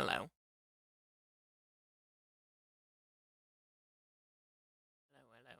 Hello. Hello, hello.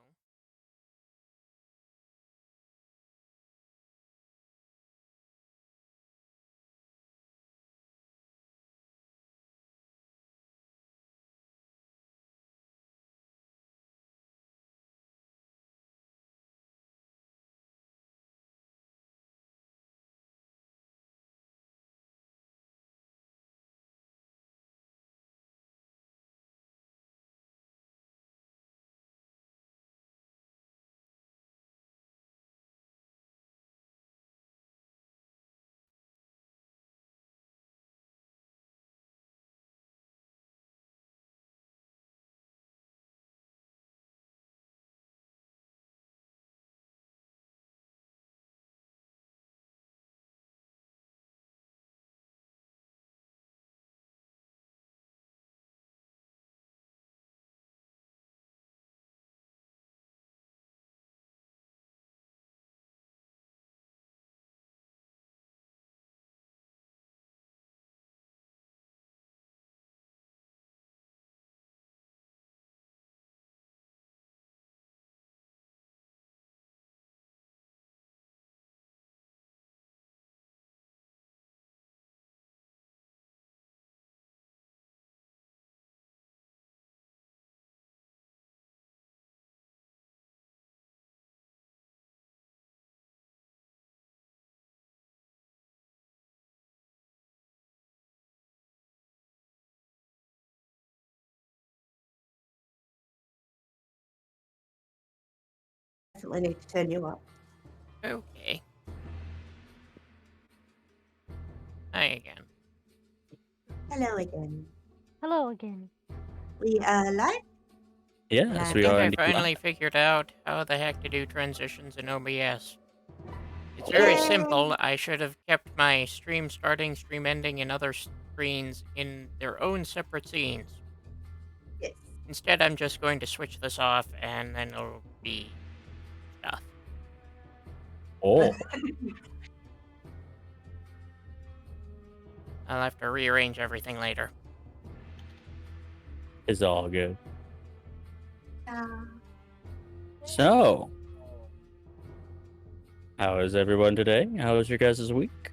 Definitely need to turn you up. Okay. Hi again. Hello again. Hello again. We are live? I Yes, we think are I indeed live. finally figured out how the heck to do transitions in OBS. It's very Yay! simple. I should have kept my stream starting, stream ending, and other screens in their own separate scenes. Yes. Instead, I'm just going to switch this off, and then it'll be stuff. Oh, I'll have to rearrange everything later. it's all good. Uh, So, how is everyone today? How was your guys' week?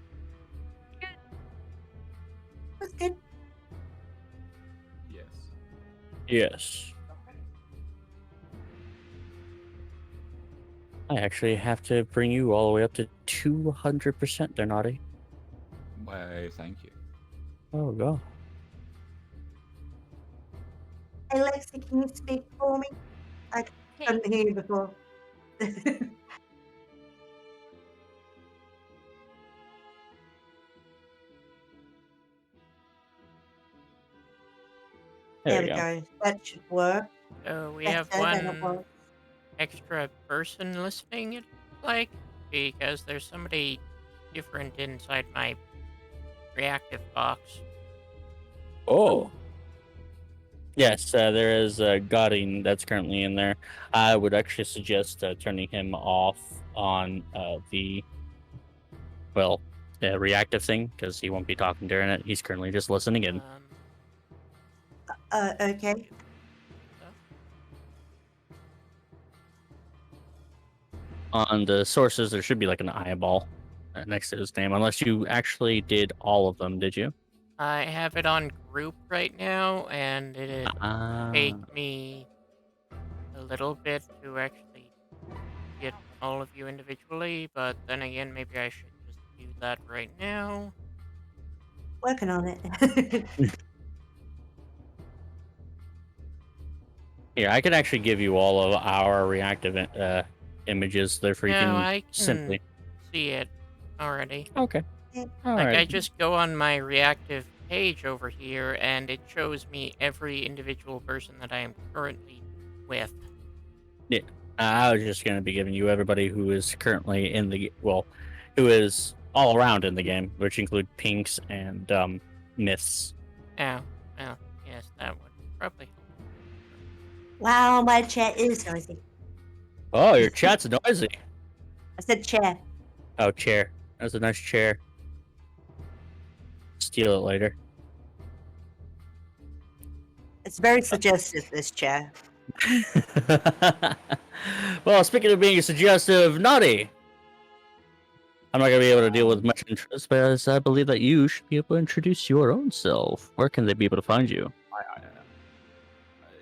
that's good. Yes. Yes. I actually have to bring you all the way up to 200% there, Naughty. Why, thank you. Oh, God. Hey, Lexi, can you speak for me? I couldn't hear you before. There There we we go. go. That should work So we better have than it one was. extra person listening, it looks like, because there's somebody different inside my reactive box. Oh. Yes, there is Godding that's currently in there. I would actually suggest turning him off on the reactive thing, because he won't be talking during it. He's currently just listening in. Okay. On the sources, there should be like an eyeball next to his name, unless you actually did all of them, did you? I have it on group right now, and it take me a little bit to actually get all of you individually, but then again, maybe I should just do that right now. Working on it. Yeah, I can actually give you all of our reactive images, therefore you No, can I can simply. see it already. Okay. All Like, right. I just go on my reactive page over here, and it shows me every individual person that I am currently with. Yeah, I was just going to be giving you everybody who is currently in the who is all around in the game, which include pinks and myths. Oh, well, yes, that would probably help. Wow, my chat is noisy. Oh, your chat's noisy. I said chair. Oh, chair. That's a nice chair. Steal it later. It's very suggestive, this chair. Well, speaking of being suggestive, Naughty. I'm not going to be able to deal with much interest, but I believe that you should be able to introduce your own self. Where can they be able to find you?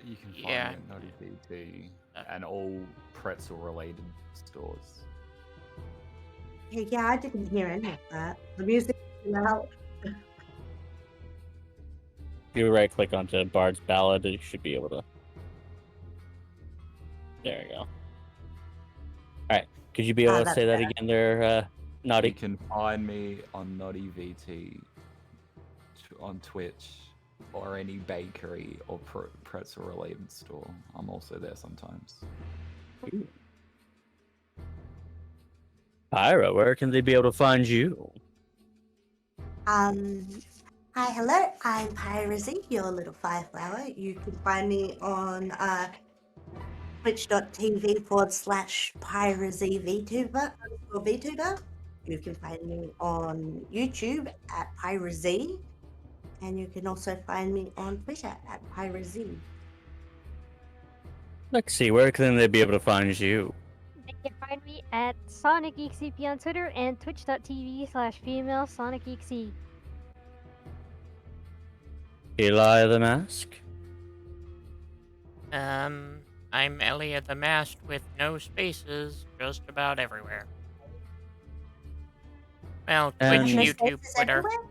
You can find Yeah. me at Naughty VT and all pretzel-related stores. Hey, yeah, I didn't hear any of that. The music is loud. If you right click onto Bard's Ballad, you should be able to. There you go. Alright, could you be able to that's say that better. again there, You Naughty? can find me on Naughty VT on Twitch or any bakery or pretzel-related store. I'm also there sometimes. Pyra, where can they be able to find you? Hi, hello. I'm Piracy, your little fireflower. You can find me on twitch.tv/PyrazyVTuber. You can find me on YouTube at Pyrazy. And you can also find me on Twitter at Pyrazy. Lexi, where can they be able to find you? They can find me at SonicGeekCP on Twitter and twitch.tv/female SonicGeekC. Eli the Mask? I'm Elliot the Masked with no spaces, just about everywhere. Well, Twitch, And- No YouTube, spaces Twitter. everywhere?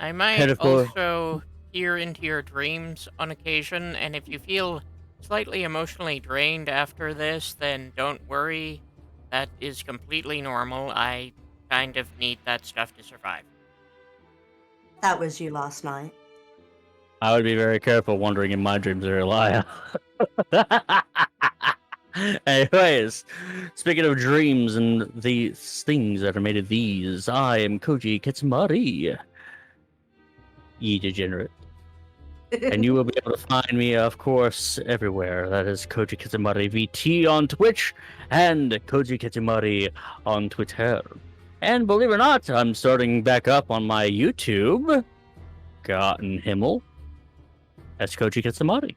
I might Pitiful. also peer into your dreams on occasion, and if you feel slightly emotionally drained after this, then don't worry. That is completely normal. I kind of need that stuff to survive. That was you last night. I would be very careful wondering if my dreams are a lie. Anyways, speaking of dreams and the things that are made of these, I am Koji Kitsumari. Ye degenerate. And you will be able to find me, of course, everywhere. That is Koji Kitsumari VT on Twitch and Koji Kitsumari on Twitter. And believe it or not, I'm starting back up on my YouTube. Gotten Himmel. That's Koji Kitsumari.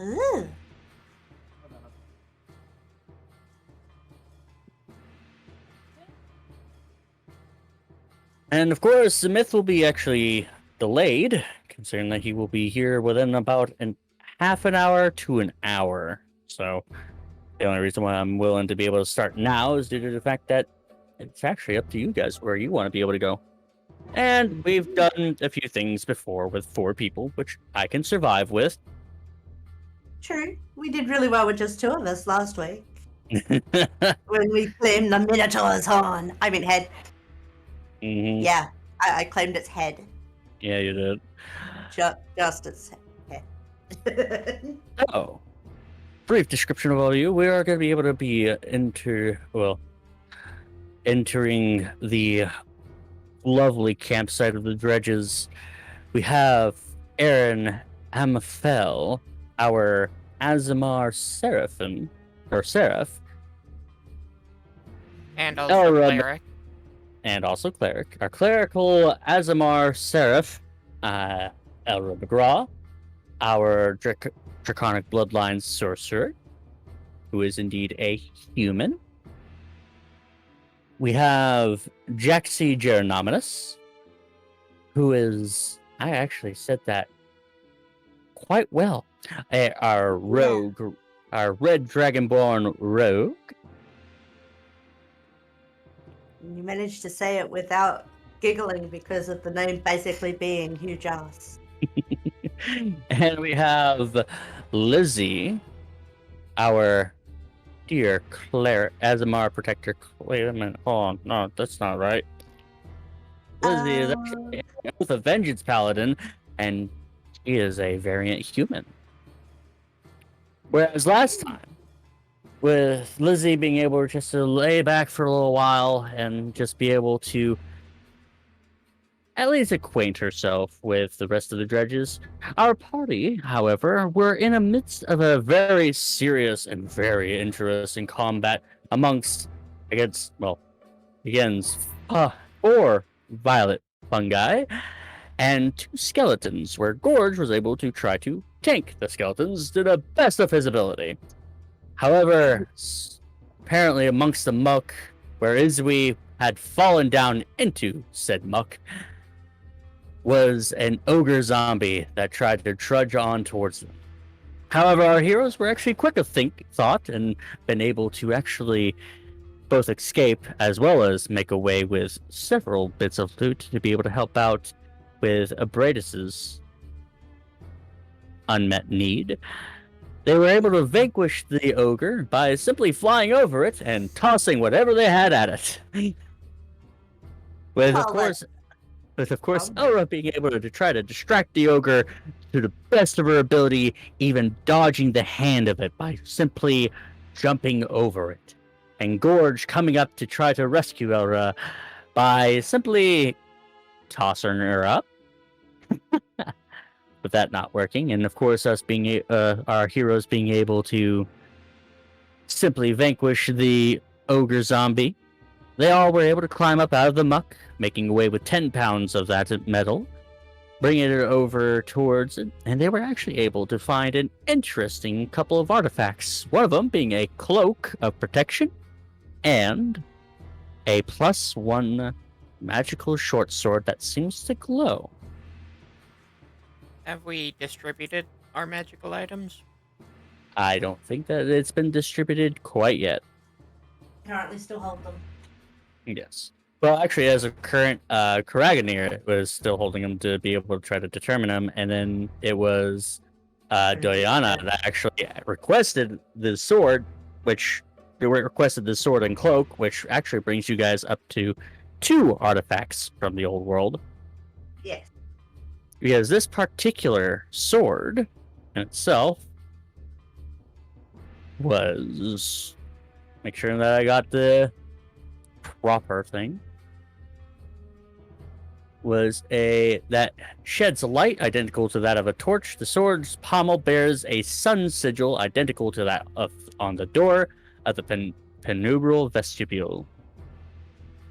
Ooh. And of course, the myth will be actually delayed, considering that he will be here within about half an hour to an hour. So the only reason why I'm willing to be able to start now is due to the fact that it's actually up to you guys where you want to be able to go. And we've done a few things before with 4 people, which I can survive with. True. We did really well with just 2 of us last week. When we claimed the Minotaur's horn. I mean head. Mhm. Yeah, I claimed its head. Yeah, you did. Just its head. Oh, brief description of all you. We are going to be able to be entering the lovely campsite of the Dredges. We have Aaron Amphel, our Azamar Seraph, And also Elrond. Cleric. and also Cleric. Our clerical Azamar Seraph, Elra McGraw, our Draconic Bloodline Sorcerer, who is indeed a human. We have Jaxi Geronominus, who is, I actually said that quite well, our rogue, our Red Dragonborn rogue. You managed to say it without giggling because of the name basically being huge ass. And we have Lizzie, our dear Azamar Protector. Wait a minute. Hold on. No, that's not right. Lizzie is actually a Vengeance Paladin, and she is a variant human. Whereas last time, with Lizzie being able just to lay back for a little while and just be able to at least acquaint herself with the rest of the Dredges, our party, however, were in the midst of a very serious and very interesting combat against 4 violet fungi, and 2 skeletons, where Gorge was able to try to tank the skeletons to the best of his ability. However, apparently amongst the muck, where Izui had fallen down into said muck, was an ogre zombie that tried to trudge on towards them. However, our heroes were actually quick of thought and been able to actually both escape as well as make away with several bits of loot to be able to help out with Abradis's unmet need. They were able to vanquish the ogre by simply flying over it and tossing whatever they had at it. With, of course, Elra being able to try to distract the ogre to the best of her ability, even dodging the hand of it by simply jumping over it. And Gorge coming up to try to rescue Elra by simply tossing her up. With that not working, and of course us being our heroes being able to simply vanquish the ogre zombie. They all were able to climb up out of the muck, making away with 10 pounds of that metal, bringing it over towards it, and they were actually able to find an interesting couple of artifacts. One of them being a cloak of protection and a +1 magical short sword that seems to glow. Have we distributed our magical items? I don't think that it's been distributed quite yet. Currently still hold them. Yes. Well, actually, as a current, Karaganir was still holding him to be able to try to determine him, and then it was Doyana that actually requested the sword, which they requested the sword and cloak, which actually brings you guys up to 2 artifacts from the old world. Yes. Because this particular sword in itself was... Make sure that I got the proper thing. Was that sheds light identical to that of a torch. The sword's pommel bears a sun sigil identical to that on the door of the penubral vestibule,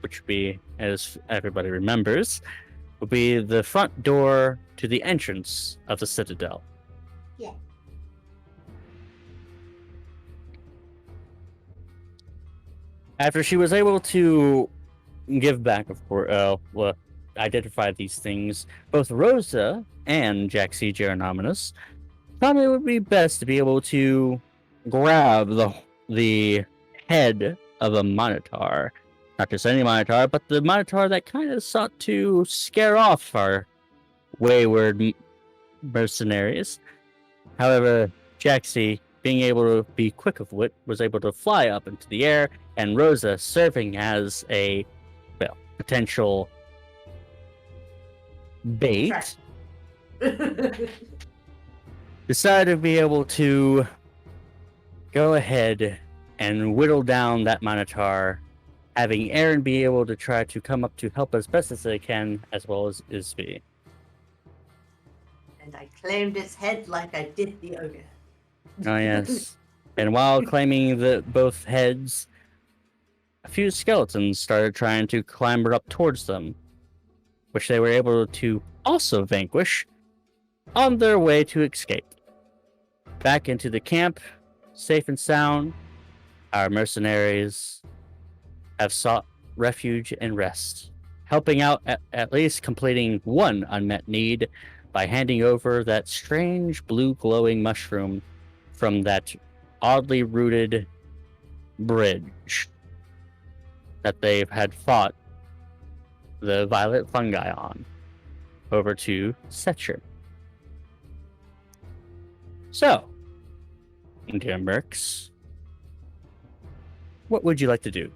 which would be, as everybody remembers, would be the front door to the entrance of the citadel. Yeah. After she was able to give back, of course, identify these things, both Rosa and Jaxi Geronominus thought it would be best to be able to grab the head of a Minotaur. Not just any Minotaur, but the Minotaur that kind of sought to scare off our wayward mercenaries. However, Jaxi, being able to be quick of wit, was able to fly up into the air, and Rosa, serving as a potential bait, decided to be able to go ahead and whittle down that Minotaur, having Aaron be able to try to come up to help as best as they can, as well as Izby. And I claimed its head like I did the ogre. Oh, yes. And while claiming both heads, a few skeletons started trying to clamber up towards them, which they were able to also vanquish on their way to escape. Back into the camp, safe and sound, our mercenaries have sought refuge and rest, helping out at least completing one unmet need by handing over that strange blue glowing mushroom from that oddly rooted bridge that they've had fought the violet fungi on over to Setcher. So, Gamberx, what would you like to do?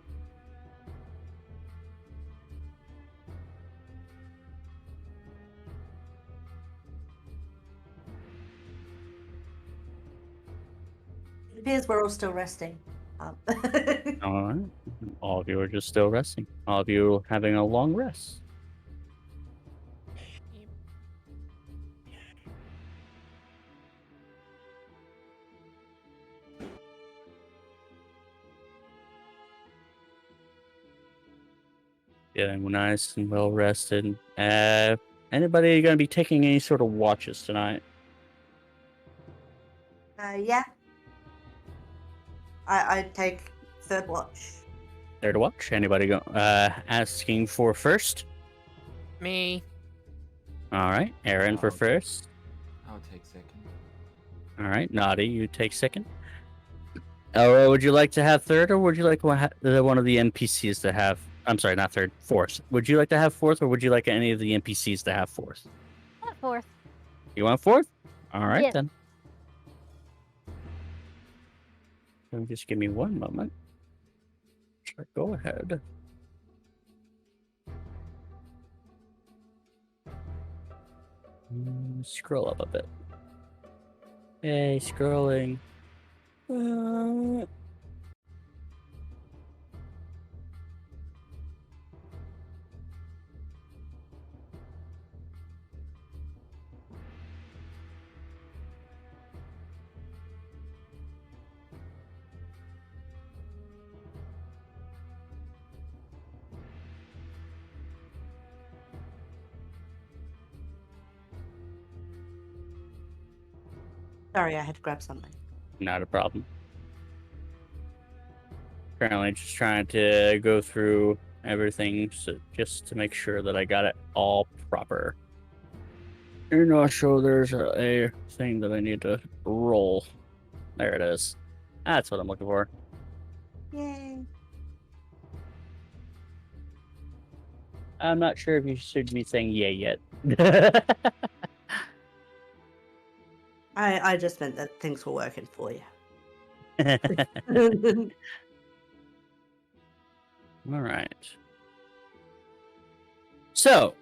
It appears we're all still resting. All right. All of you are just still resting. All of you are having a long rest. Feeling nice and well rested. Anybody gonna be taking any sort of watches tonight? Yeah. I take third watch. There to watch? Anybody go asking for first? Me. All right, Aaron for I'll take- first. I'll take second. All right, Naughty, you take second. Or would you like to have third, or would you like one of the NPCs to have? I'm sorry, not third, fourth. Would you like to have fourth, or would you like any of the NPCs to have fourth? Not fourth. You want fourth? All right Yeah. then. Just give me one moment. Sure, go ahead. Scroll up a bit. Hey, scrolling. Sorry, I had to grab something. Not a problem. Currently just trying to go through everything just to make sure that I got it all proper. You're not sure there's a thing that I need to roll. There it is. That's what I'm looking for. Yay. I'm not sure if you should be saying yay yet. I just meant that things were working for you. All right. So,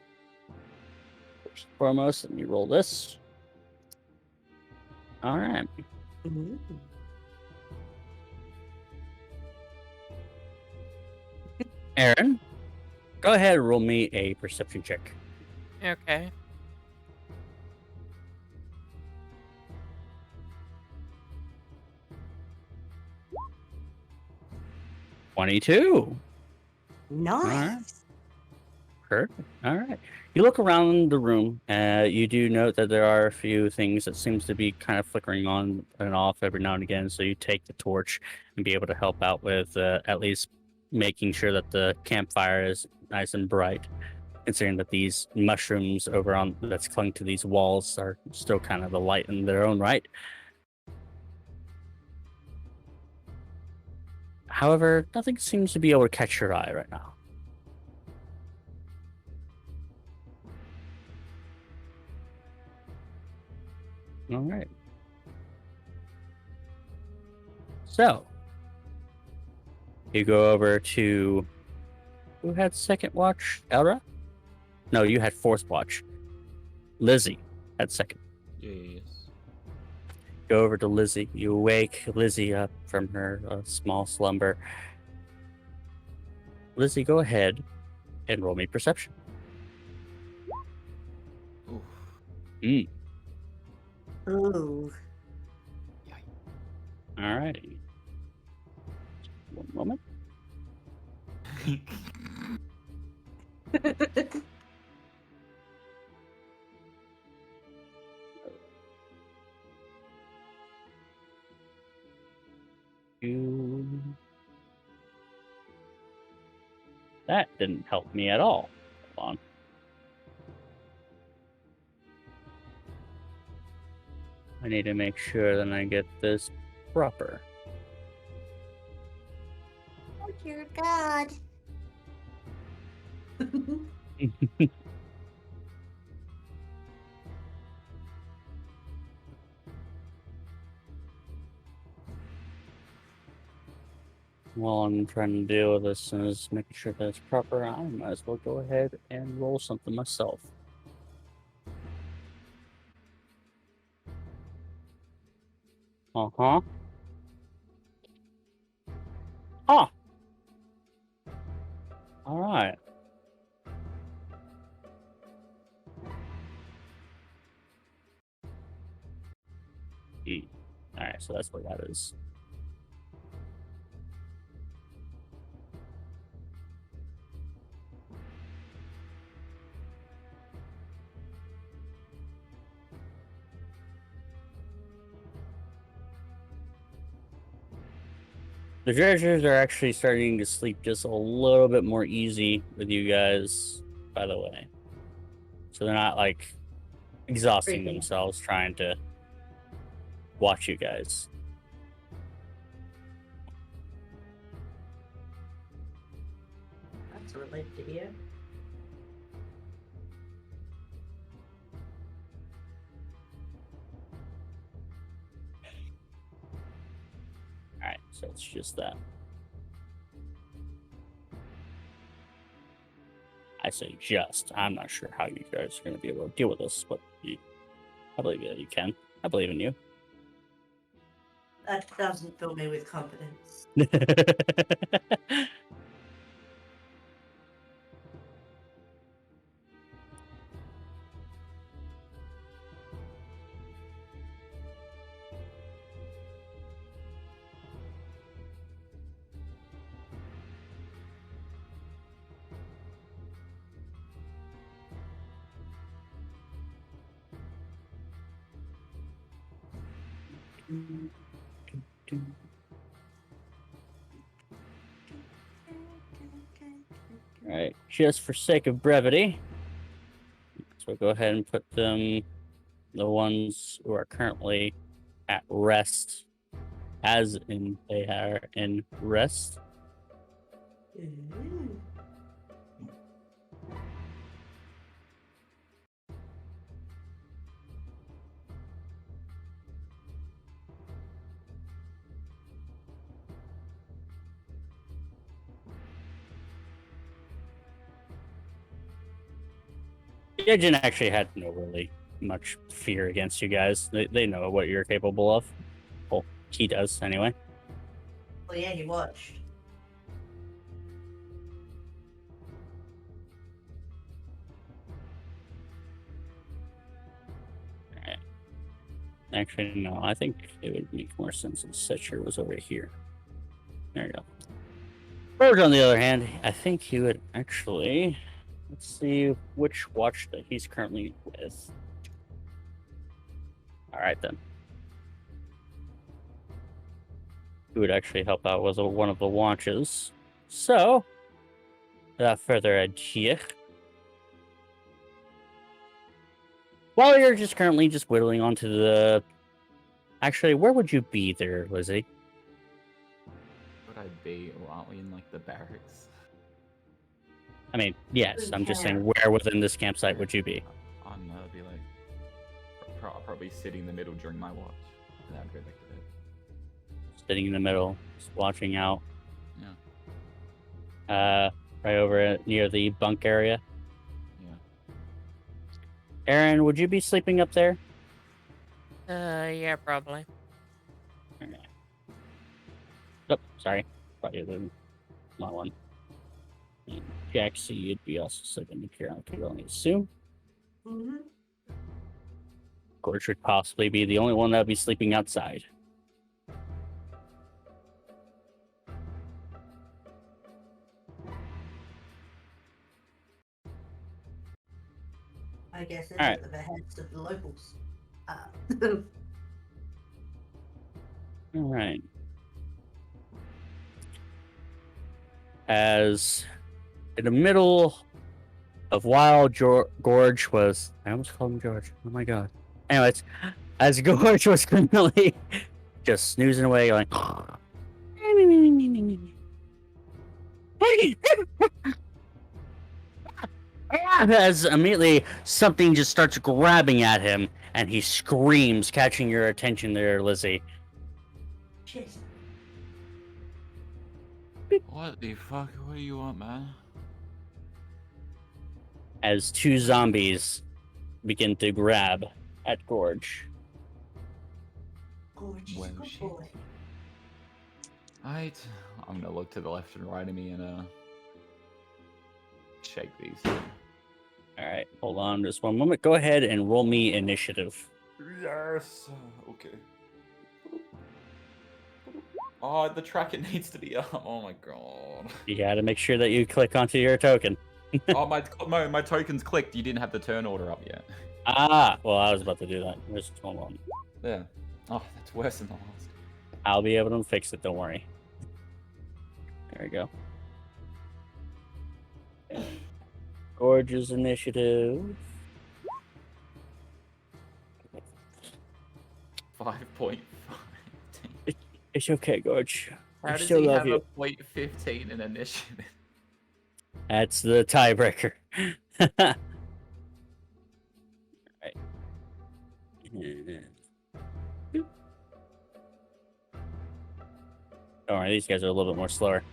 first and foremost, let me roll this. All right. Mhm. Aaron, go ahead and roll me a perception check. Okay. $22. Nice. Perfect. All right. You look around the room. You do note that there are a few things that seems to be kind of flickering on and off every now and again. So you take the torch and be able to help out with at least making sure that the campfire is nice and bright. Considering that these mushrooms over on that's clung to these walls are still kind of a light in their own right. However, nothing seems to be able to catch your eye right now. All right. So, you go over to who had second watch? Elra? No, you had fourth watch. Lizzie had second. Yes. Go over to Lizzie. You wake Lizzie up from her small slumber. Lizzie, go ahead and roll me perception. Oof. Ooh. All righty. One moment. That didn't help me at all. Hold on. I need to make sure that I get this proper. Oh dear God. While I'm trying to deal with this and is making sure that it's proper, I might as well go ahead and roll something myself. Uh-huh. Huh. All right. All right, so that's what that is. The dredgers are actually starting to sleep just a little bit more easy with you guys, by the way. So they're not like exhausting Creepy. themselves trying to watch you guys. That's a relief to hear. Alright, so it's just that. I say just. I'm not sure how you guys are going to be able to deal with this, but I believe that you can. I believe in you. That doesn't fill me with confidence. Alright, just for sake of brevity, so go ahead and put them, the ones who are currently at rest, as in they are in rest. Ooh. Yejin actually had no really much fear against you guys. They know what you're capable of. Well, he does anyway. Well, yeah, he watched. Actually, no, I think it would make more sense if Setcher was over here. There you go. Forge, on the other hand, I think he would actually... Let's see which watch that he's currently with. Alright then. He would actually help out with one of the watches. So, without further ado... While you're just currently just whittling onto the... Actually, where would you be there, Lizzie? Would I be, or aren't we in like the barracks? I mean, yes, I'm just saying where within this campsite would you be? I don't know, I'd be like, I'll probably sit in the middle during my watch, and then I'd go back to bed. Sitting in the middle, just watching out. Yeah. Right over near the bunk area. Yeah. Aaron, would you be sleeping up there? Yeah, probably. Okay. Oh, sorry. Thought you were my one. And Jaxie, you'd be also sleeping here, I could only assume. Mm-hmm. Gorge would possibly be the only one that would be sleeping outside. I guess it's Alright. at the behest of the locals. Alright. As in the middle of while Gorge was... I almost called him George. Oh my god. Anyways, as Gorge was currently just snoozing away, going... As immediately something just starts grabbing at him, and he screams, catching your attention there, Lizzie. Cheers. What the fuck? What do you want, man? As two zombies begin to grab at Gorge. Gorgeous Well, good shit. boy. Alright, I'm gonna look to the left and right of me and shake these. Alright, hold on just one moment. Go ahead and roll me initiative. Yes. Okay. Oh, the tracker needs to be up. Oh my god. You gotta make sure that you click onto your token. Oh, my token's clicked. You didn't have the turn order up yet. Ah, well, I was about to do that. Just hold on. Yeah. Oh, that's worse than the last. I'll be able to fix it, don't worry. There you go. Gorge's initiative. 5.5. It's okay, Gorge. How I does still he love have you. a point 15 in initiative? That's the tiebreaker. Right. Don't worry, these guys are a little bit more slower,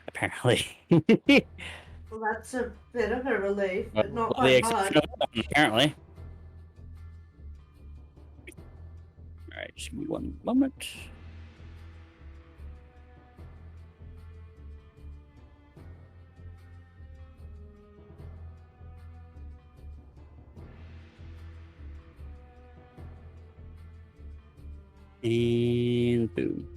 apparently. Well, that's a bit of a relief, but not With by the much. exception of one, apparently. Alright, just give me one moment. And boom.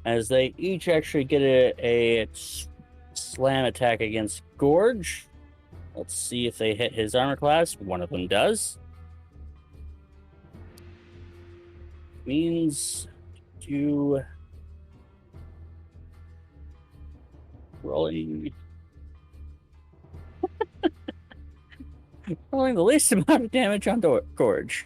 As they each actually get a slam attack against Gorge. Let's see if they hit his armor class. One of them does. Means to rolling rolling the least amount of damage on Gorge.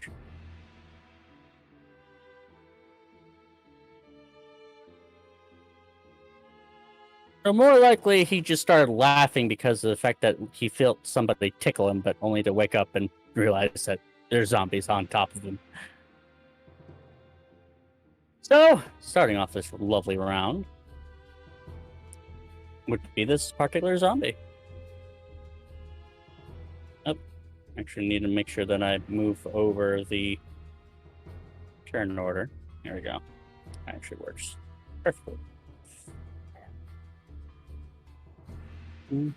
So more likely, he just started laughing because of the fact that he felt somebody tickle him, but only to wake up and realize that there's zombies on top of him. So, starting off this lovely round would be this particular zombie. Oh, actually need to make sure that I move over the turn order. There we go. Actually works perfectly. All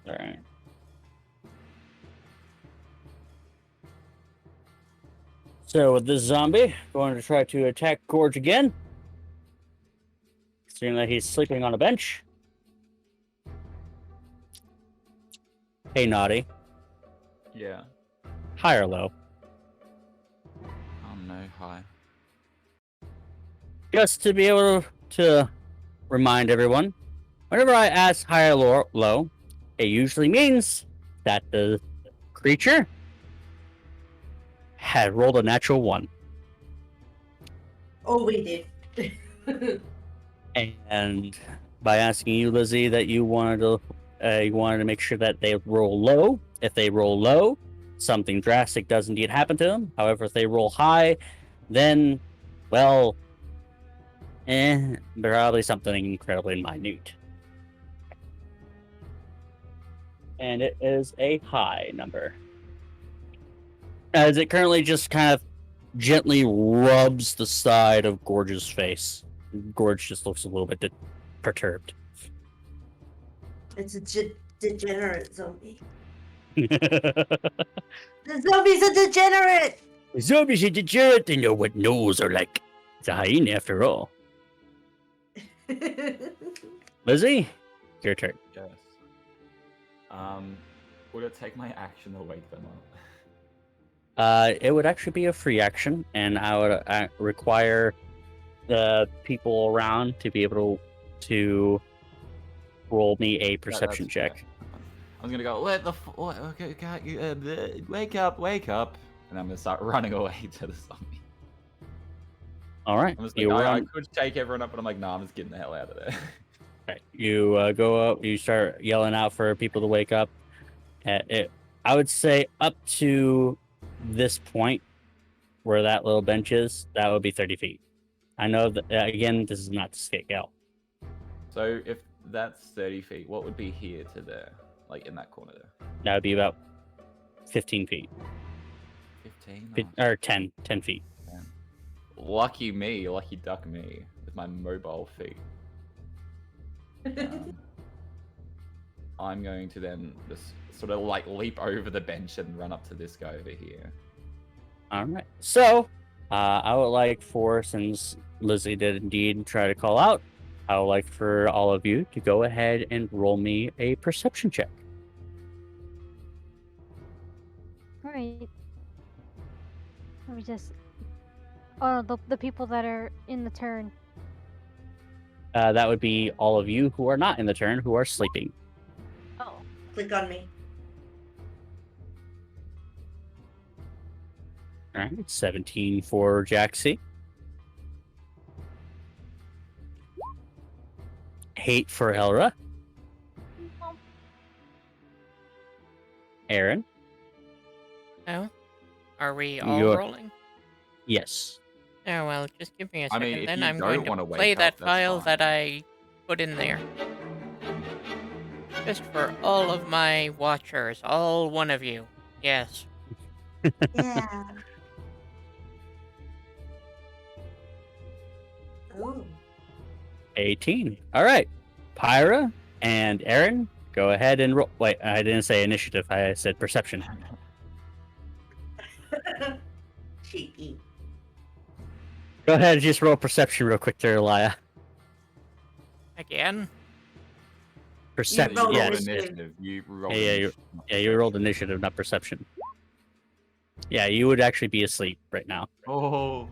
right. So with this zombie, going to try to attack Gorge again. Seeing that he's sleeping on a bench. Hey, Naughty. Yeah. High or low? Oh no, hi. Just to be able to remind everyone, whenever I ask high or low, it usually means that the creature had rolled a natural 1. Oh, we did. And by asking you, Lizzie, that you wanted to make sure that they roll low. If they roll low, something drastic does indeed happen to them. However, if they roll high, then, well, probably something incredibly minute. And it is a high number. As it currently just kind of gently rubs the side of Gorge's face. Gorge just looks a little bit perturbed. It's a degenerate zombie. The The zombie's a degenerate! zombies are degenerate. They know what gnolls are like. It's a hyena after all. Lizzie, your turn. Yes. Would it take my action to wake them up? It would actually be a free action, and I would require the people around to be able to roll me a perception check. I was gonna go, wake up, and I'm gonna start running away to the zombie. All right, I'm just you like, I run. could take everyone up, but I'm like, nah, I'm just getting the hell out of there. Right. You go up. You start yelling out for people to wake up. I would say up to this point, where that little bench is, that would be 30 feet. I know that again, this is not to scale. So if that's 30 feet, what would be here to there, like in that corner there? That would be about 15 feet, 15. or 10 feet. Lucky me, lucky duck me, with my mobile feet. I'm going to then just sort of like leap over the bench and run up to this guy over here. All right. So, I would like for, since Lizzie did indeed try to call out, I would like for all of you to go ahead and roll me a perception check. Alright. Let me just Oh, the people that are in the turn. That would be all of you who are not in the turn, who are sleeping. Oh. Click on me. All right, 17 for Jaxie. 8 for Elra. Aaron. Oh, are we all You're- rolling? Yes. Oh well, just give me a I second. mean, if then you I'm don't going to wanna play wake that up, that's file fine. that I put in there. Just for all of my watchers, all one of you. Yes. Yeah. Ooh. 18. All right. Pyra and Aaron, go ahead and roll. Wait, I didn't say initiative. I said perception. Cheeky. Go ahead and just roll perception real quick there, Elia. Again. Perception, rolled yes. initiative. You rolled Yeah, initiative, not Yeah, you rolled perception. initiative, not perception. Yeah, you would actually be asleep right now. Oh.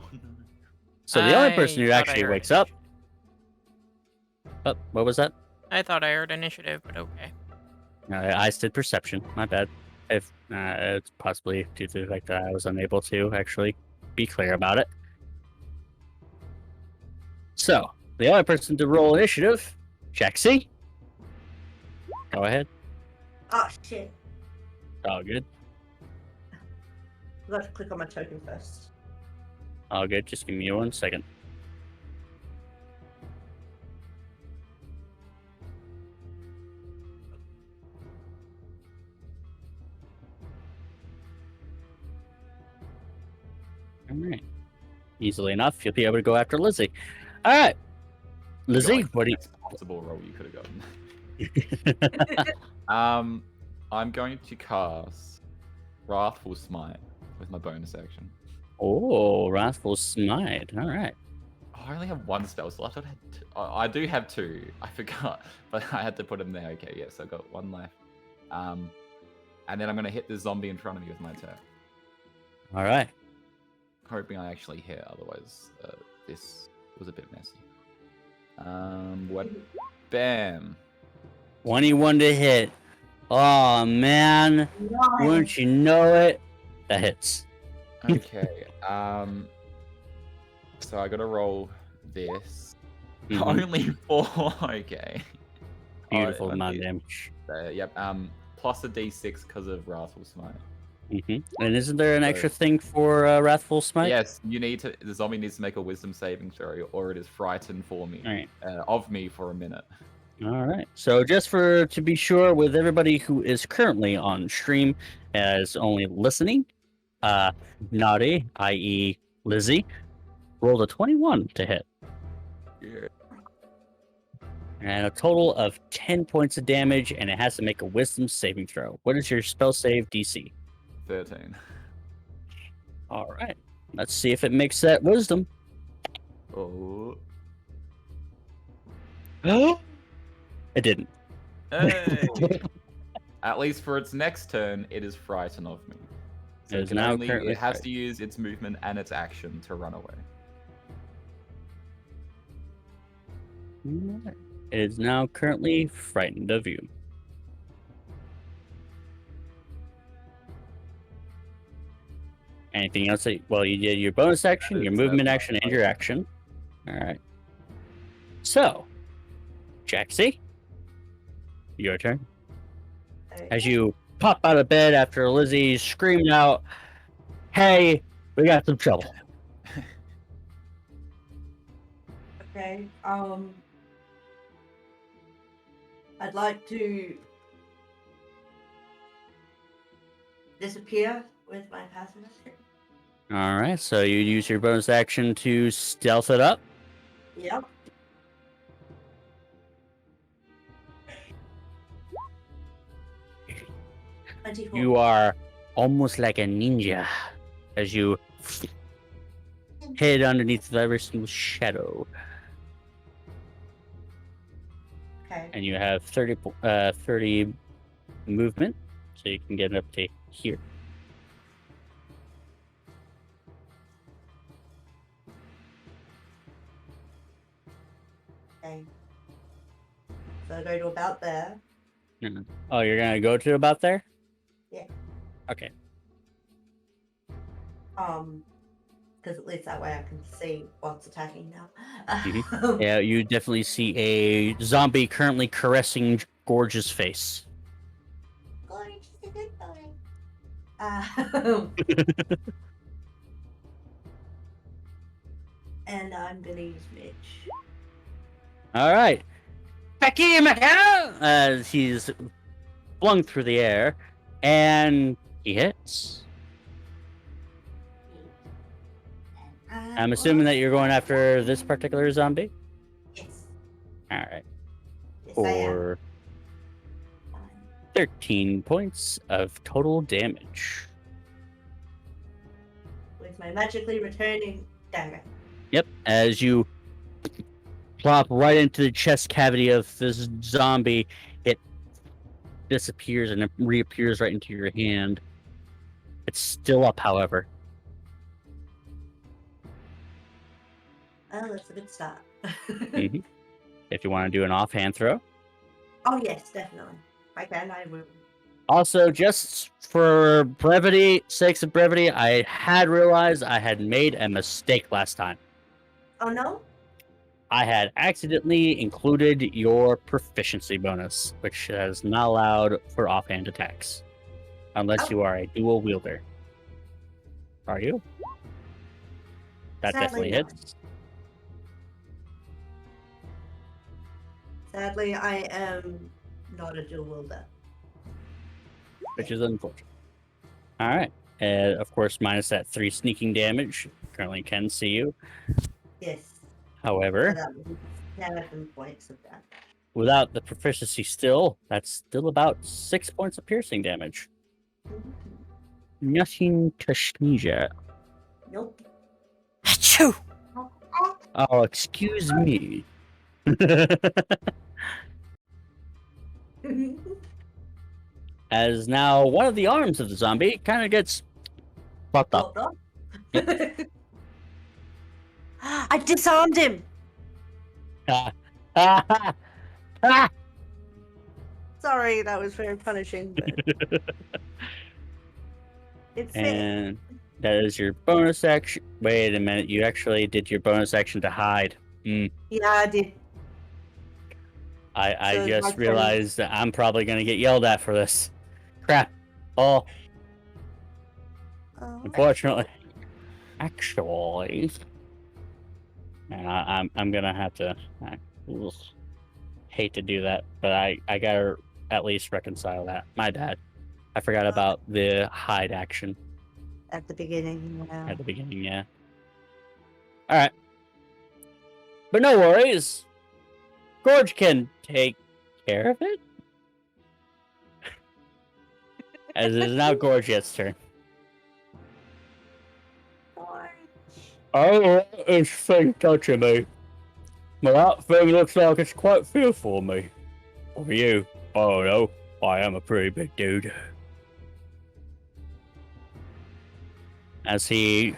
So the only person I who thought I actually heard wakes up. initiative. Oh, what was that? I thought I heard initiative, but okay. I said perception. My bad. If it's possibly due to the fact that I was unable to actually be clear about it. So the only person to roll initiative, Jaxie. Go ahead. Oh shit. All good. I've got to click on my token first. All good. Just give me 1 second. All right. Easily enough, you'll be able to go after Lizzie. All right. Lizzie, Like, what do best possible roll you could have gotten. you? I'm going to cast Wrathful Smite with my bonus action. Oh, Wrathful Smite. All right. Oh, I only have one spell slot. I do have two. I forgot, but I had to put them there. Okay, yes, I got one left. And then I'm gonna hit the zombie in front of me with my attack. All right. Hoping I actually hit. Otherwise, this was a bit messy. What? Bam. 21 to hit. Oh, man. Wouldn't you know it? That hits. Okay. So I gotta roll this. Mhm. Only 4. Okay. Beautiful only- amount of damage. Yep. Plus a D6 because of Wrathful Smite. And isn't there an So- extra thing for Wrathful Smite? Yes, you need to. The zombie needs to make a Wisdom saving throw, or it is frightened for me, All right. of me for a minute. All right. So just to be sure, with everybody who is currently on stream as only listening, Naughty, i.e. Lizzie, rolled a 21 to hit. Yeah. And a total of 10 points of damage, and it has to make a wisdom saving throw. What is your spell save DC? 13. All right. Let's see if it makes that wisdom. Oh. It didn't. Hey. At least for its next turn, it is frightened of me. So It it, is can now only, currently it has frightened. to use its movement and its action to run away. Alright. It is now currently frightened of you. Anything else? Well, you did your bonus action, your That's movement my action, and your bonus action. All right. So, Jaxie, your turn. As you pop out of bed after Lizzie screamed out, "Hey, we got some trouble." Okay. I'd like to disappear with my passive action. All right. So you use your bonus action to stealth it up. Yep. You are almost like a ninja as you hid underneath every single shadow, Okay. and you have 30 movement, so you can get up to here. So I go to about there. Oh, you're gonna go to about there? Yeah. Okay. Because at least that way I can see what's attacking now. Yeah, you definitely see a zombie currently caressing Gorge's face. Gorge is a good boy. And I'm gonna use Mitch. All right. Becky McCall! As he's flung through the air, and he hits. I'm assuming that you're going after this particular zombie? Yes. Alright. Yes, For I am. 13 points of total damage. With my magically returning dagger. Yep, as you plop right into the chest cavity of this zombie, it disappears and it reappears right into your hand. It's still up, however. Oh, that's a good start. Mhm. If you want to do an offhand throw. Oh, yes, definitely. If I can, I will. Also, just for sakes of brevity, I had realized I had made a mistake last time. Oh, no? I had accidentally included your proficiency bonus, which is not allowed for offhand attacks. Unless you are a dual wielder. Are you? That Sadly, definitely no. hits. Sadly, I am not a dual wielder. Which is unfortunate. Alright. And of course, minus that 3 sneaking damage. Currently can see you. Yes. However, So that was 7 points of that. without the proficiency still, that's still about 6 points of piercing damage. Nothing to sneeze at. Nope. Achoo! Oh, excuse me. As now one of the arms of the zombie kind of gets fucked up. Locked up. I disarmed him. Sorry, that was very punishing. But it fit. And that is your bonus action. Wait a minute, you actually did your bonus action to hide. Yeah, I did. I So it's my just turn. realized that I'm probably gonna get yelled at for this. Crap. Oh, Oh. unfortunately. Actually. And I'm gonna have to hate to do that, but I gotta at least reconcile that. My bad. I forgot about the hide action At the beginning, yeah. at the beginning, yeah. Alright. But no worries. Gorge can take care of it. As it is now Gorge's turn. Oh, it's thing touching me. Well, that thing looks like it's quite fearful of me. Or you. Oh no, I am a pretty big dude. As he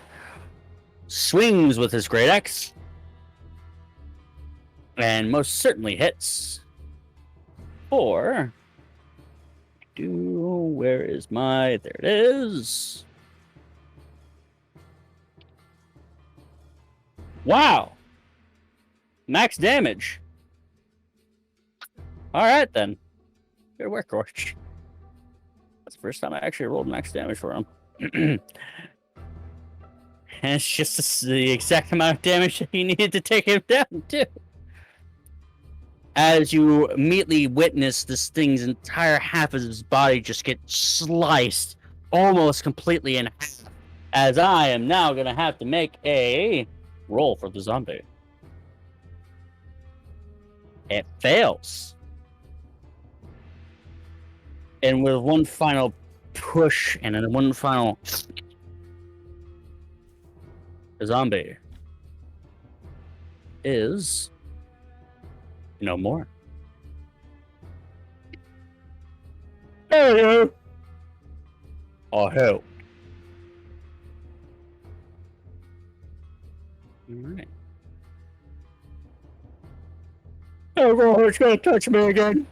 swings with his great axe. And most certainly hits. For... Where is my... There it is. Wow. Max damage. Alright then. Good work, Gorge. That's the first time I actually rolled max damage for him. And it's just the exact amount of damage that you needed to take him down, too. As you immediately witness this thing's entire half of his body just get sliced almost completely in half. As I am now going to have to make a roll for the zombie. It fails. And with one final push and then one final... The zombie is no more. Hello. I help. All right. Oh, it's gonna touch me again.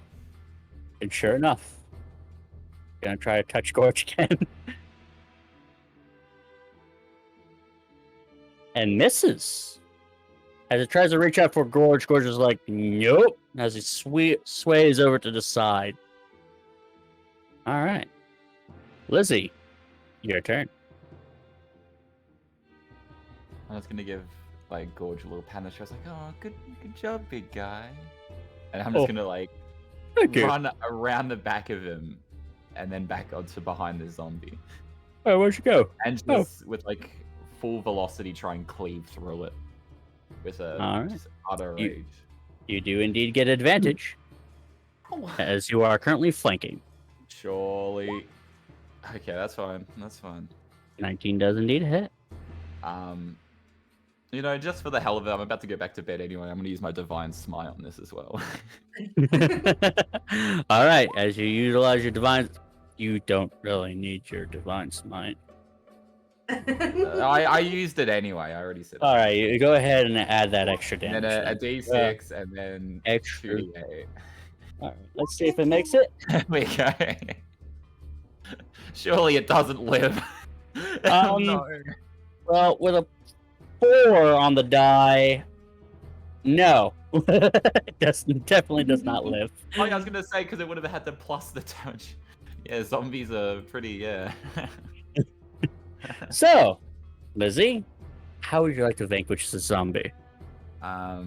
And sure enough, gonna try to touch Gorge again. And misses. As it tries to reach out for Gorge, Gorge is like, nope. As he sways over to the side. All right. Lizzie, your turn. I was gonna give like Gorge a little pan. I was like, "Oh, good job, big guy." And I'm just gonna like Thank you. run around the back of him, and then back onto behind the zombie, Oh, where'd you go? and just with like full velocity try and cleave through it with a Alright. just utter You- rage. You do indeed get advantage, as you are currently flanking. Surely. Okay, that's fine. That's fine. 19 does indeed hit. You know, just for the hell of it, I'm about to go back to bed anyway. I'm gonna use my divine smite on this as well. All right, as you utilize your divine, you don't really need your divine smite. I used it anyway. I already said it. All right, you go ahead and add that extra And damage. then a then. D6 and then Extra. 2D8. All right, let's see if it makes it. There we go. Surely it doesn't live. No. Well, with a 4 on the die, no, it definitely does not live. Oh, yeah, I was gonna say because it would have had to plus the damage. Yeah, zombies are pretty. Yeah. So, Lizzie, how would you like to vanquish the zombie? Well,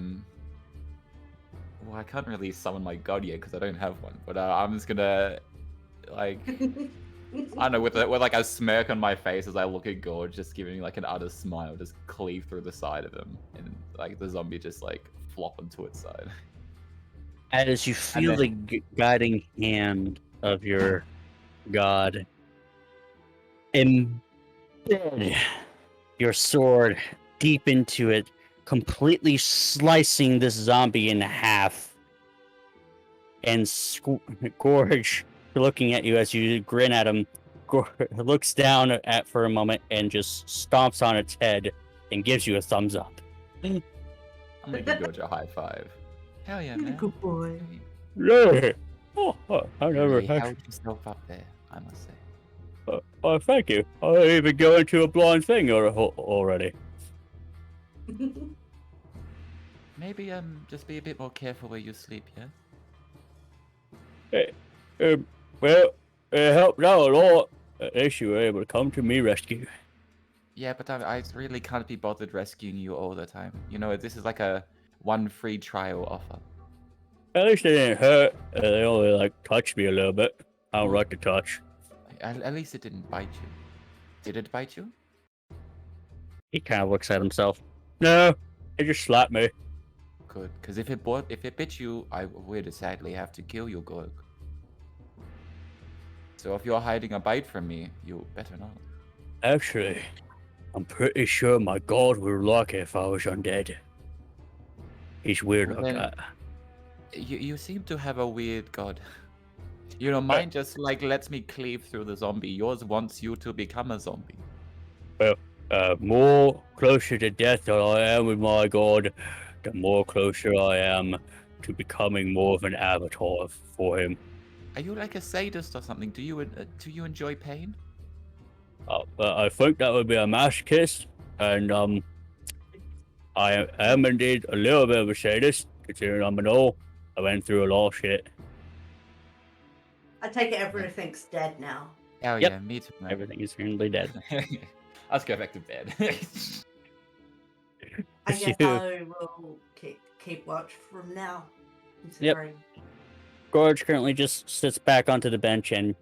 I can't really summon my god yet because I don't have one. But I'm just gonna, like, I don't know, with like a smirk on my face as I look at Gorge, just giving like an utter smile, just cleave through the side of him, and like the zombie just like flop onto its side. As you feel the guiding hand of your god embed your sword deep into it, completely slicing this zombie in half. And Gorge, looking at you as you grin at him, looks down at for a moment and just stomps on its head and gives you a thumbs up. I'm gonna give Gorge a high five. Hell yeah, man. Good boy. Yeah. Oh, I never You held yourself up there, I must say. Oh, thank you. I even go into a blind thing already. Maybe just be a bit more careful where you sleep, yeah? Well, it helped out a lot. At least you were able to come to me rescue. Yeah, but I really can't be bothered rescuing you all the time. You know, this is like a one free trial offer. At least they didn't hurt. They only like touched me a little bit. I don't like to touch. At least it didn't bite you. Did it bite you? He kind of looks at himself. No, it just slapped me. Good, because if it bit you, I would sadly have to kill you, Gorg. So if you're hiding a bite from me, you better not. Actually, I'm pretty sure my god would like it if I was undead. He's weird Well, like then- that. You seem to have a weird god. You know, mine just like lets me cleave through the zombie. Yours wants you to become a zombie. More closer to death than I am with my god, the more closer I am to becoming more of an avatar for him. Are you like a sadist or something? Do you enjoy pain? I think that would be a masochist, and I am indeed a little bit of a sadist, considering I'm an old. I went through a lot of shit. I take it everything's dead now. Oh Yep. yeah, me too. Man. Everything is currently dead. Let's go back to bed. I guess You- I will keep watch from now. Considering. Gorge currently just sits back onto the bench and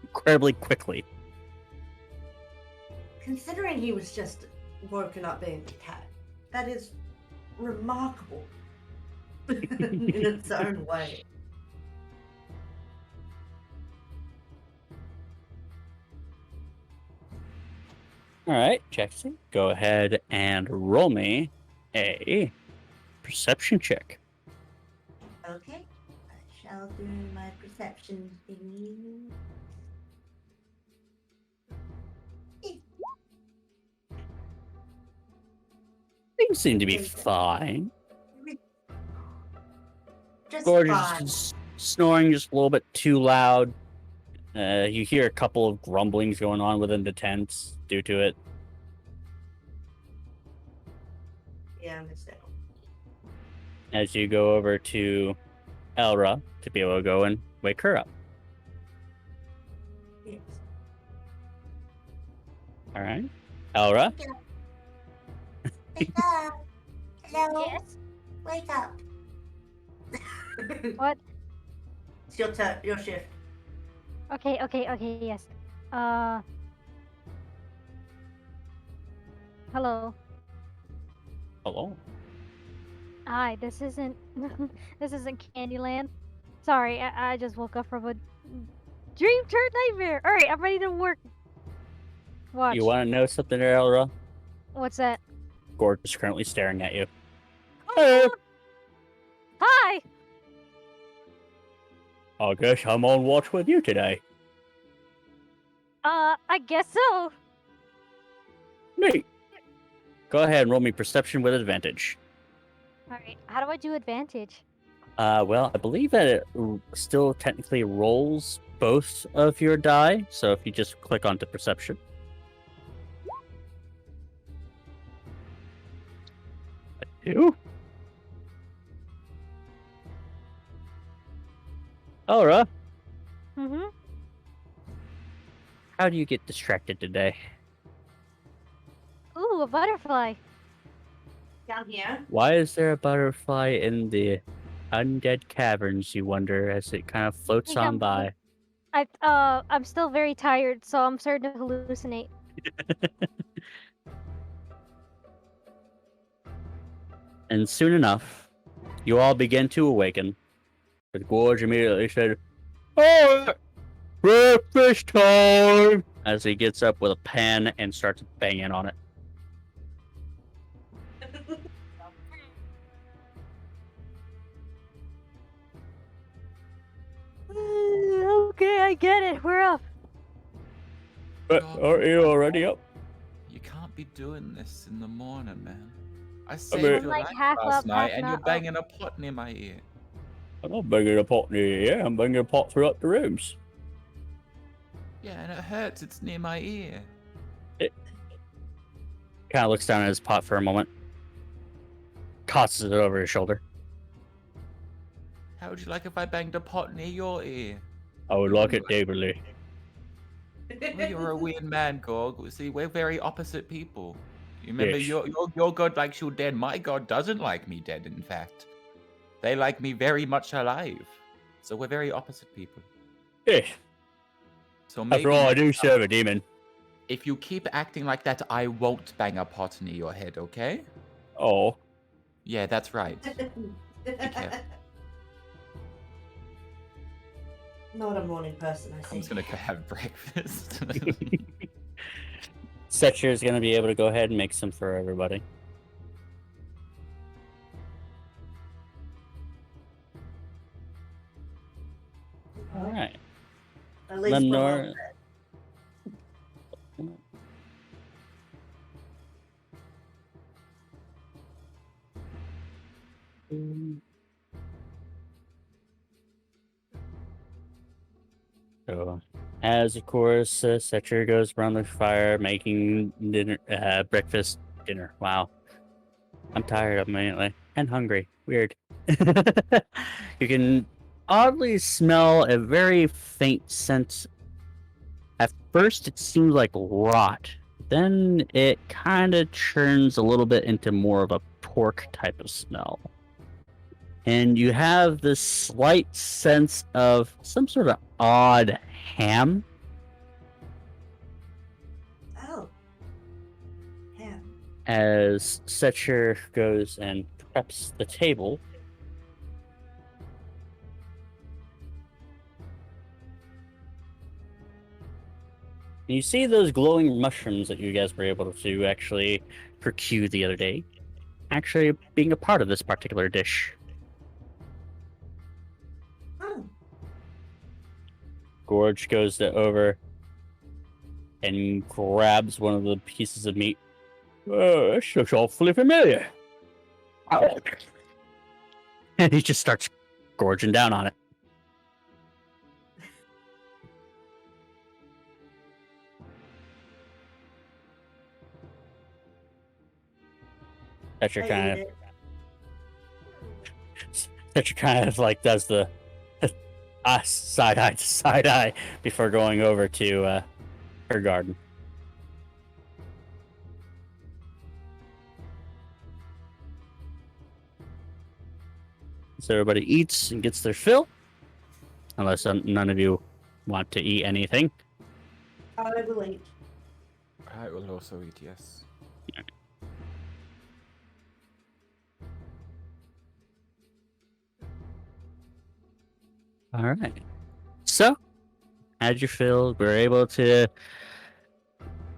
incredibly quickly. Considering he was just woken up being attacked, that is remarkable in its own way. All right, Jackson, go ahead and roll me a perception check. Okay, I shall do my perception thingy. Things seem to be fine. Just Gorge fine. is snoring just a little bit too loud. You hear a couple of grumblings going on within the tents due to it. Yeah, I missed it. As you go over to Elra to be able to go and wake her up. Yes. All right, Elra. Wake up. Hello. Yes. Wake up. What? It's your turn. Your shift. Okay, yes. Hello. Hello. Hi, this isn't this isn't Candyland. Sorry, I just woke up from a dream turned nightmare. Alright, I'm ready to work. Watch. You want to know something, Elra? What's that? Gorge is currently staring at you. Hi! I guess I'm on watch with you today. I guess so. Neat. Go ahead and roll me perception with advantage. Alright, how do I do advantage? Well, I believe that it still technically rolls both of your die, so if you just click onto perception. A 2? Elra, Mm-hmm. how do you get distracted today? Ooh, a butterfly. Down here. Why is there a butterfly in the undead caverns, you wonder, as it kind of floats think on by? I'm still very tired, so I'm starting to hallucinate. And soon enough, you all begin to awaken. But Gorge immediately said, "Oh, breakfast time!" As he gets up with a pan and starts banging on it. Okay, I get it. We're up. But aren't you already up? You can't be doing this in the morning, man. I mean- saved your Like life half last up, night, half and you're not up. banging a pot near my ear. I'm not banging a pot near you, yeah? I'm banging a pot throughout the rooms. Yeah, and it hurts. It's near my ear. Kind of looks down at his pot for a moment. Tosses it over his shoulder. How would you like if I banged a pot near your ear? I would like it, Davidly. Well, you're a weird man, Gorg. See, we're very opposite people. You remember, Yes. your god likes you dead. My god doesn't like me dead, in fact. They like me very much alive. So we're very opposite people. Yes. So maybe After all, I next do time, serve a demon. if you keep acting like that, I won't bang a pot near your head, okay? Oh. Yeah, that's right. careful. Not a morning person, I I'm see. just gonna go have breakfast. Setcher is going to be able to go ahead and make some for everybody. All right. At least we're well Lenore. fed. So, as of course, Setcher goes around the fire making dinner, breakfast, dinner. Wow, I'm tired immediately and hungry. Weird. You can oddly smell a very faint scent. At first, it seems like rot. Then it kind of churns a little bit into more of a pork type of smell. And you have this slight sense of some sort of odd ham. Oh. Yeah. As Setcher goes and preps the table. And you see those glowing mushrooms that you guys were able to actually procure the other day, actually being a part of this particular dish. Oh. Gorge goes over and grabs one of the pieces of meat. This looks awfully familiar. And he just starts gorging down on it. Thatcher I kind eat of, it. Thatcher kind of like does the side eye to side eye before going over to her garden. So everybody eats and gets their fill, unless none of you want to eat anything. I will eat. I will also eat, yes. All right. So, had your fill. We were able to.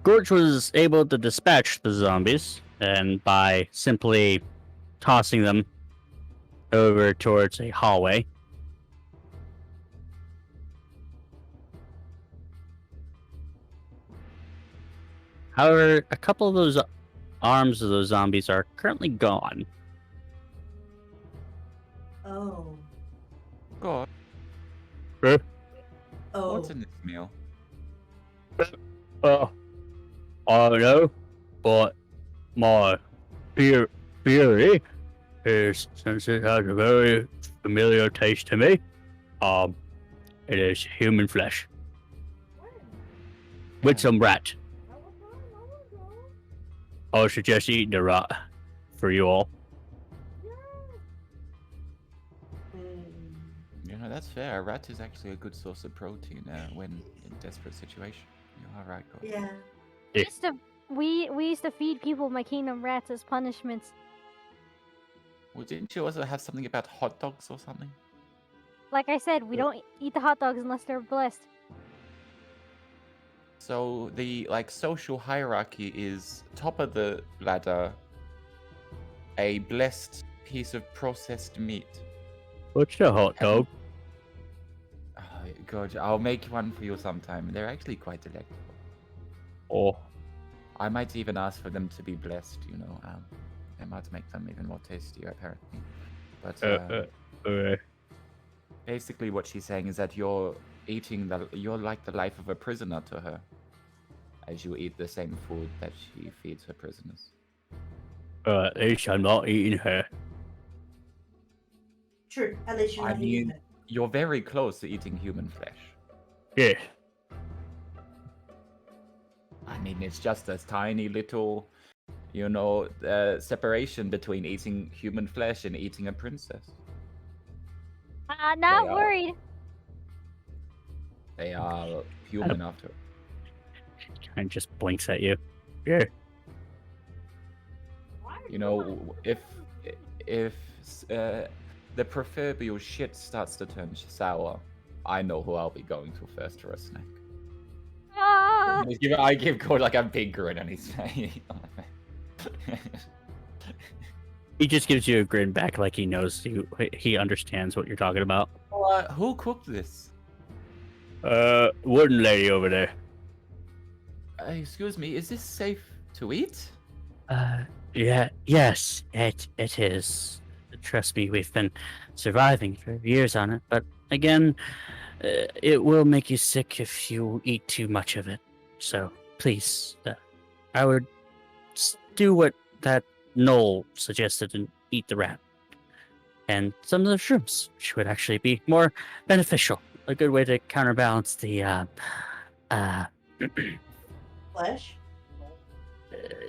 Gorge was able to dispatch the zombies, and by simply tossing them over towards a hallway. However, a couple of those arms of those zombies are currently gone. Oh. God, Oh. what's in this meal? I don't know, but my theory is, since it has a very familiar taste to me, it is human flesh with some rat. I would suggest eating the rat for you all. Mm. You know, that's fair. A rat is actually a good source of protein when in desperate situation. You're right, God. Yeah. Yeah. We used to feed people my kingdom rats as punishments. Well, didn't you also have something about hot dogs or something? Like I said, we don't eat the hot dogs unless they're blessed. So the social hierarchy is top of the ladder, a blessed piece of processed meat. What's a hot dog? Oh, God, I'll make one for you sometime. They're actually quite delectable. Oh, I might even ask for them to be blessed, you know. It might make them even more tastier, apparently. But basically what she's saying is that you're like the life of a prisoner to her, as you eat the same food that she feeds her prisoners. at least I'm not eating her. True. At least you're I not eating mean- it. You're very close to eating human flesh. Yeah. I mean, it's just a tiny little, separation between eating human flesh and eating a princess. Not They are- worried. They are human after. And just blinks at you. Yeah. You know, if the proverbial shit starts to turn sour, I know who I'll be going to first for a snack. Ah! I give Cord like a big grin on his face. He just gives you a grin back like he knows he understands what you're talking about. Who cooked this? Wooden lady over there. Excuse me, is this safe to eat? Yes, it is. Trust me, we've been surviving for years on it, but again, it will make you sick if you eat too much of it. So please, I would do what that Noel suggested and eat the rat. And some of the shrooms, which would actually be more beneficial. A good way to counterbalance the, Flesh.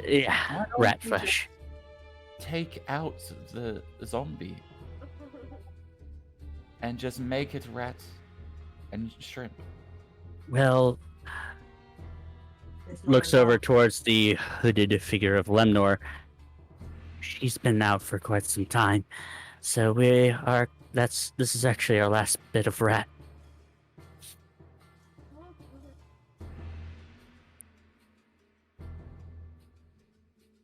yeah, rat flesh. Take out the zombie and just make it rat and shrimp. Well, It's not looks enough. over towards the hooded figure of Lemnor. She's been out for quite some time, so this is actually our last bit of rat.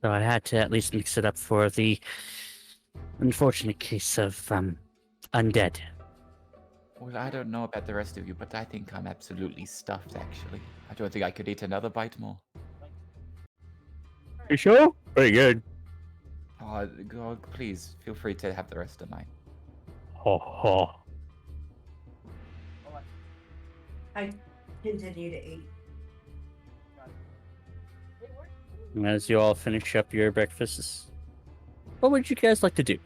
So I had to at least mix it up for the unfortunate case of undead. Well, I don't know about the rest of you, but I think I'm absolutely stuffed, actually. I don't think I could eat another bite more. You sure? Pretty good. Oh, God, please feel free to have the rest of the night. Ho ho. I continue to eat. And as you all finish up your breakfasts, what would you guys like to do?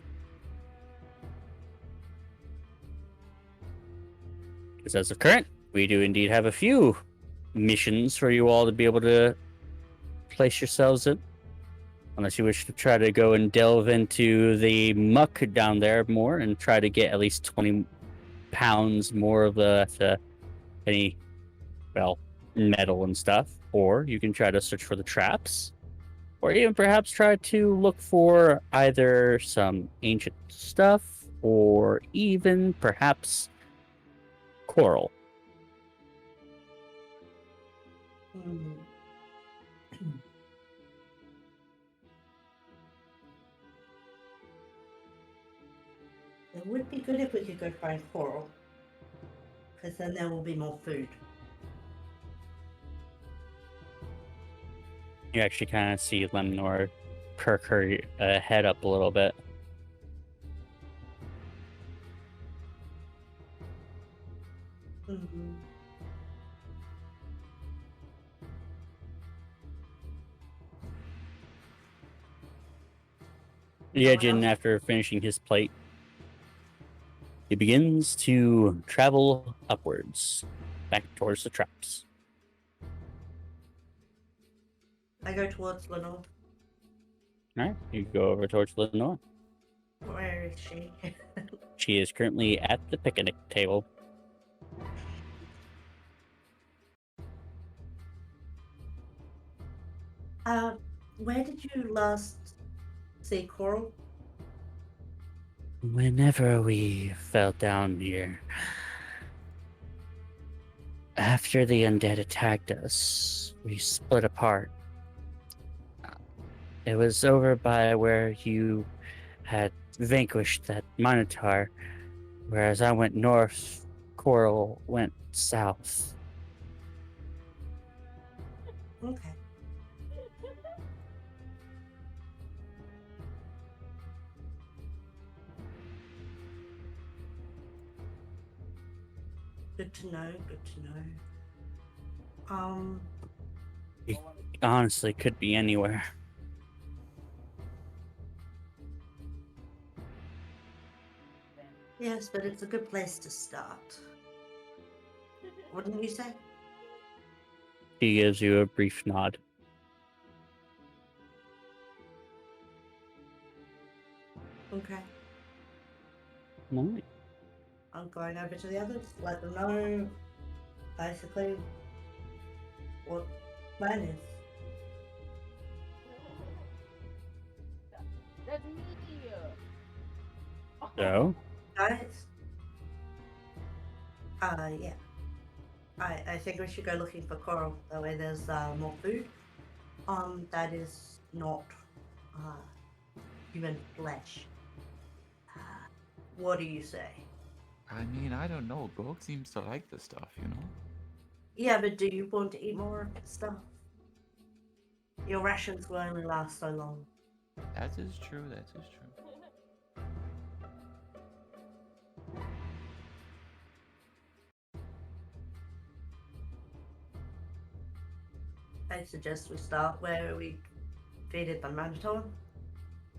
Because as of current, we do indeed have a few missions for you all to be able to place yourselves in. Unless you wish to try to go and delve into the muck down there more and try to get at least 20 pounds more of any, well, metal and stuff. Or you can try to search for the traps. Or even perhaps try to look for either some ancient stuff or even perhaps coral. Hmm. It would be good if we could go find coral, because then there will be more food. You actually kind of see Lemnor perk her head up a little bit. Mm-hmm. Yejin, after finishing his plate, he begins to travel upwards, back towards the traps. I go towards Lenore. Alright, you go over towards Lenore. Where is she? She is currently at the picnic table. Where did you last see coral? Whenever we fell down here, after the undead attacked us, we split apart. It was over by where you had vanquished that Minotaur, whereas I went north, Coral went south. Okay. Good to know, good to know. Honestly, could be anywhere. Yes, but it's a good place to start. Wouldn't you say? He gives you a brief nod. Okay. Alright. I'm going over to the others, let them know basically what plan is. That's me. So, Guys? Yeah. I think we should go looking for coral. That way there's more food. That is not human flesh. What do you say? I mean, I don't know. Gorg seems to like the stuff, you know? Yeah, but do you want to eat more stuff? Your rations will only last so long. That is true, that is true. I suggest we start where we defeated the Minotaur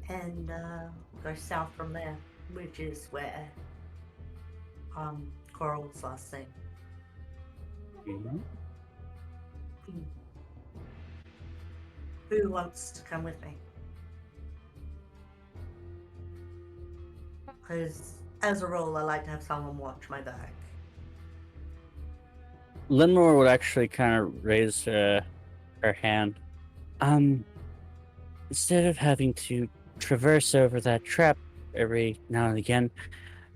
and go south from there, which is where Coral was last seen. Who wants to come with me? Because as a rule, I like to have someone watch my back. Lenore would actually kind of raise her hand. Instead of having to traverse over that trap every now and again,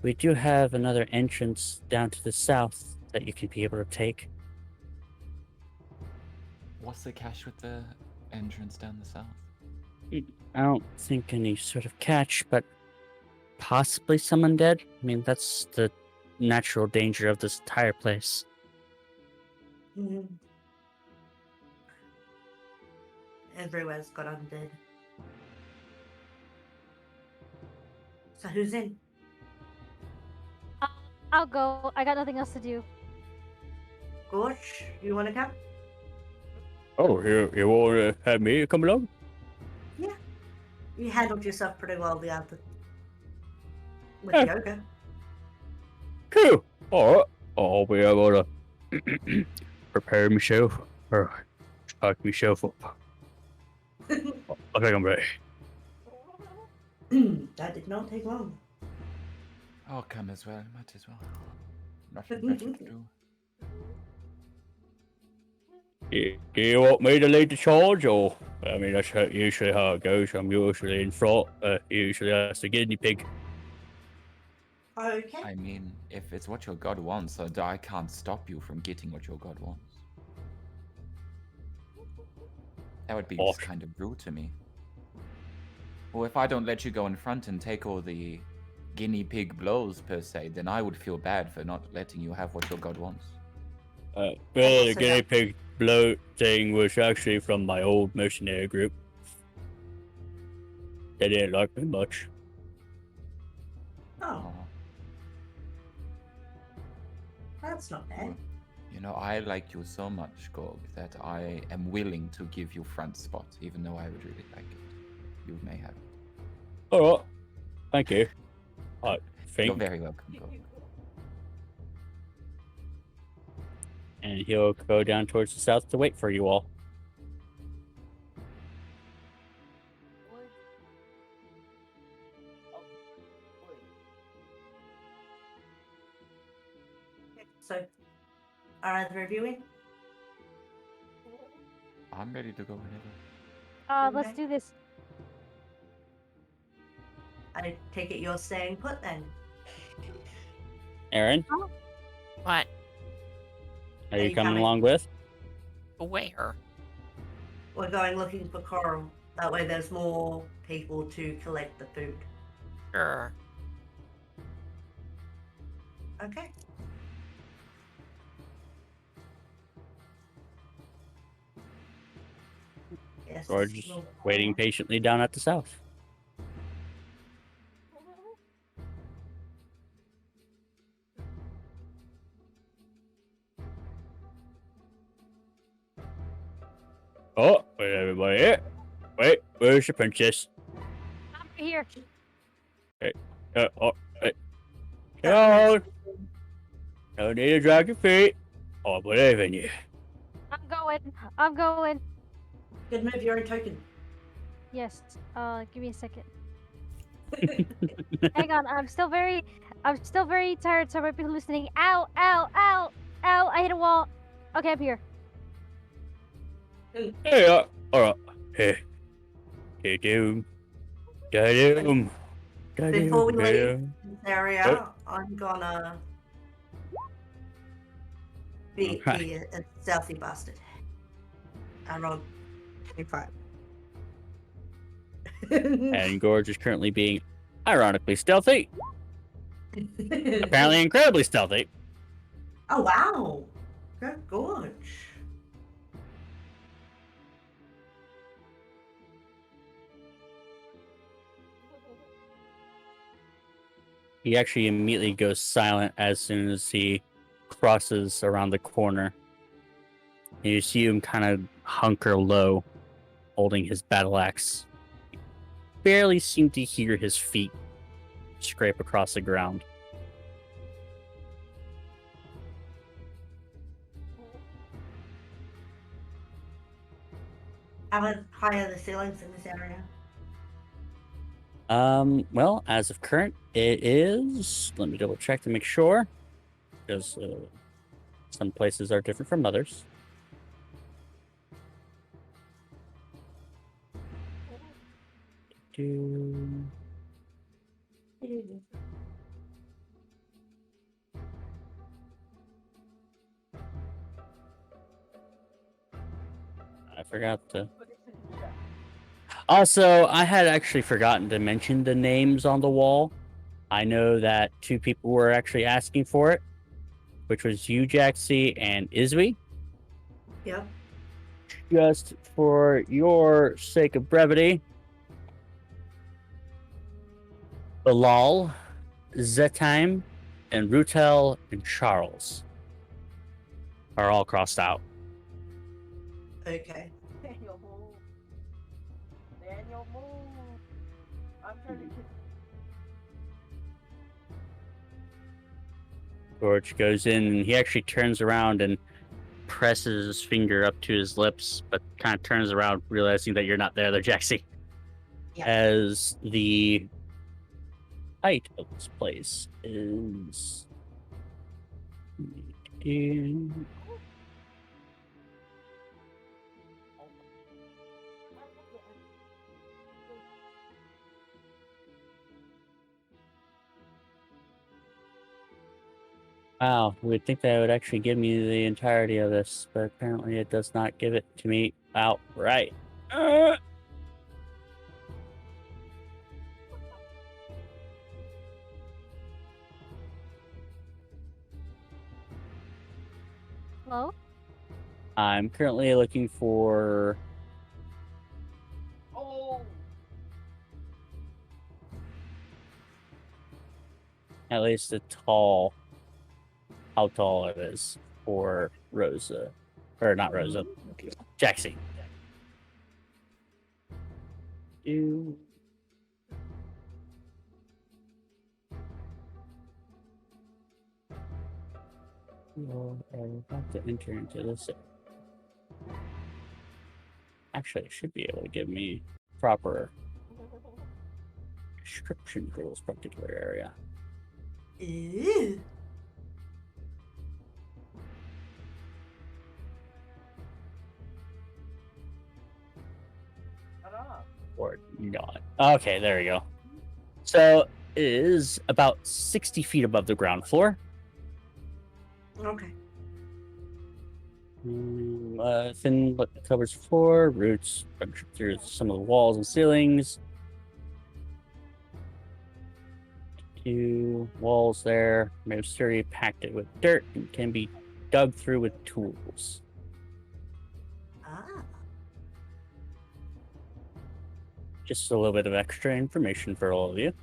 we do have another entrance down to the south that you can be able to take. What's the catch with the entrance down the south? I don't think any sort of catch, but possibly some undead. I mean, that's the natural danger of this entire place. Mm. Everywhere's got undead. So who's in? I'll go. I got nothing else to do. Gorge, you want to come? Oh, you want to have me come along? You handled yourself pretty well the other with Yeah. yoga. Cool. All right. I'll be able to prepare myself or stock myself up. I think I'm ready. That did not take long. I'll come as well. Might as well. Nothing better to do. Do you want me to lead the charge, or I mean that's usually how it goes. I'm usually in front. Usually that's the guinea pig. Okay. I mean, if it's what your god wants, I can't stop you from getting what your god wants. That would be just What? kind of rude to me. Well, if I don't let you go in front and take all the guinea pig blows, per se, then I would feel bad for not letting you have what your god wants. Well, the also guinea got- pig blow thing was actually from my old missionary group. They didn't like me much. Oh, Oh, that's not bad. you know, I like you so much, Gorg, that I am willing to give you front spot, even though I would really like it. You may have it. All right. Thank you. I think. You're very welcome, Gorg. And he'll go down towards the south to wait for you all. So, are either of you in? I'm ready to go whenever. Let's Okay. do this. I take it you're staying put then. Aaron, What? are Are you you coming coming? along with? Where? We're going looking for coral. That way there's more people to collect the food. Sure. Okay. Yes. Or just we'll- waiting patiently down at the south? Oh, wait, everybody here. Wait, where's the princess? I'm here. Wait. Come on. No need to drag your feet. I believe in you. I'm going. I'm going. Good move, you're a token. Yes. Give me a second. Hang on. I'm still very tired, so I might be hallucinating. Ow! Ow! Ow! Ow! I hit a wall. Okay, I'm here. Hey, alright. Hey. Hey, doom. Da-doom. Before we leave Da-doom. this area, I'm gonna be Alright. a stealthy bastard. I rolled 25. And Gorge is currently being ironically stealthy. Apparently incredibly stealthy. Oh wow! Good gorge. He actually immediately goes silent as soon as he crosses around the corner. And you see him kind of hunker low, holding his battle axe. You barely seem to hear his feet scrape across the ground. How high are the ceilings in this area? Well, as of current, it is. Let me double check to make sure, because some places are different from others. Do- I forgot to. Also, I had actually forgotten to mention the names on the wall. I know that two people were actually asking for it, which was you, Jaxie, and Iswi. Yep. Just for your sake of brevity, Bilal, Zetime, and Rutel and Charles are all crossed out. Okay. Daniel, move. Daniel, move. I'm trying to get. George goes in and he actually turns around and presses his finger up to his lips, but kind of turns around, realizing that you're not there, Jaxie. Yeah. As the height of this place is. Wow, you would think that would actually give me the entirety of this, but apparently it does not give it to me outright. Hello? I'm currently looking for Oh. at least how tall it is for Rosa. Or not Rosa, Jaxie. You. Well, I have to enter into this. Actually, it should be able to give me proper description for this particular area. Ooh. Shut up. Or not. Okay, there we go. So it is about 60 feet above the ground floor. Okay. Thin but covers floor, roots through some of the walls and ceilings. Two walls there, made of sturdy, packed it with dirt, and can be dug through with tools. Ah. Just a little bit of extra information for all of you,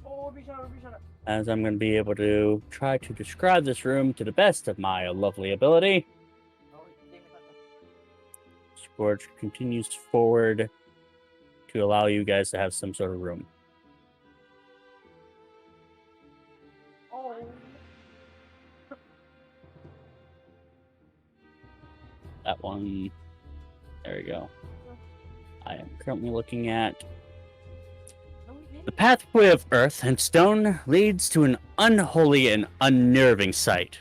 Oh, be shut up, be shut up. as I'm going to be able to try to describe this room to the best of my lovely ability. Oh, damn it. Scourge continues forward to allow you guys to have some sort of room. Oh. That one, there we go. I am currently looking at No, we didn't. the pathway of earth and stone leads to an unholy and unnerving sight.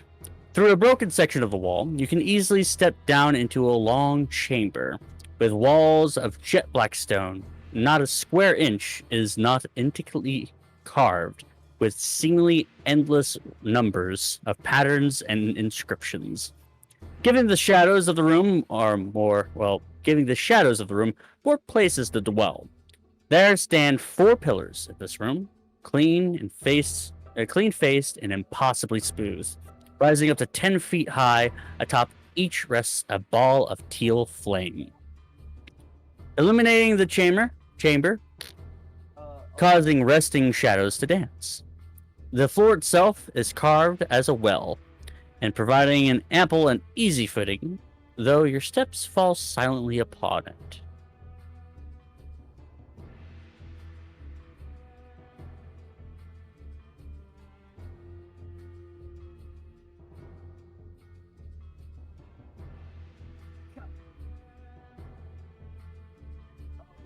Through a broken section of the wall, you can easily step down into a long chamber with walls of jet black stone. Not a square inch is not intricately carved with seemingly endless numbers of patterns and inscriptions. Giving the shadows of the room more places to dwell. There stand 4 pillars in this room, clean-faced and impossibly smooth. Rising up to 10 feet high, atop each rests a ball of teal flame. Illuminating the chamber, causing resting shadows to dance. The floor itself is carved as a well, and providing an ample and easy footing, though your steps fall silently upon it.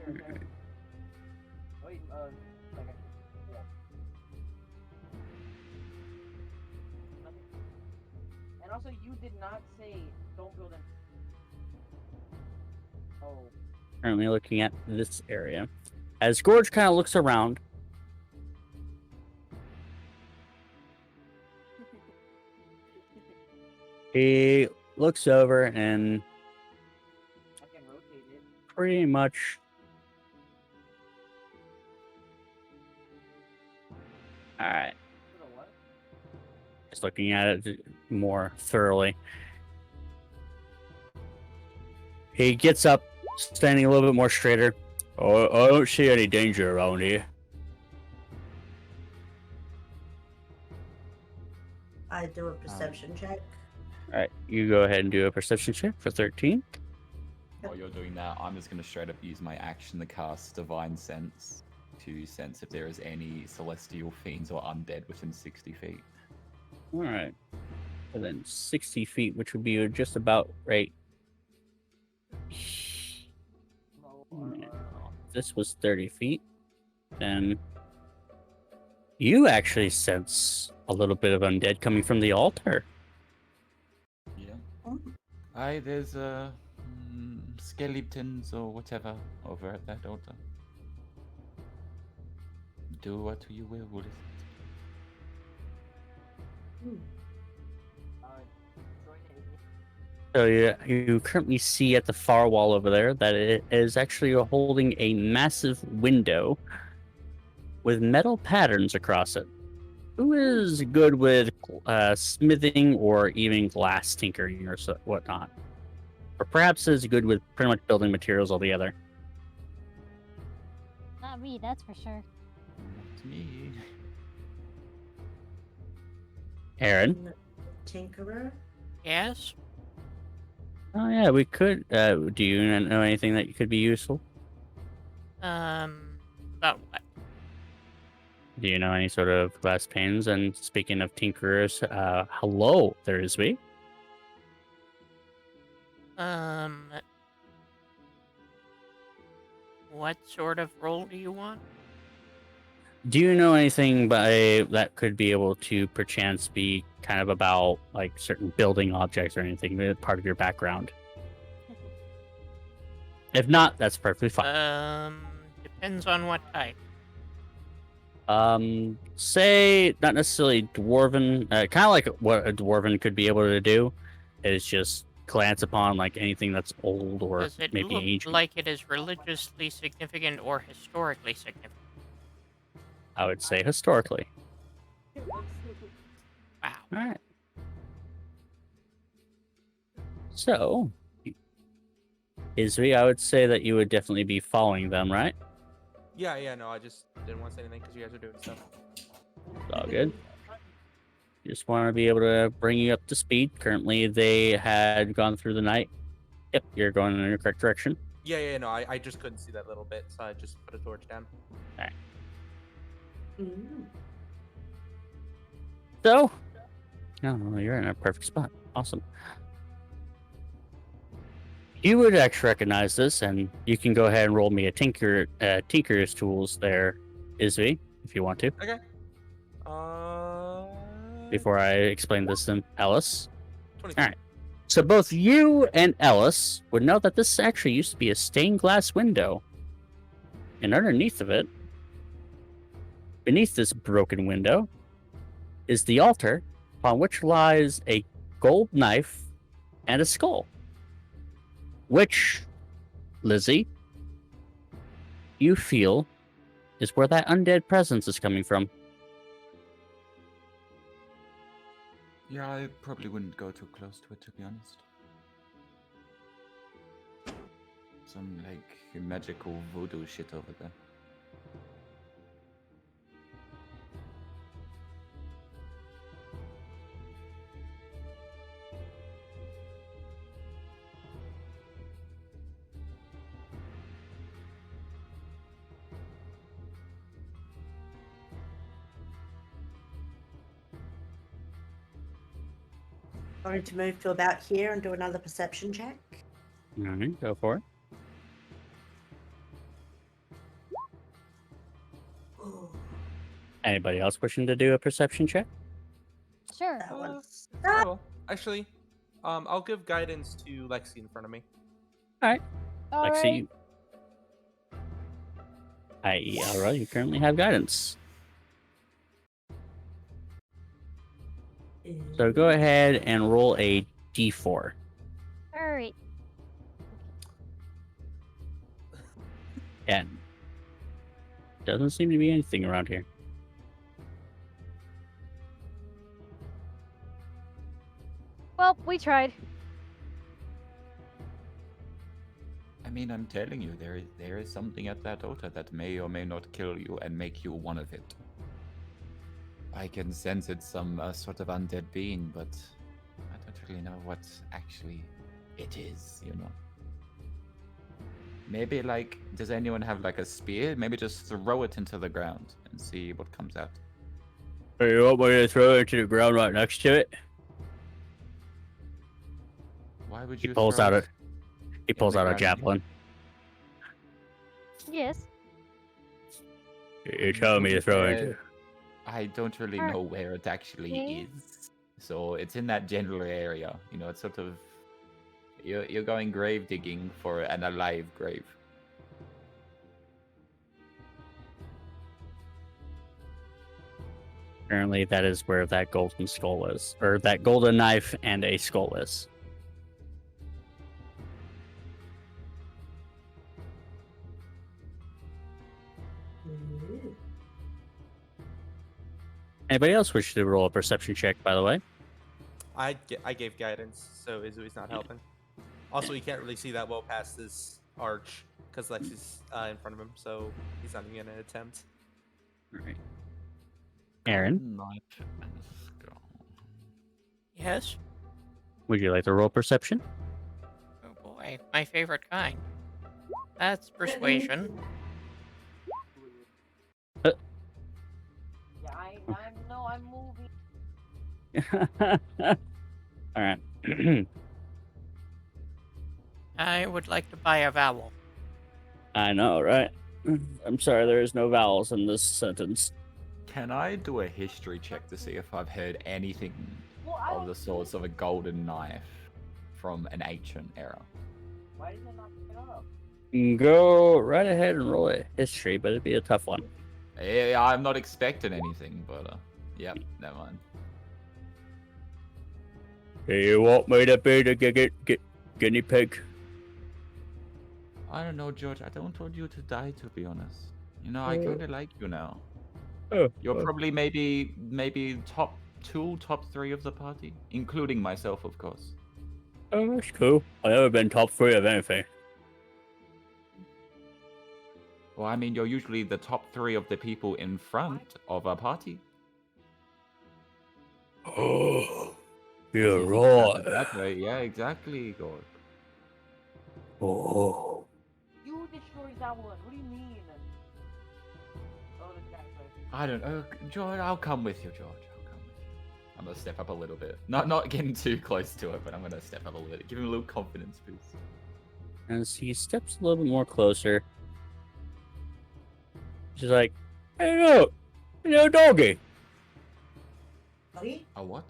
Okay. Wait, second. Yeah. Nothing. And also, you did not say don't build an. Oh. Currently looking at this area. As Gorge kind of looks around, he looks over and I can rotate it. pretty much alright. To the what? Just looking at it more thoroughly. He gets up, standing a little bit more straighter. Oh, I don't see any danger around here. I do a perception check. All right, you go ahead and do a perception check for 13. While you're doing that, I'm just going to straight up use my action to cast Divine Sense to sense if there is any celestial fiends or undead within 60 feet. All right. And then 60 feet, which would be just about right. This was 30 feet. Then you actually sense a little bit of undead coming from the altar. Yeah. Oh. Aye, there's skeletons or whatever over at that altar. Do what you will with it. Hmm. Join in. So you currently see at the far wall over there that it is actually holding a massive window with metal patterns across it. Who is good with smithing or even glass tinkering or whatnot? Or perhaps is good with pretty much building materials altogether. Not me, that's for sure. Not me. Aaron? Tinkerer. Yes. Oh yeah, we could. Do you know anything that could be useful? About what? Do you know any sort of glass panes? And speaking of tinkerers, hello, there is we. What sort of role do you want? Do you know anything that could be able to perchance be kind of about like certain building objects or anything part of your background? If not, that's perfectly fine. Depends on what type. Say not necessarily dwarven, kind of like what a dwarven could be able to do, is just glance upon like anything that's old or Does it maybe look ancient. like it is religiously significant or historically significant? I would say historically. Wow. All right. So, Izvi, I would say that you would definitely be following them, right? Yeah, no, I just didn't want to say anything because you guys are doing stuff. It's all good. Just want to be able to bring you up to speed. Currently, they had gone through the night. Yep, you're going in the correct direction. Yeah, no, I just couldn't see that little bit, so I just put a torch down. Mm. So, oh, you're in a perfect spot. Awesome. You would actually recognize this, and you can go ahead and roll me a tinker's tools there, Izvi, if you want to. Okay. Before I explain this to Ellis. 23. All right. So both you and Ellis would know that this actually used to be a stained glass window. And underneath of it, beneath this broken window, is the altar upon which lies a gold knife and a skull. Which, Lizzie, you feel is where that undead presence is coming from. Yeah, I probably wouldn't go too close to it, to be honest. Some, like, magical voodoo shit over there. Going to move to about here and do another perception check. All right, go for it. Ooh, Anybody else wishing to do a perception check? Sure. that one's Oh, actually, I'll give guidance to Lexi in front of me. All Lexi, right. you... Alright, you currently have guidance. So go ahead and roll a d4. All right. And doesn't seem to be anything around here. Well, we tried. I mean, I'm telling you, there is something at that altar that may or may not kill you and make you one of it. I can sense it's some sort of undead being, but I don't really know what actually it is, you know. Maybe, like, does anyone have, like, a spear? Maybe just throw it into the ground and see what comes out. You want me to throw it to the ground right next to it? Why would He you pulls throw out it He in pulls the out a ground? javelin. Yes. You telling me to throw it into? I don't really Alright. know where it actually Okay. is. So it's in that general area. You know, it's sort of... You're going grave digging for an alive grave. Apparently, that is where that golden skull is, or that golden knife and a skull is. Ooh. Anybody else wish to roll a perception check? By the way, I gave guidance, so Izui's not helping. Also, he can't really see that well past this arch because Lexi's in front of him, so he's not even gonna attempt. all right. Aaron, Knife and skull. Yes? would you like to roll perception? Oh boy, my favorite kind. That's persuasion. Yeah, I'm moving. All right. I would like to buy a vowel. I know, right? I'm sorry, there is no vowels in this sentence. Can I do a history check to see if I've heard anything Well, I of don't the sorts of a golden knife from an ancient era? Why did it not pick it up? Go right ahead and roll a history, but it'd be a tough one. Yeah, I'm not expecting anything, but yep, never mind. You want me to be the guinea pig? I don't know, George. I don't want you to die, to be honest. You know, I kind of like you now. Oh, You're probably maybe top 2, top 3 of the party, including myself, of course. oh, that's cool. I've never been top 3 of anything. Well, I mean, you're usually the top 3 of the people in front of a party. Oh, If you're you think about it right. that way, yeah, exactly, George. Oh, You destroyed that one. What do you mean? Oh, this guy's like... I don't know, George. I'll come with you, George. I'll come with you. I'm gonna step up a little bit. Not getting too close to it, but I'm gonna step up a little bit. Give him a little confidence boost. as he steps a little bit more closer, she's like, "Hey, look, doggy." Doggy? A what?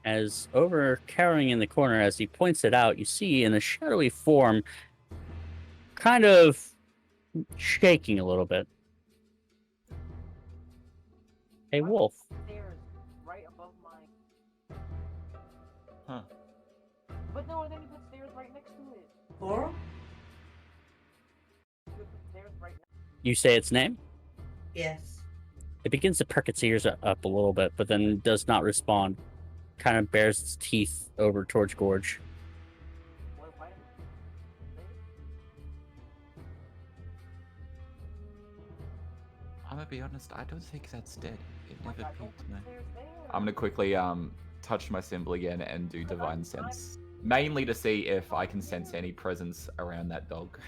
As over cowering in the corner, as he points it out, you see in a shadowy form, kind of shaking a little bit, a wolf. Stairs right above mine. Huh. But no, then you put stairs right next to it. Coral? You put stairs right next You say its name. Yes. It begins to perk its ears up a little bit, but then does not respond. Kind of bares its teeth over towards Gorge. Why did I'm gonna be honest. I don't think that's dead. It Oh my never God, don't peeked put me. stairs there. I'm gonna quickly touch my symbol again and do divine sense, mainly to see if I can sense any presence around that dog.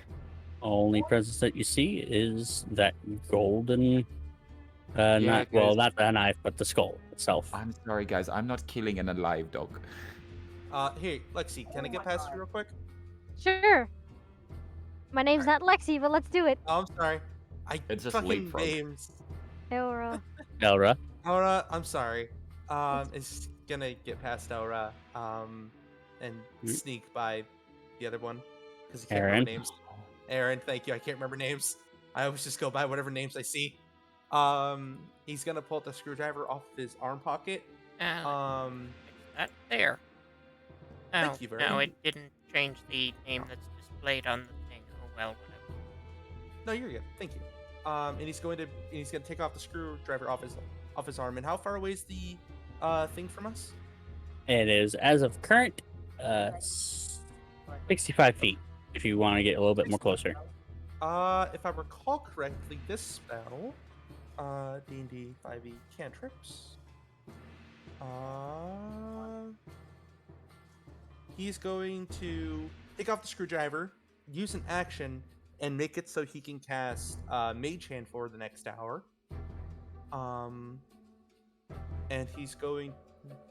Only presence that you see is that golden Yeah, knife. Well, guys. not the knife, but the skull itself. I'm sorry, guys. I'm not killing an alive dog. Here, Lexi, can I get past you real quick? Sure. My name's not Lexi, but let's do it. Oh, I'm sorry. I It's just fucking leapfrog. names. Elra. Elra. Aura, I'm sorry. Is gonna get past Aura, and Mm. sneak by the other one because he can't Aaron. remember names. Aaron, thank you. I can't remember names. I always just go by whatever names I see. He's gonna pull the screwdriver off of his arm pocket. And Um, that there. Thank Oh, you very no, much. it didn't change the name that's displayed on the thing. Oh well, whatever. no, you're good. Thank you. And he's gonna take off the screwdriver off his arm. And how far away is the thing from us? It is, as of current, 65 feet. If you want to get a little bit more closer. If I recall correctly, this spell D&D 5e cantrips. He's going to take off the screwdriver, use an action, and make it so he can cast Mage Hand for the next hour. And he's going.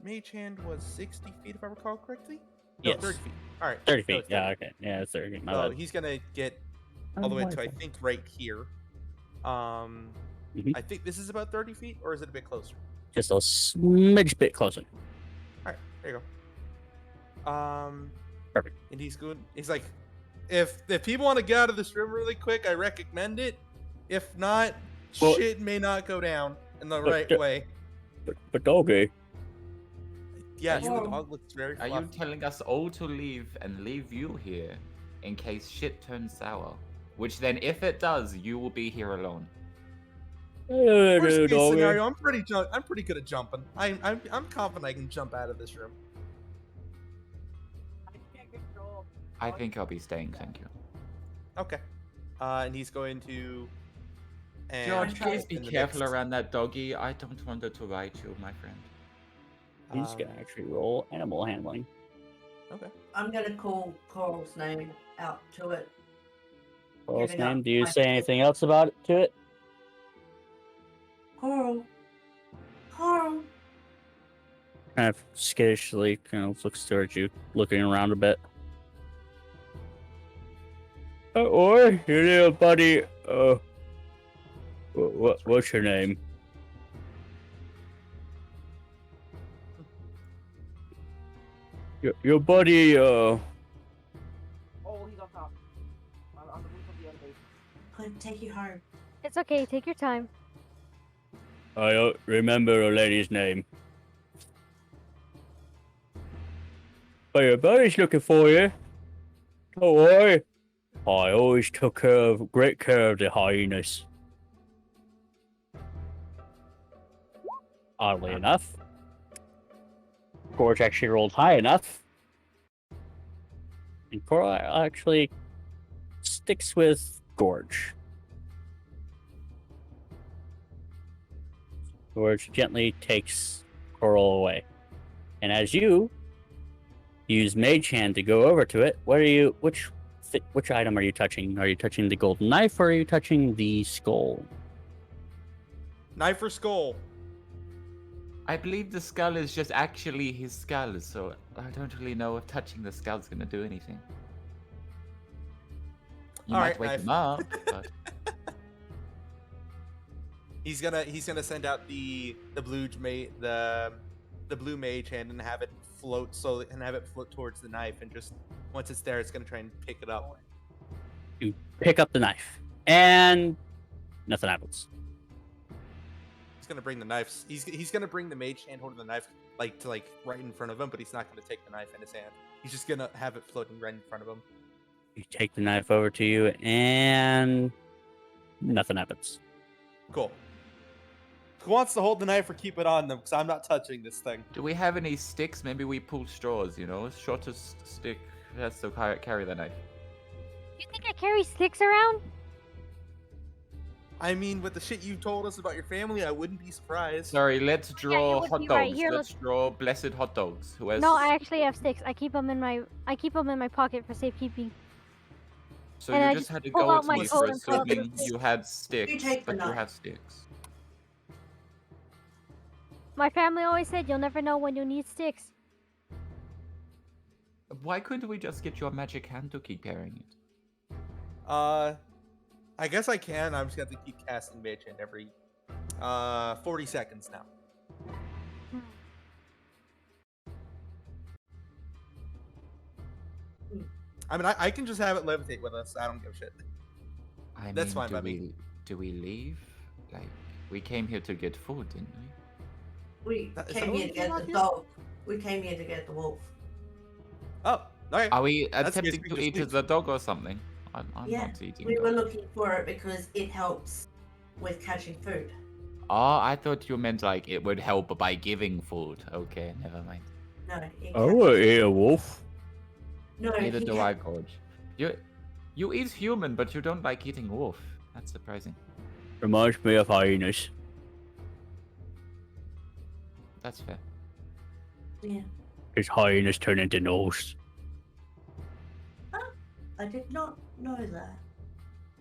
Mage Hand was 60 feet, if I recall correctly. No, Yes. 30 feet. All right. 30 No, feet. it's Yeah, okay. Yeah, it's 30 feet. My So bad. he's gonna get all the way to I think right here. I think this is about 30 feet, or is it a bit closer? Just a smidge bit closer. All right, there you go. Perfect. And he's going. He's like, if people want to get out of this room really quick, I recommend it. If not, Well- shit may not go down in the But, right way. But doggy. Yes, the Whoa. dog looks very Are you fluffy. telling us all to leave and leave you here in case shit turns sour? Which then, if it does, you will be here alone. Worst case Doggy. scenario, I'm pretty good at jumping. I'm confident I can jump out of this room. I can't control. I think I'll be staying, thank you. Okay. And he's going to. And George, please be in the careful next- around that doggy. I don't want it to bite you, my friend. He's gonna actually roll animal handling. Okay. I'm gonna call Coral's name out to it. Coral's Giving up name. Do you my say foot. anything else about it to it? Coral. Coral. Kind of skittishly, kind of looks towards you, looking around a bit. Oi, you little buddy. What's your name? Your buddy. Oh, he's on top. On the roof of the elevator. Could take you home. It's okay. Take your time. I don't remember a lady's name. But your buddy's looking for you. Don't worry. I always took great care of the hyenas. Oddly enough, Gorge actually rolled high enough. And Coral actually sticks with Gorge. Gorge gently takes Coral away. And as you use Mage Hand to go over to it, which item are you touching? Are you touching the golden knife or are you touching the skull? Knife or skull? I believe the skull is just actually his skull, so I don't really know if touching the skull's gonna do anything. You All might right, wake knife. him up, but He's gonna send out the blue mage hand and have it float towards the knife, and just once it's there, it's gonna try and pick it up. You pick up the knife, and nothing happens. He's gonna bring the knife. He's gonna bring the mage hand holding the knife to right in front of him, but he's not gonna take the knife in his hand. He's just gonna have it floating right in front of him. You take the knife over to you, and nothing happens. Cool. Who wants to hold the knife or keep it on them? Because I'm not touching this thing. do we have any sticks? Maybe we pull straws, you know? Shortest stick has to carry the knife. You think I carry sticks around? I mean, with the shit you told us about your family, I wouldn't be surprised. Sorry, let's you draw would hot be right. dogs. Here, Let's draw blessed hot dogs. Who has... No, I actually have sticks. I keep them in my pocket for safekeeping. So and you I just just had to pull go out to my me coat for and throw assuming it. you had sticks, take the but you knife. have sticks. My family always said you'll never know when you need sticks. Why couldn't we just get your magic hand to keep carrying it? I guess I can. I'm just gonna have to keep casting mage hand every 40 seconds now. I mean, I can just have it levitate with us. I don't give a shit. I That's mean, fine by me. do we leave? Like, we came here to get food, didn't we? We Is came that here what to we get the here? dog. We came here to get the wolf. Oh, okay. Are we That's attempting basically to just eat the dog or something? I'm Yeah, not eating We dog. were looking for it because it helps with catching food. Oh, I thought you meant like it would help by giving food. Okay, never mind. No, it I catches- would eat a wolf. No, Neither he do ca- I, Gorge. You eat human, but you don't like eating wolf. That's surprising. Reminds me of hyenas. That's fair. Yeah. His hyenas turn into nose. I did not know that.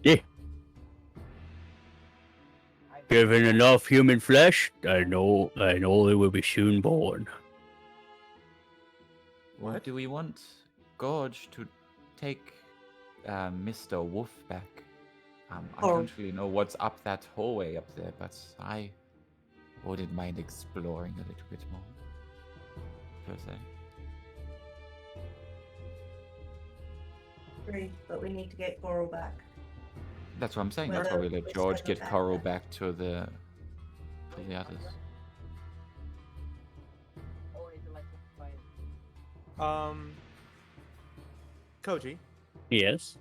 Yeah. I Given enough human flesh, I know they will be soon born. Well, What? do we want Gorge to take Mr. Wolf back? I Or- don't really know what's up that hallway up there, but I wouldn't mind exploring a little bit more. Per se. Agree, but we need to get Coral back. That's what I'm saying. That's why Whether we let we George send her get back Coral then. back to the others. or is it like fine? Koji, Yes.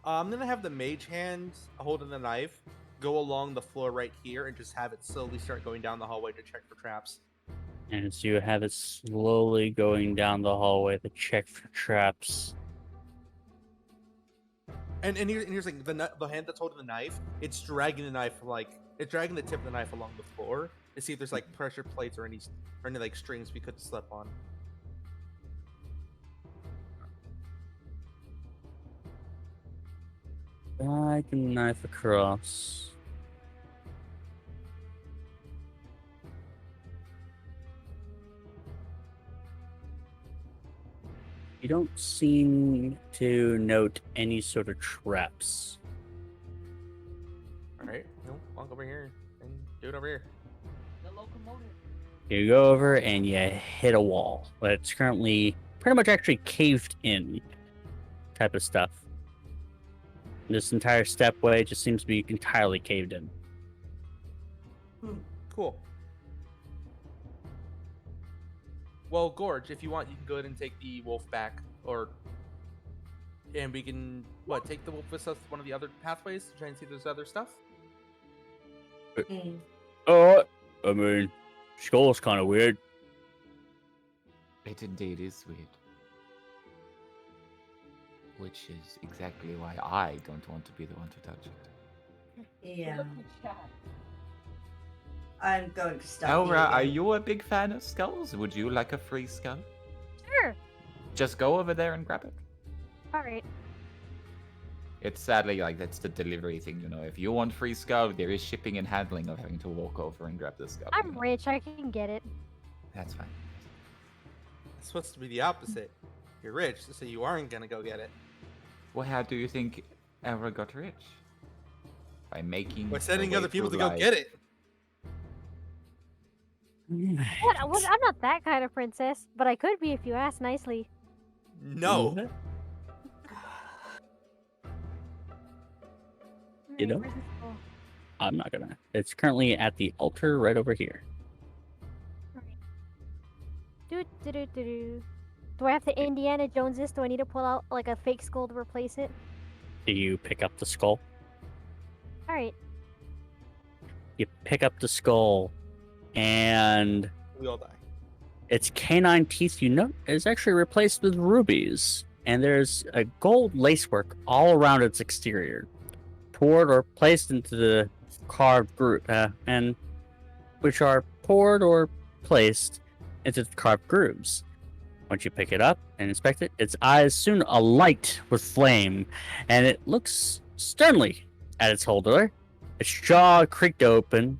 I'm gonna have the mage hand holding the knife go along the floor right here and just have it slowly start going down the hallway to check for traps. And so you have it slowly going down the hallway to check for traps. And here's like the hand that's holding the knife. It's dragging the knife it's dragging the tip of the knife along the floor to see if there's like pressure plates or any like strings we could slip on. Drag the knife across. You don't seem to note any sort of traps. All right, no, walk over here and do it over here. The locomotive. You go over and you hit a wall. But it's currently pretty much actually caved in type of stuff. This entire stepway just seems to be entirely caved in. Cool. Well, Gorge, if you want, you can go ahead and take the wolf back, and we can take the wolf with us one of the other pathways to try and see if there's other stuff. Mm. I mean, skull's kind of weird. It indeed is weird. Which is exactly why I don't want to be the one to touch it. Yeah, Look at chat. I'm going to stop. Elra, you are again. you a big fan of skulls? Would you like a free skull? Sure. Just go over there and grab it. All right. It's sadly like that's the delivery thing, you know. If you want free skull, there is shipping and handling of having to walk over and grab the skull. you I'm know. rich. I can get it. That's fine. It's supposed to be the opposite. You're rich, so you aren't gonna go get it. Well, how do you think Elra got rich? By making. By her sending way other people to through go life. get it. What? I'm not that kind of princess, but I could be if you ask nicely. No. You know? Alright, where's the skull? I'm not gonna. It's currently at the altar right over here. Alright. Do I have to Indiana Jones this? Do I need to pull out like a fake skull to replace it? Do you pick up the skull? All right. You pick up the skull, and We all die. its canine teeth, you know, is actually replaced with rubies. And there's a gold lacework all around its exterior, poured or placed into the carved groove, and which are poured or placed into the carved grooves. Once you pick it up and inspect it, its eyes soon alight with flame, and it looks sternly at its holder. Its jaw creaked open,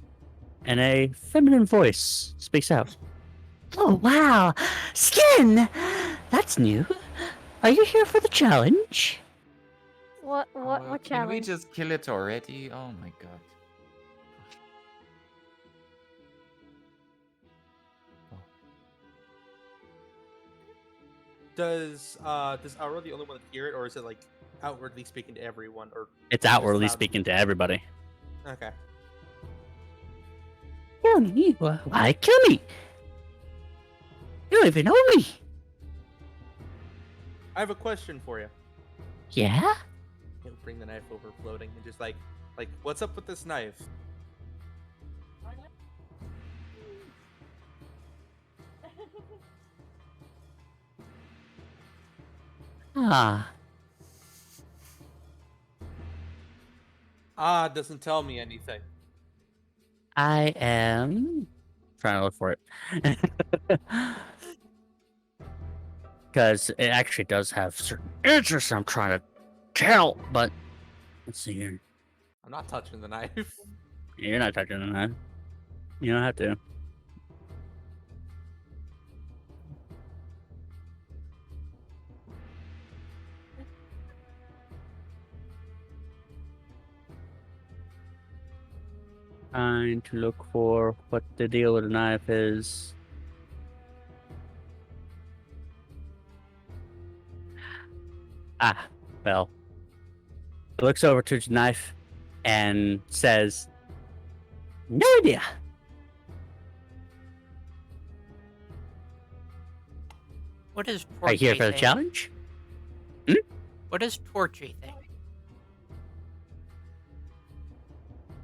and a feminine voice speaks out. Oh, wow! Skin! That's new. Are you here for the challenge? What Oh, what can we challenge? just kill it already? Oh my god. Does Aura the only one that hear it, or is it like outwardly speaking to everyone? Or It's outwardly loud. speaking to everybody. okay. Kill me? Why kill me? You don't even know me. I have a question for you. Yeah? He'll bring the knife over, floating, and just like, what's up with this knife? Ah. doesn't tell me anything. I am trying to look for it. Because it actually does have certain interests I'm trying to tell, but let's see here. I'm not touching the knife. You're not touching the knife. You don't have to. Trying to look for what the deal with the knife is. Ah, well. He looks over to the knife and says, "No idea." What is Torchy Right here for the think? challenge? What does Torchy think?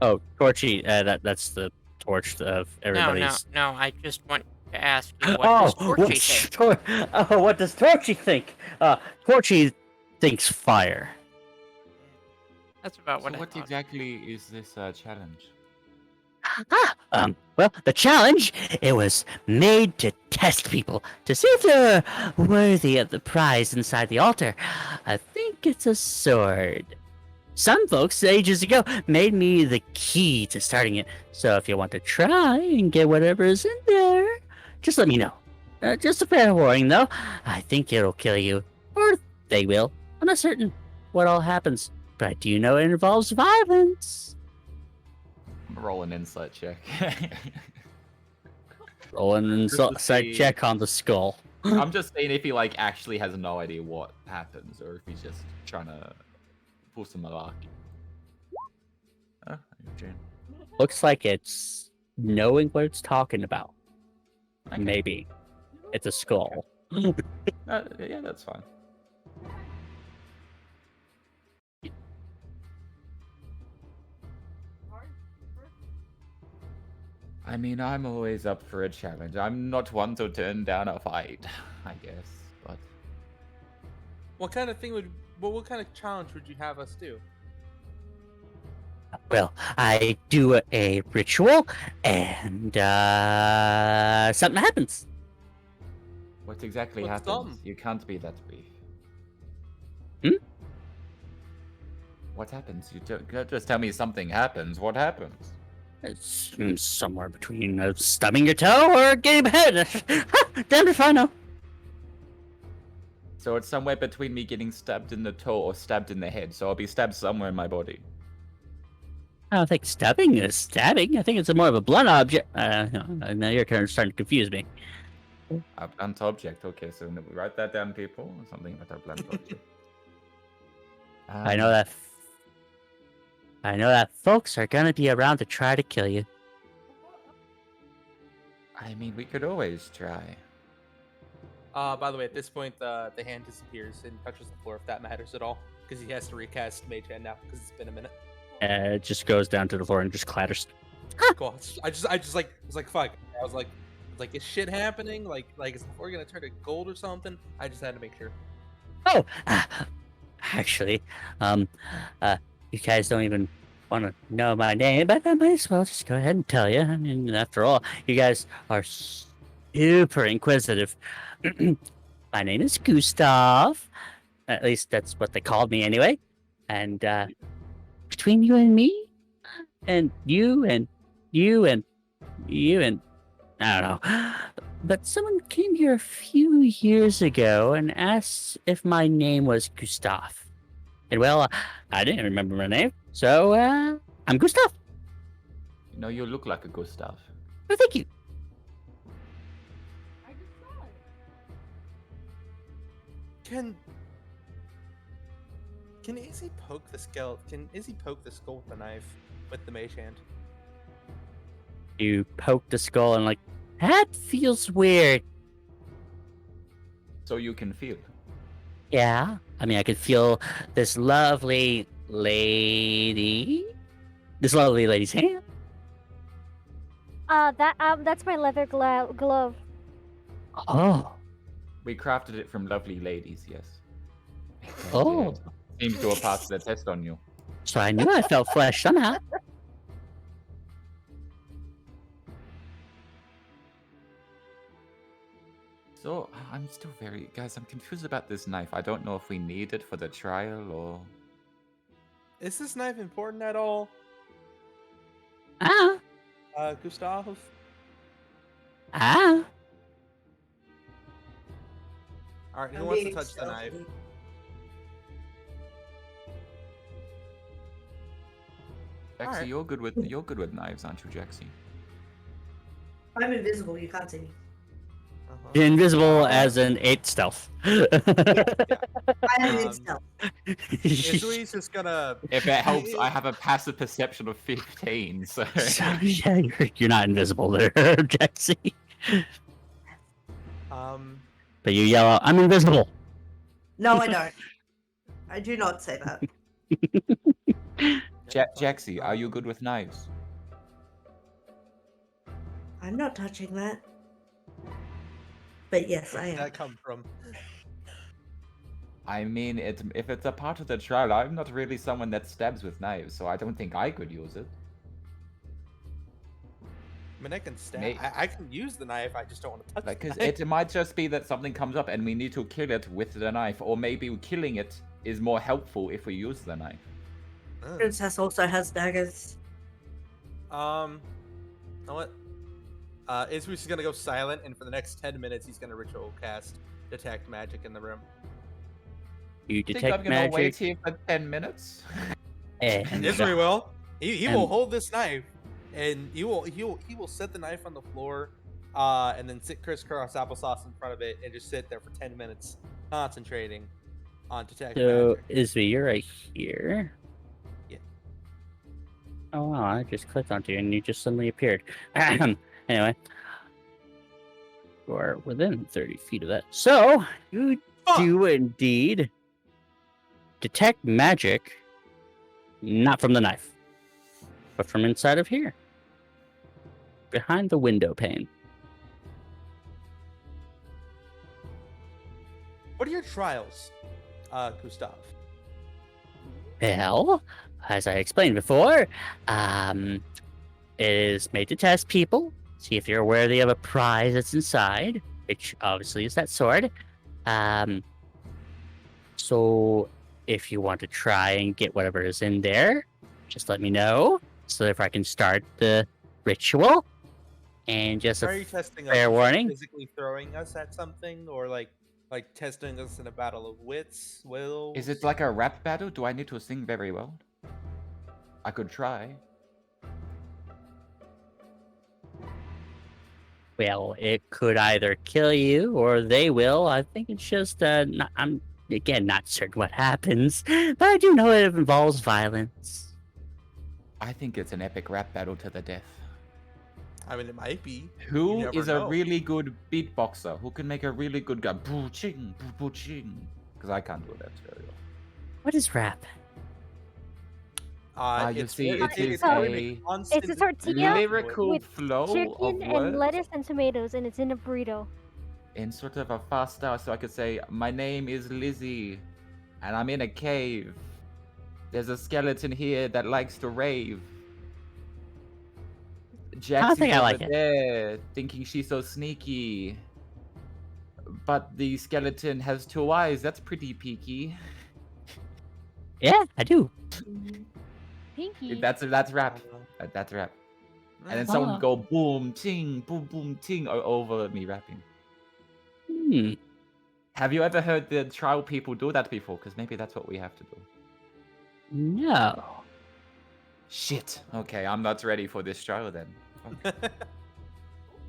Oh, Torchy, that's the torch of everybody's. No, I just want to ask you, what does Torchy think? What does Torchy think? Torchy thinks fire. That's about what So I what thought. exactly is this challenge? Well, the challenge, it was made to test people, to see if they're worthy of the prize inside the altar. I think it's a sword. Some folks, ages ago, made me the key to starting it. So if you want to try and get whatever is in there, just let me know. Just a fair warning, though. I think it'll kill you. Or they will. I'm not certain what all happens. But I do know it involves violence. I'm gonna roll an insight check. Roll an insult see. check on the skull. I'm just saying if he like actually has no idea what happens, or if he's just trying to pull some malarkey. Oh, June. Looks like it's knowing what it's talking about. Okay. Maybe. It's a skull. Yeah, that's fine. I mean, I'm always up for a challenge. I'm not one to turn down a fight, I guess. But What kind of challenge would you have us do? Well, I do a ritual, and something happens. what exactly What's happens? dumb? You can't be that brief. What happens? You can't just tell me something happens. What happens? It's somewhere between stubbing your toe or getting beheaded. Damn if I know. So it's somewhere between me getting stabbed in the toe or stabbed in the head. So I'll be stabbed somewhere in my body. I don't think stabbing is stabbing. I think it's more of a blunt object. Now you're kind of starting to confuse me. A blunt object. Okay, so write that down, people. Something about a blunt object. I know that. I know that folks are gonna be around to try to kill you. I mean, we could always try. By the way, at this point, the hand disappears and touches the floor, if that matters at all, because he has to recast Mage Hand now because it's been a minute. It just goes down to the floor and just clatters. Cool. I just like was like fuck. I was like, is shit happening? Like is the floor gonna turn to gold or something? I just had to make sure. Oh, actually, you guys don't even want to know my name, but I might as well just go ahead and tell you. I mean, after all, you guys are super inquisitive. My name is Gustav. At least that's what they called me anyway. And between you and me, and you and you and you and I don't know. But someone came here a few years ago and asked if my name was Gustav. And well, I didn't remember my name, so I'm Gustav. You know, you look like a Gustav. Oh, thank you. Can Izzy poke the skull? Can Izzy poke the skull with the knife with the Mage Hand? You poke the skull and like, that feels weird. So you can feel. Yeah, I mean, I could feel this lovely lady's hand. That's my leather glove. Oh, We crafted it from lovely ladies, yes. oh. Seems to have passed the test on you. So I knew I felt flesh somehow. So I'm still guys. I'm confused about this knife. I don't know if we need it for the trial or. Is this knife important at all, Ah, Gustav? ah. All right, who I'm wants to being touch the knife? stealthy. Jaxie, Alright. you're good with knives, aren't you, Jaxie? I'm invisible. You can't see me. Uh-huh. Invisible as in 8 stealth. I am in Um, stealth. Izui's just gonna. If it helps, I have a passive perception of 15. So So, yeah, you're not invisible there, Jaxie. But you yell out, "I'm invisible!" No, I don't. I do not say that. Jaxie, are you good with knives? I'm not touching that. But yes, I Where did am. that come from? I mean, if it's a part of the trial, I'm not really someone that stabs with knives, so I don't think I could use it. I mean, I can stab. May- I can use the knife. I just don't want to touch Because the knife. it might just be that something comes up and we need to kill it with the knife, or maybe killing it is more helpful if we use the knife. Princess also has daggers. You know what? Izui's just gonna go silent, and for the next 10 minutes, he's gonna ritual cast detect magic in the room. You Think I'm detect gonna wait magic, here for 10 minutes? and Izuri will. He will and- hold this knife, and he will set the knife on the floor, and then sit crisscross applesauce in front of it, and just sit there for 10 minutes, concentrating on detect so magic. Izzy, you're right here. Yeah. Oh wow, I just clicked onto you and you just suddenly appeared. Anyway. You are within 30 feet of that. So, you do indeed detect magic, not from the knife, but from inside of here. Behind the window pane. What are your trials, Gustav? Well, as I explained before, it is made to test people, see if you're worthy of a prize that's inside, which obviously is that sword. So if you want to try and get whatever is in there, just let me know, so if I can start the ritual. And just Are a you testing fair us? warning. Physically throwing us at something, or like testing us in a battle of wits, wills? Is it like a rap battle? Do I need to sing very well? I could try. Well, it could either kill you or they will. I think it's just, I'm, again, not certain what happens, but I do know it involves violence. I think it's an epic rap battle to the death. I mean, it might be. Who never is a know. really good beatboxer? Who can make a really good guy? Boo ching, boo ching. Because I can't do that very well. What is rap? You see, it is really a constant It's a tortilla lyrical with flow of chicken and words lettuce and tomatoes, and it's in a burrito. in sort of a fast style. So I could say, my name is Lizzie, and I'm in a cave. There's a skeleton here that likes to rave. Jaxie's think I over like it. there, thinking she's so sneaky. But the skeleton has 2 eyes. That's pretty peaky. Yeah, I do. Pinky. That's rap. That's rap. And then someone would go boom ting over me rapping. Hmm. Have you ever heard the trial people do that before? Because maybe that's what we have to do. No. Shit. Okay, I'm not ready for this trial then.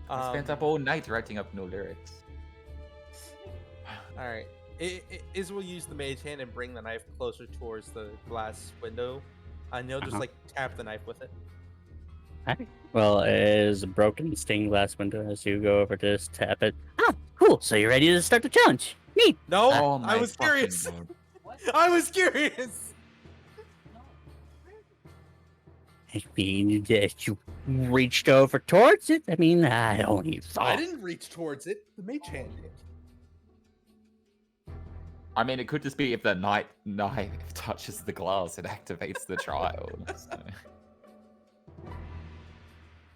I spent up all night writing up new lyrics. All right. Is we'll use the mage hand and bring the knife closer towards the glass window, and you'll just Uh-huh. like tap the knife with it. Alright. Well, it is a broken stained glass window as you go over to just tap it. Ah, cool. So you're ready to start the challenge. Neat. No, Oh my I was fucking curious. lord. I was curious. I mean, that you reached over towards it. I mean, I only I thought. didn't reach towards it. The mage hand did. I mean, it could just be if the knife touches the glass, it activates the trial. So.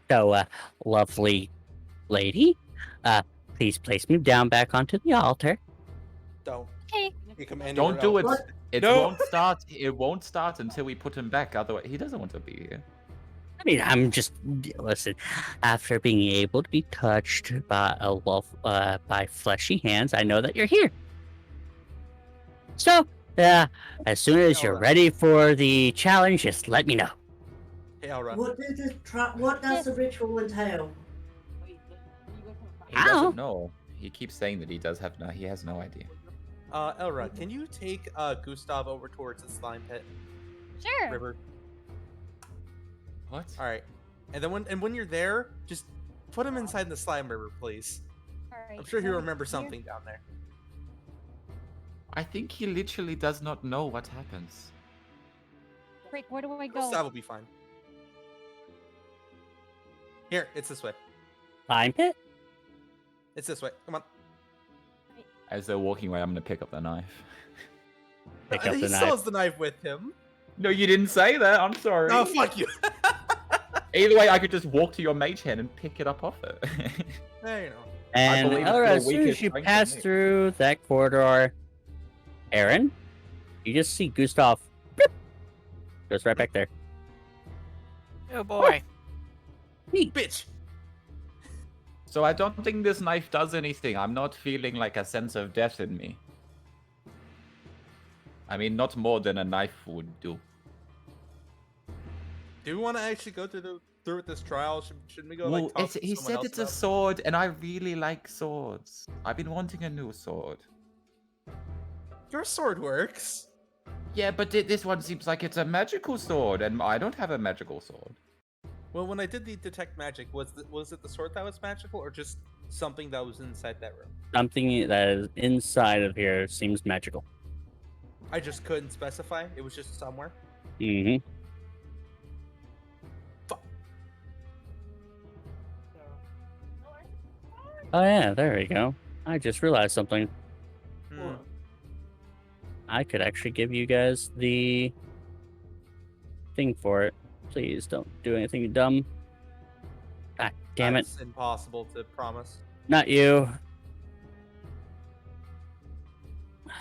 So, lovely lady, please place me down back onto the altar. Don't. Okay. You come anywhere Don't do it. else. It No. won't start. It won't start until we put him back. Otherwise, he doesn't want to be here. I mean, I'm just listen. After being able to be touched by a by fleshy hands, I know that you're here. So, as soon as you're Alright. ready for the challenge, just let me know. Hey, Elra. What does the ritual entail? Wait, you go from He Ow. doesn't know. He keeps saying that he does have no. He has no idea. Elra, can you take Gustav over towards the slime pit Sure. river? What? All right. And then when you're there, just put him inside the slime river, please. Alright, I'm sure he'll so remember here- something down there. I think he literally does not know what happens. Frick, where do I go? Gustav will be fine. Here, it's this way. Slime pit? It's this way. Come on. As they're walking away, I'm gonna pick up the knife. Pick up he the still knife. has the knife with him. No, you didn't say that. I'm sorry. No, fuck you. Either way, I could just walk to your mage hand and pick it up off it. There you know. And believe it's Elra, the as soon as weakest you strength pass in me. through that corridor, Aaron, you just see Gustav. Boop, goes right back there. Oh boy. Neat. Bitch. So I don't think this knife does anything. I'm not feeling like a sense of death in me. I mean, not more than a knife would do. Do we want to actually go through with this trial? Shouldn't we go Well, like talk to he someone said else it's a about it? sword, and I really like swords. I've been wanting a new sword. Your sword works. Yeah, but this one seems like it's a magical sword, and I don't have a magical sword. Well, when I did the detect magic, was it the sword that was magical, or just something that was inside that room? Something that is inside of here seems magical. I just couldn't specify. It was just somewhere. Mm-hmm. Oh yeah, there we go. I just realized something. Hmm. I could actually give you guys the thing for it. Please don't do anything dumb. God damn it. That's impossible to promise. Not you.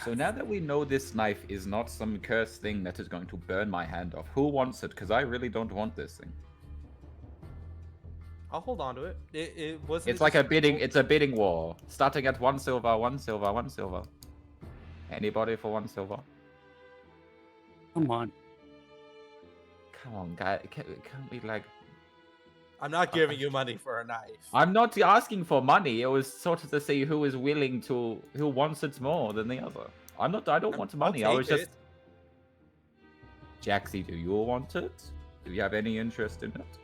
So now that we know this knife is not some cursed thing that is going to burn my hand off, who wants it? Because I really don't want this thing. I'll hold on to it. It wasn't. It's it like just a bidding. ritual? It's a bidding war, starting at 1 silver, 1 silver, 1 silver. Anybody for 1 silver? Come on. Come on, guy. Can't we like? I'm not giving you money for a knife. I'm not asking for money. It was sort of to see who is willing to, who wants it more than the other. I'm not. I don't want money. I take was just. it. Jaxie, do you want it? Do you have any interest in it?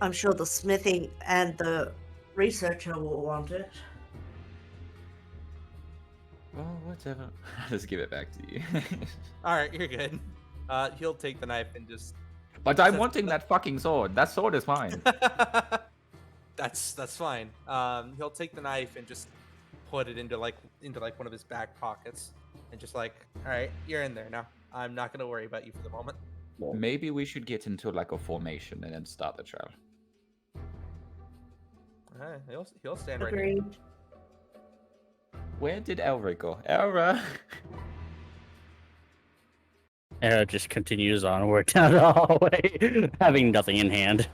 I'm sure the smithy and the researcher will want it. Well, whatever. I'll just give it back to you. All right, you're good. He'll take the knife and just. But I'm wanting that fucking sword. That sword is mine. That's fine. He'll take the knife and just put it into like one of his back pockets, and just like, all right, you're in there now. I'm not gonna worry about you for the moment. Maybe we should get into like a formation and then start the trial. All right, he'll stand right here. Agreed. Where did Elra go? Elra! Era just continues onward down the hallway, having nothing in hand.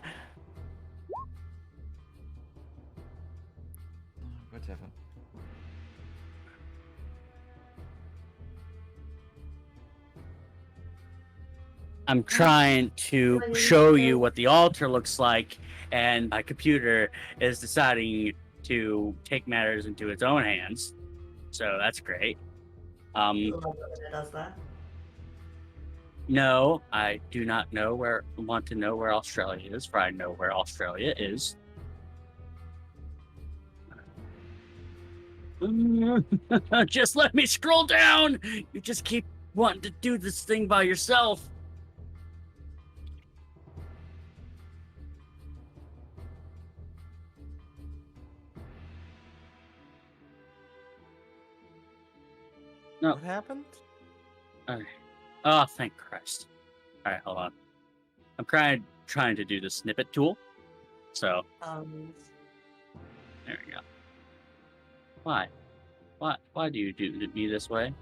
Whatever. I'm trying to show you what the altar looks like, and my computer is deciding to take matters into its own hands. So that's great. I love it when it does that. No, I do not want to know where Australia is, for I know where Australia is. Just let me scroll down! You just keep wanting to do this thing by yourself. No. What happened? Oh, thank Christ. All right, hold on. I'm trying to do the snippet tool. So there we go. Why? Why do you do me this way?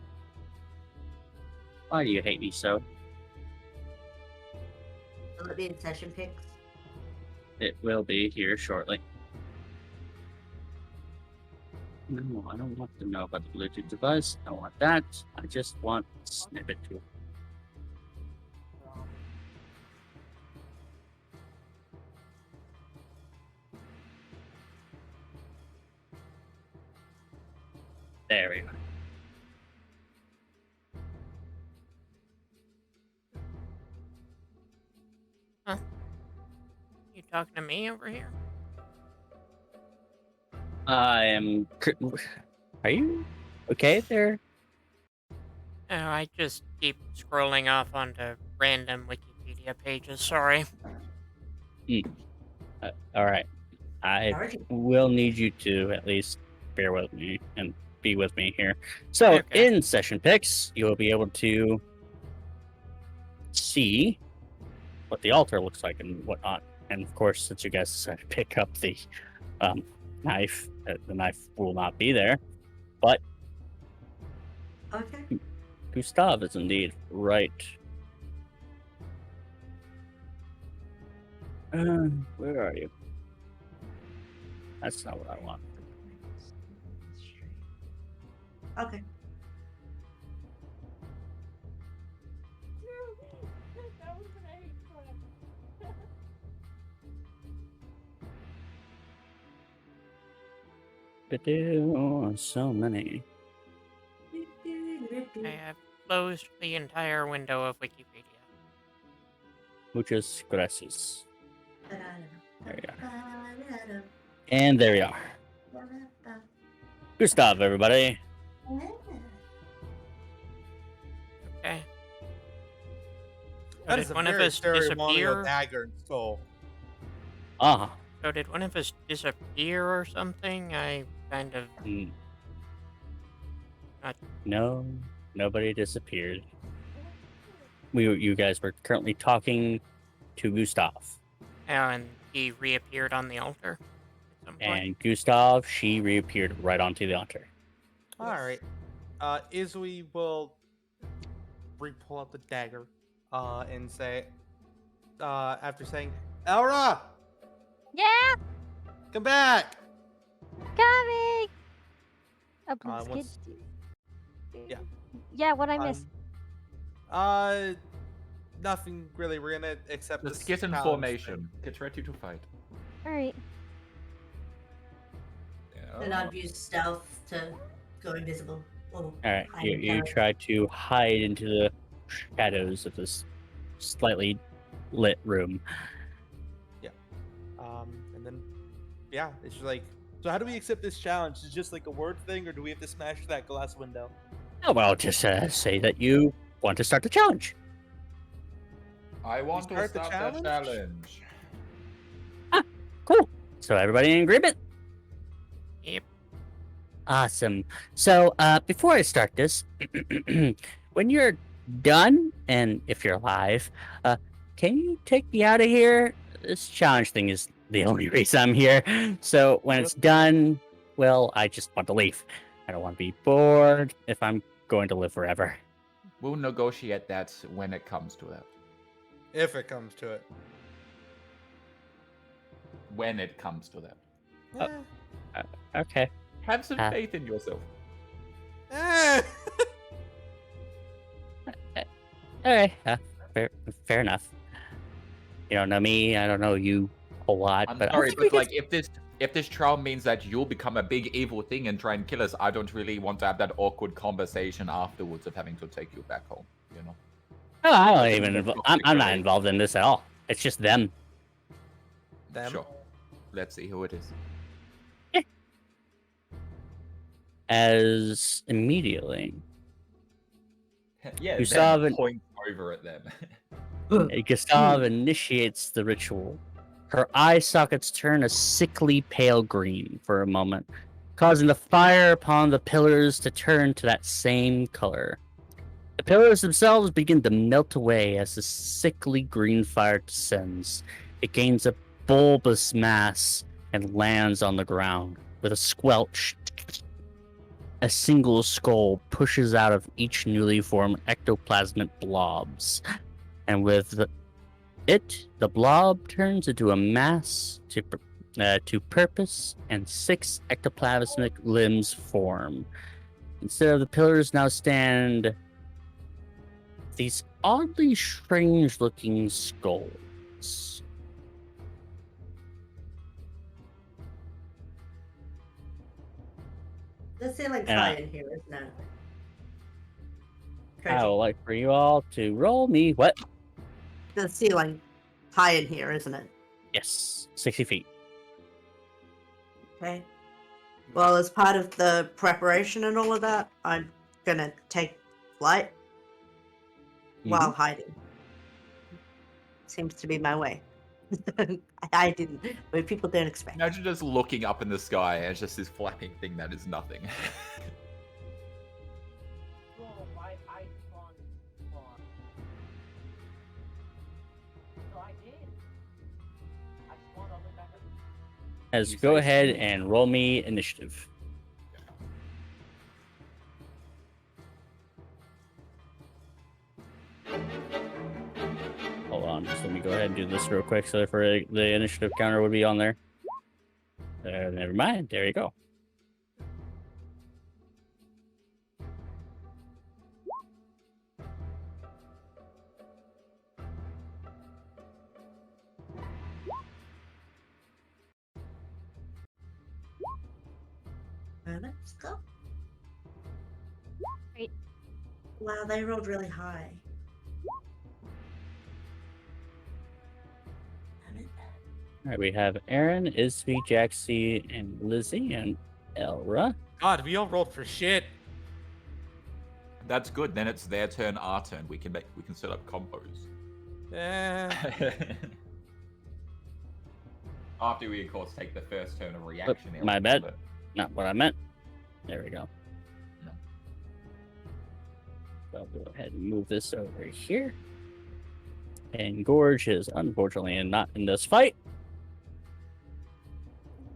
Why do you hate me so? Will it be in session pics? It will be here shortly. No, I don't want to know about the Bluetooth device. I don't want that. I just want snippet tool. There we go. You talking to me over here? I am. Are you okay there? Oh, I just keep scrolling off onto random Wikipedia pages. Sorry. All right. I Alrighty. will need you to at least bear with me and be with me here. So, Okay. in session picks, you will be able to see what the altar looks like and whatnot. And of course, since you guys decided to pick up the knife, the knife will not be there. But Okay. Gustav is indeed right. Where are you? That's not what I want. Okay. But there are so many. I have closed the entire window of Wikipedia. Muchas gracias. There we are. And there we are. Gustav, everybody. Okay. So That did is a one of very us ceremonial disappear? dagger and skull. Ah, So did one of us disappear or something? I kind of... mm. Not- No, nobody disappeared. You guys were currently talking to Gustav, Oh, and he reappeared on the altar at some point. and Gustav, she reappeared right onto the altar. All right. Izui will re-pull out the dagger, and say, after saying, "Elra, Yeah, come back!" coming. Oh, please, once- yeah. Yeah, what I missed. Nothing really. We're gonna accept Just this get in challenge formation. Get ready to fight. All right. And I've used stealth to go invisible. Oh, All right, I you know. try to hide into the shadows of this slightly lit room. And then, yeah, it's just like, so how do we accept this challenge? Is it just like a word thing, or do we have to smash that glass window? Oh well, just say that you want to start the challenge. I want to start the start the challenge? challenge. Cool. So everybody in agreement? Yep. Awesome. So before I start this, when you're done, and if you're alive, can you take me out of here? This challenge thing is the only reason I'm here. So when it's done, well, I just want to leave. I don't want to be bored if I'm going to live forever. We'll negotiate that when it comes to that. If it comes to it. When it comes to that. Eh. Okay. Have some Uh, faith in yourself. Eh. Okay. Fair enough. You don't know me. I don't know you a whole lot. I'm but I sorry, think we but can- like if this trial means that you'll become a big evil thing and try and kill us, I don't really want to have that awkward conversation afterwards of having to take you back home. You know. No, I don't Like, even. it's I'm not really- involved in this at all. It's just them. Them. Sure. Let's see who it is. As immediately, Yeah, You saw them it- point over at them. Gustav initiates the ritual. Her eye sockets turn a sickly pale green for a moment, causing the fire upon the pillars to turn to that same color. The pillars themselves begin to melt away as the sickly green fire descends. It gains a bulbous mass and lands on the ground. With a squelch, a single skull pushes out of each newly formed ectoplasmic blobs. And with the blob turns into a mass to purpose, and 6 ectoplasmic limbs form. Instead of the pillars now stand these oddly strange-looking skulls. The ceiling's Yeah. high in here, isn't it? I would Koji, like for you all to roll me what? the ceiling high in here, isn't it? Yes, 60 feet. Okay. Well, as part of the preparation and all of that, I'm gonna take flight while hiding. Seems to be my way. I didn't, but people don't expect. Imagine just looking up in the sky and it's just this flapping thing that is nothing. Bro, I spawned. No, I did. I spawned all the way back up. As You go say ahead so. and roll me initiative. Hold on, just let me go ahead and do this real quick so for the initiative counter would be on there. Never mind, there you go. Let's go. Great. Wow, they rolled really high. Damn it. All right, we have Aaron, Isby, Jaxie, and Lizzie, and Elra. God, we all rolled for shit. That's good. Then it's their turn, our turn. We can set up combos. Eh. After we, of course, take the first turn of reaction. my area, bad. but- Not what I meant. There we go. No. So I'll go ahead and move this over here. And Gorge is unfortunately not in this fight.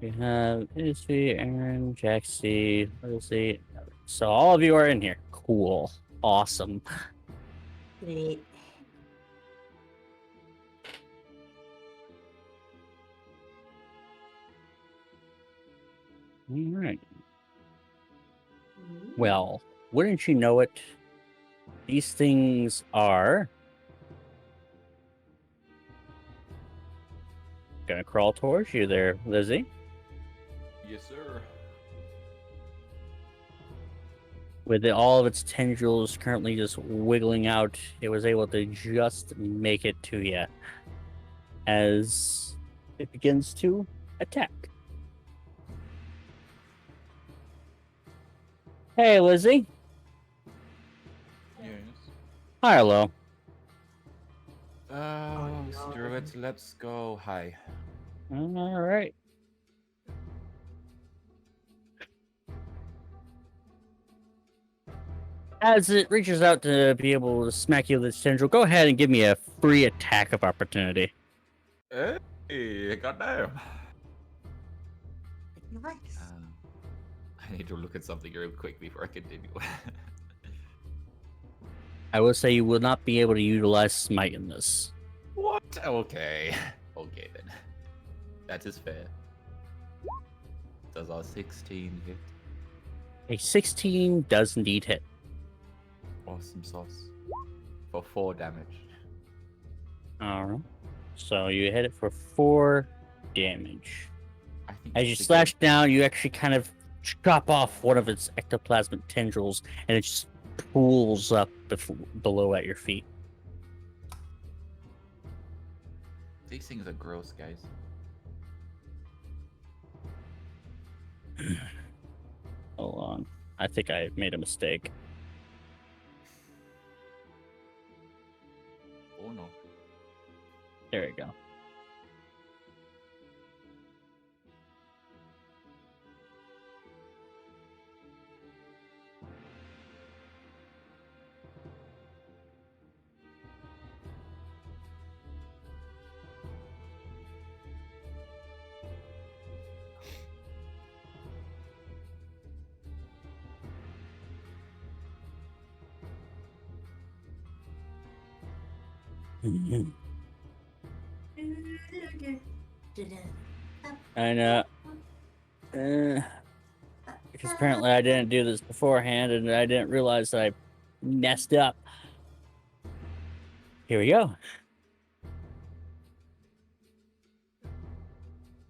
We have Isby, Aaron, Jaxie, Lizzie. So all of you are in here. Cool. Awesome. Neat. All right. Mhm. Well, wouldn't you know it? These things are gonna crawl towards you there, Lizzie. Yes, sir. With all of its tendrils currently just wiggling out, it was able to just make it to you as it begins to attack. Hey, Lizzie. Yes. Hi, hello. Oh, no. screw it. Let's go. Hi. All right. As it reaches out to be able to smack you with its tendril, go ahead and give me a free attack of opportunity. Hey, goddamn. Nice. I need to look at something real quick before I continue. I will say you will not be able to utilize smite in this. What? Okay. Okay then. That is fair. Does our 16 hit? A 16 does indeed hit. Awesome sauce. For 4 damage. Alright. So you hit it for 4 damage. I think As you it's a slash down, you actually kind of chop off one of its ectoplasmic tendrils, and it just pools up below at your feet. These things are gross, guys. Hold on. I think I made a mistake. Oh no. There we go. And because apparently I didn't do this beforehand, and I didn't realize that I messed up. Here we go.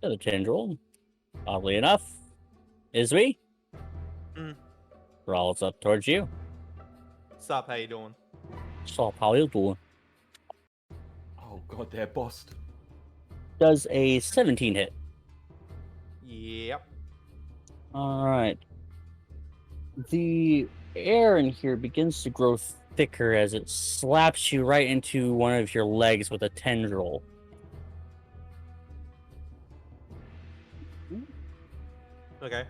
The tendril, oddly enough, is we. Crawls up towards you. Stop. How you doing? Stop, how you doing? Oh god, they're bossed. Does a 17 hit. Yep. All right. The air in here begins to grow thicker as it slaps you right into one of your legs with a tendril. Okay.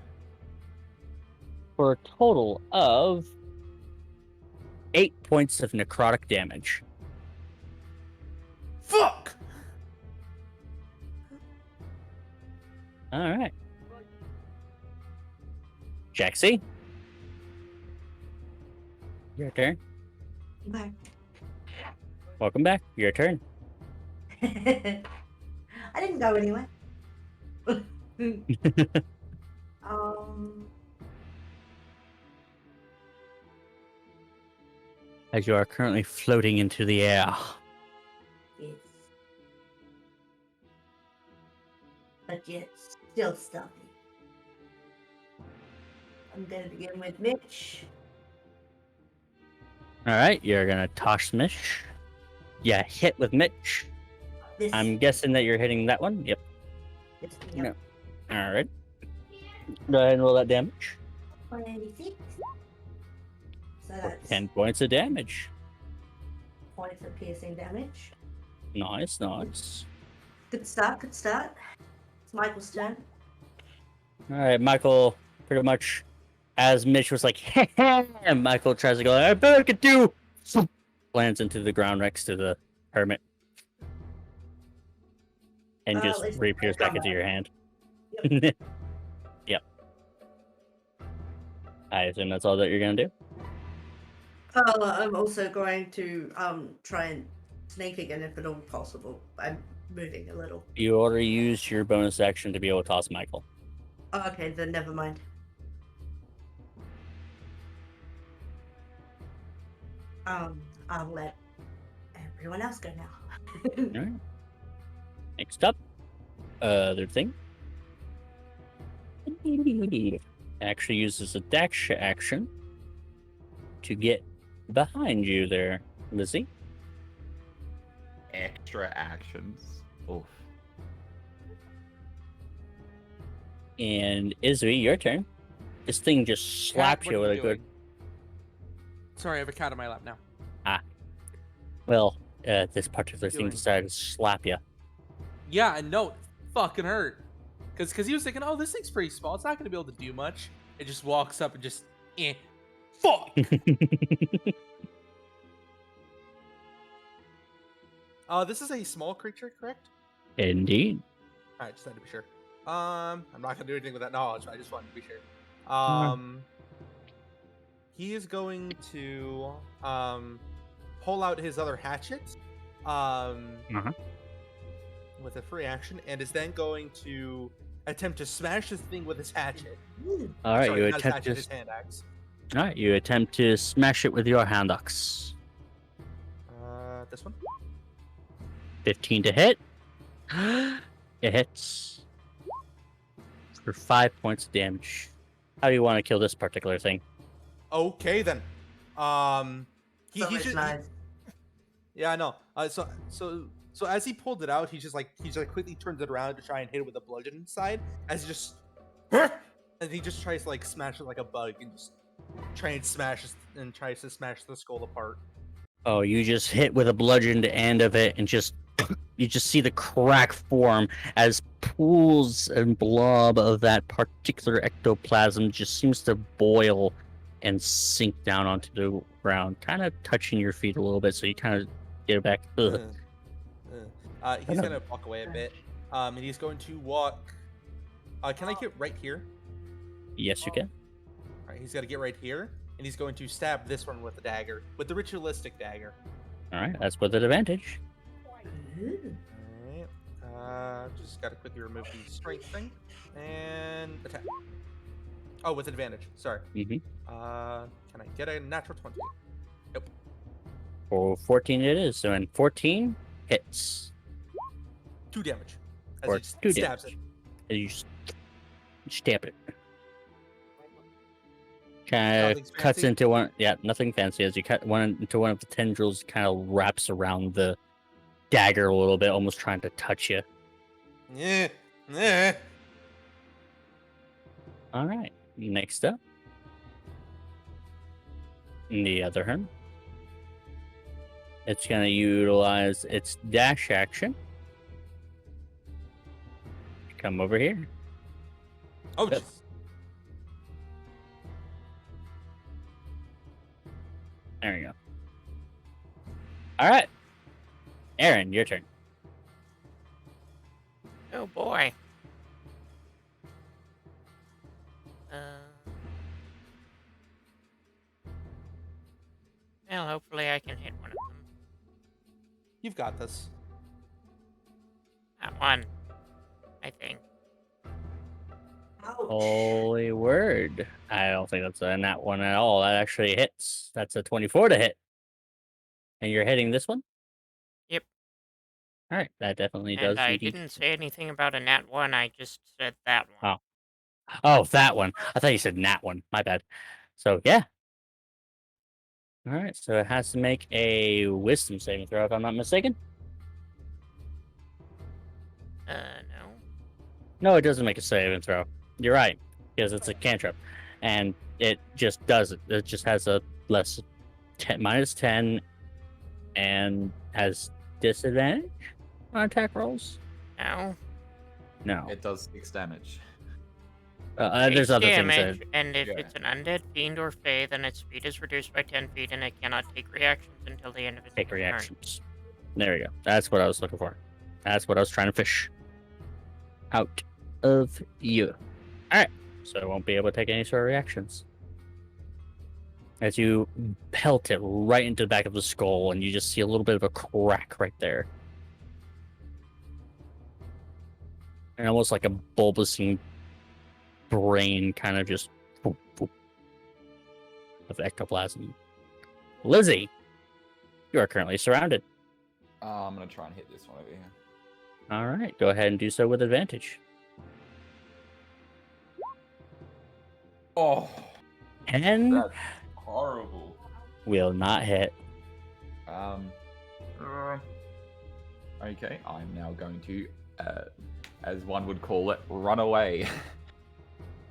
For a total of 8 points of necrotic damage. Fuck. All right. Jaxie, your turn. Okay. Welcome back. Your turn. I didn't go anywhere. As you are currently floating into the air. Yes. But yet, still stuffy. I'm gonna begin with Mitch. All right, you're gonna toss Mitch. Yeah, hit with Mitch. This. I'm guessing that you're hitting that one. Yep. This No. All right. Go ahead and roll that damage. 186. So For that's 10 points of damage. points of piercing damage. Nice, nice. Good start, good start. It's Michael's turn. All right, Michael, pretty much as Mitch was like, and Michael tries to go, I bet I could do. Lands into the ground next to the hermit. And Well, just at least reappears it's back not into your hand. Yep. I assume that's all that you're going to do? I'm also going to try and sneak again if at all possible. I'm moving a little. You already used your bonus action to be able to toss Michael. Oh, okay, then never mind. I'll let everyone else go now. All right. Next up, other thing. Actually uses a dash action to get behind you there, Lizzie. Extra actions. Oof. And Izzy, your turn. This thing just slaps Cat, you what with are a you good. doing? Sorry, I have a cat on my lap now. Well, this particular thing Doing? decided to slap you. Yeah, I know. It fucking hurt. Because he was thinking, oh, this thing's pretty small. It's not going to be able to do much. It just walks up and just, fuck. This is a small creature, correct? Indeed. All right, just had to be sure. I'm not gonna do anything with that knowledge. I just wanted to be sure. He is going to pull out his other hatchet, with a free action, and is then going to attempt to smash this thing with his hatchet. All right, Sorry, you not his attempt hatchet, to. his hand axe. All right, you attempt to smash it with your hand axe. This one. 15 to hit. It hits for 5 points of damage. How do you want to kill this particular thing? Okay then. He So much just, nice. yeah, I know. So as he pulled it out, he just quickly turns it around to try and hit it with a bludgeon inside. As he just, and he just tries to like smash it like a bug and just tries to smash the skull apart. Oh, you just hit with a bludgeoned end of it, and you just see the crack form as pools and blob of that particular ectoplasm just seems to boil and sink down onto the ground, kind of touching your feet a little bit, so you kind of get it back. Ugh. He's gonna walk away a bit. And he's going to walk. Can I get right here? Yes, you can. All right, he's got to get right here, and he's going to stab this one with the dagger, with the ritualistic dagger. All right, that's with an advantage. Ooh. Alright. Just gotta quickly remove the strength thing. And attack. Oh, with advantage. Sorry. Mm-hmm. Can I get a natural 20? Nope. For 14 it is. So in 14 hits. 2 damage. As Or he 2 stabs damage. it. And you stamp it. Kind of Nothing's cuts fancy? into one. Yeah, nothing fancy. As you cut one into one of the tendrils, kind of wraps around the dagger a little bit, almost trying to touch you. Yeah. Yeah. All right. Next up, the other hand. It's going to utilize its dash action. Come over here. Oh, Yep. jeez. There we go. All right. Aaron, your turn. Oh boy. Well, hopefully I can hit one of them. You've got this. Not one, I think. Ouch. Holy word. I don't think that's a nat one at all. That actually hits. That's a 24 to hit. And you're hitting this one? Yep. All right. That definitely does And I indeed. didn't say anything about a nat 1, I just said that one. Oh, that one. I thought you said nat one. My bad. So, yeah. All right. So it has to make a wisdom saving throw, if I'm not mistaken. No. No, it doesn't make a saving throw. You're right, because it's a cantrip, and it just does it. It just has a minus 10, and has disadvantage on attack rolls. No. No, It does 6 damage. there's Takes other things. damage, That, and if Yeah. it's an undead, fiend, or fey, then its speed is reduced by 10 feet, and it cannot take reactions until the end of its take turn. reactions. There we go. That's what I was looking for. That's what I was trying to fish out of you. All right, so it won't be able to take any sort of reactions. As you pelt it right into the back of the skull, and you just see a little bit of a crack right there. And almost like a bulbousing brain kind of just boop, boop, of ectoplasm. Lizzie, you are currently surrounded. I'm gonna try and hit this one over here. All right, go ahead and do so with advantage. Oh, 10 that's horrible. will not hit. Okay, I'm now going to, as one would call it, run away.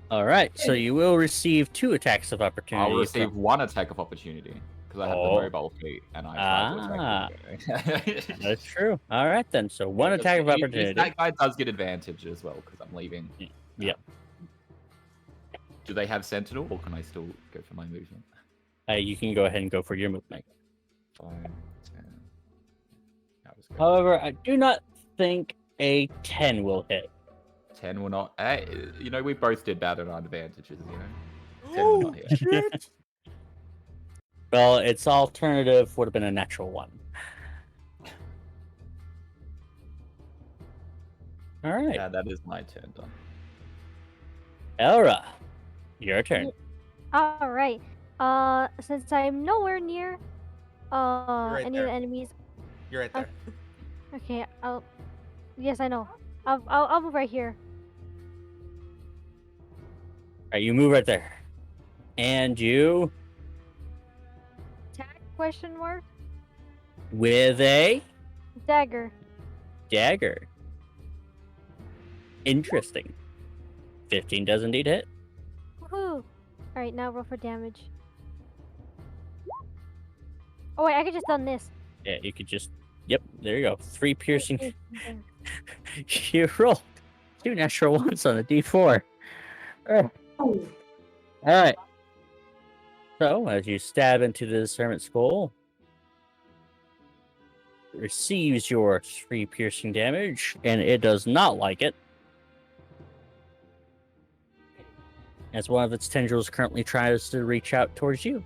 All right, so you will receive 2 attacks of opportunity. I'll receive 1 attack of opportunity because I have Oh. the mobile feat and I tried to attack you. That's true. All right, then. So 1 attack of opportunity. That guy does get advantage as well because I'm leaving. Yep. Do they have Sentinel or can I still go for my movement? You can go ahead and go for your movement. 5, 10. That was good. However, I do not think a 10 will hit. 10 will not. Hey, you know, we both did bad on our advantages, you know? 10 will Oh, not hit. shit. Well, its alternative would have been a natural 1. All right, Yeah, that is my turn done. Elra, your turn. All right. Since I'm nowhere near right any of there. the enemies, You're right there. okay. Yes, I know. I'll move right here. All right, you move right there, and you Attack? Question mark. with a Dagger. dagger. Interesting. 15 does indeed hit. Woohoo! All right, now roll for damage. Oh wait, I could just done this. Yeah, you could just. Yep, there you go. 3 piercing. Okay. You rolled 2 natural ones on a d4. Oh, All right. So, as you stab into the serpent skull, it receives your 3 piercing damage, and it does not like it. As one of its tendrils currently tries to reach out towards you.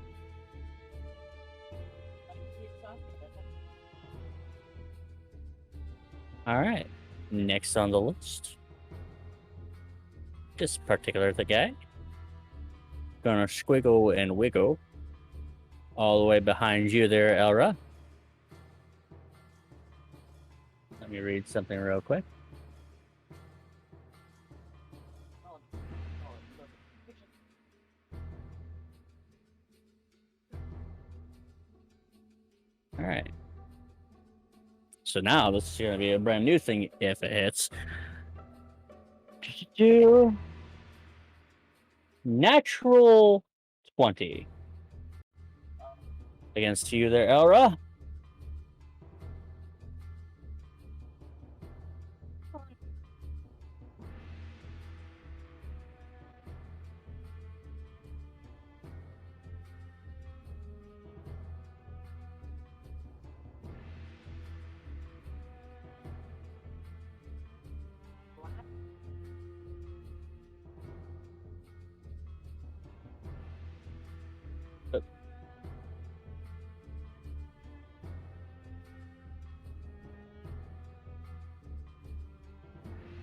next on the list. This particular the guy. Gonna squiggle and wiggle all the way behind you there, Elra. Let me read something real quick. All right. So now this is gonna be a brand new thing if it hits. Natural 20 against you there, Elra.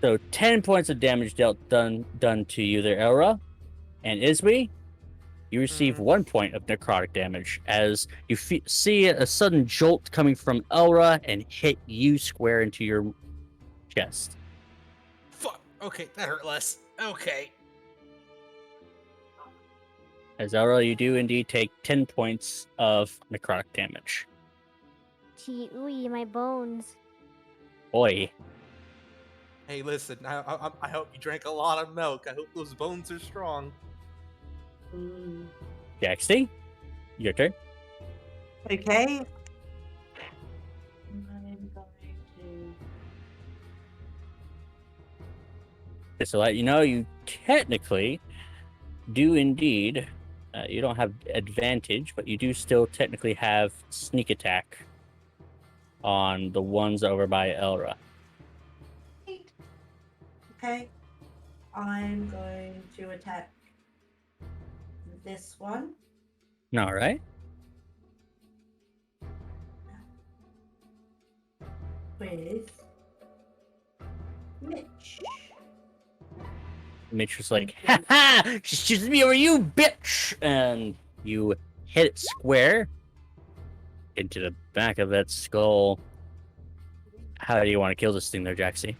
So 10 points of damage done to you there, Elra. And Isby, you receive 1 point of necrotic damage as you see a sudden jolt coming from Elra and hit you square into your chest. Fuck. Okay, that hurt less. Okay. As Elra, you do indeed take 10 points of necrotic damage. Gee, ooey, my bones. Boy. Hey, listen. I hope you drank a lot of milk. I hope those bones are strong. Jaxie, your turn. Okay. I'm going to. Just to let you know, you technically do indeed. You don't have advantage, but you do still technically have sneak attack on the ones over by Elra. Okay. I'm going to attack this one. All right. With Mitch. Mitch was like, "Ha ha! She's choosing me over you, bitch!" And you hit it square into the back of that skull. How do you want to kill this thing there, Jaxie?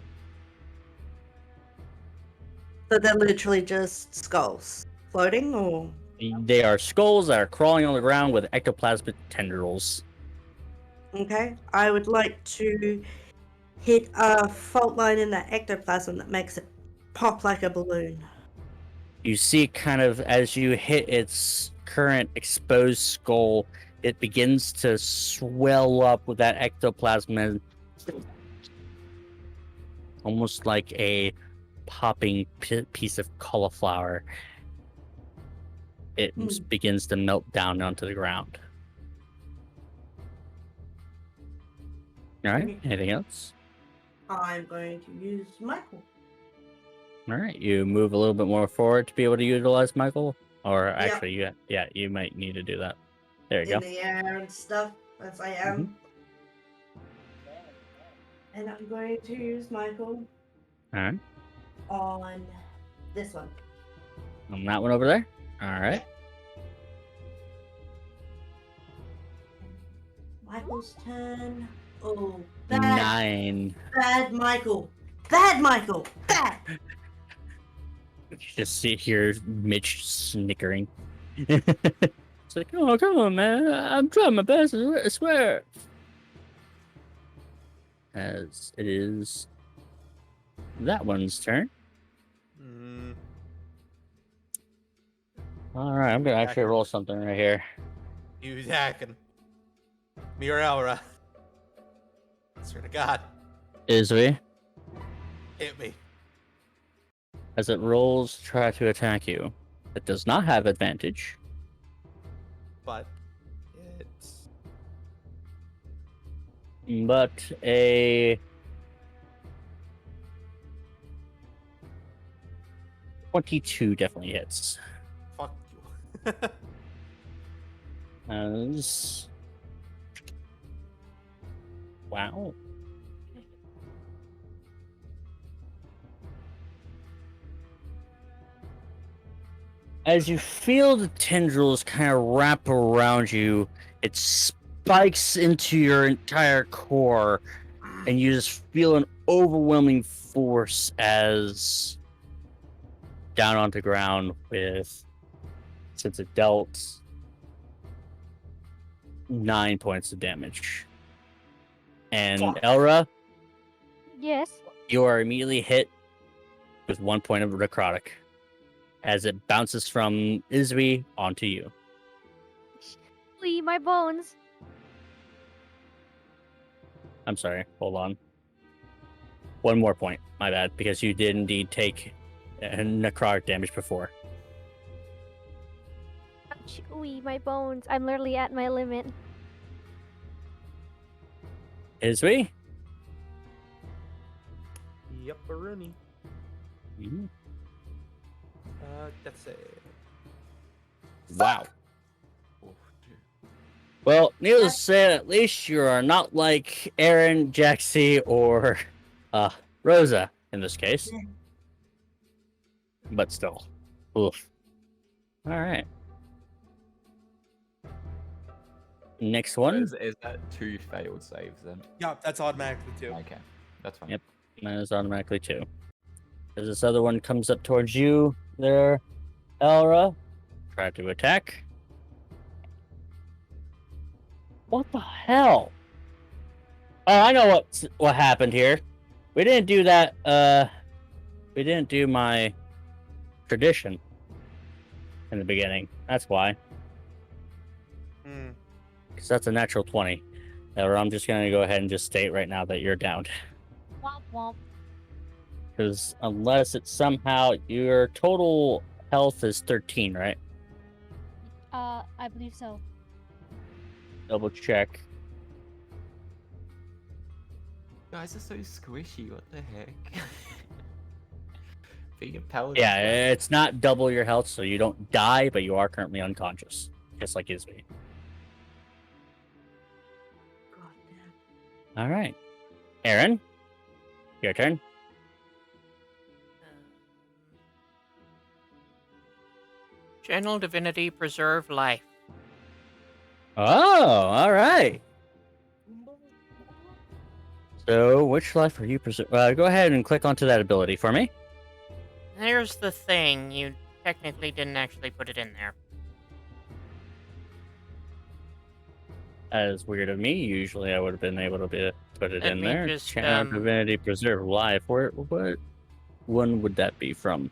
So they're literally just skulls floating, or They are skulls that are crawling on the ground with ectoplasmic tendrils. okay. I would like to hit a fault line in the ectoplasm that makes it pop like a balloon. You see, kind of as you hit its current exposed skull, it begins to swell up with that ectoplasm, and almost like a popping piece of cauliflower. It begins to melt down onto the ground. All right. Anything else? I'm going to use Michael. All right. You move a little bit more forward to be able to utilize Michael, or actually, you might need to do that. There you In go. the air and stuff, as I am. And I'm going to use Michael All right. on this one. On that one over there. All right. Michael's turn. Oh, bad. 9. Bad Michael. Bad Michael. Bad. You just see here Mitch snickering. It's like, oh, come on, man. I'm trying my best, I swear. As it is that one's turn. All right, I'm going to actually roll something right here. You attacking. Me or Elra. Swear to God. Izzy, Hit me. as it rolls, try to attack you. It does not have advantage. But it's But a 22 definitely hits. fuck you. As wow. As you feel the tendrils kind of wrap around you, it spikes into your entire core, and you just feel an overwhelming force as down on the ground with, since it dealt 9 points of damage. And Fuck. Elra, Yes. you are immediately hit with 1 point of necrotic as it bounces from Izby onto you. Lee, my bones. I'm sorry, hold on. 1 more point, my bad, because you did indeed take necrotic damage before. Lee, my bones. I'm literally at my limit. Izby? Yep, a Rooney. Mhm. That's it. Wow. Oh, dude. Well, needless to say, at least you are not like Aaron, Jaxie, or Rosa in this case. But still. Oof. Alright. Next one. Is that 2 failed saves then? Yeah, that's automatically too. Okay, that's fine. Yep. That is automatically 2. As this other one comes up towards you there, Elra. Try to attack. What the hell? Oh, I know what happened here. We didn't do that, we didn't do my tradition in the beginning. That's why. Hmm. Because that's a natural 20. Or I'm just going to go ahead and just state right now that you're down. Womp womp. Because unless it's somehow your total health is 13, right? I believe so. Double check. Guys are so squishy. What the heck? Being a paladin. Yeah, it's not double your health, so you don't die, but you are currently unconscious. Just like Izzy. God damn. Alright. Aaron, your turn. Channel Divinity Preserve Life. Oh, alright. So, which life are you go ahead and click onto that ability for me. Here's the thing, you technically didn't actually put it in there. That is weird of me. Usually I would have been able to put it Let in me there. just, Channel Divinity Preserve Life. What one would that be from?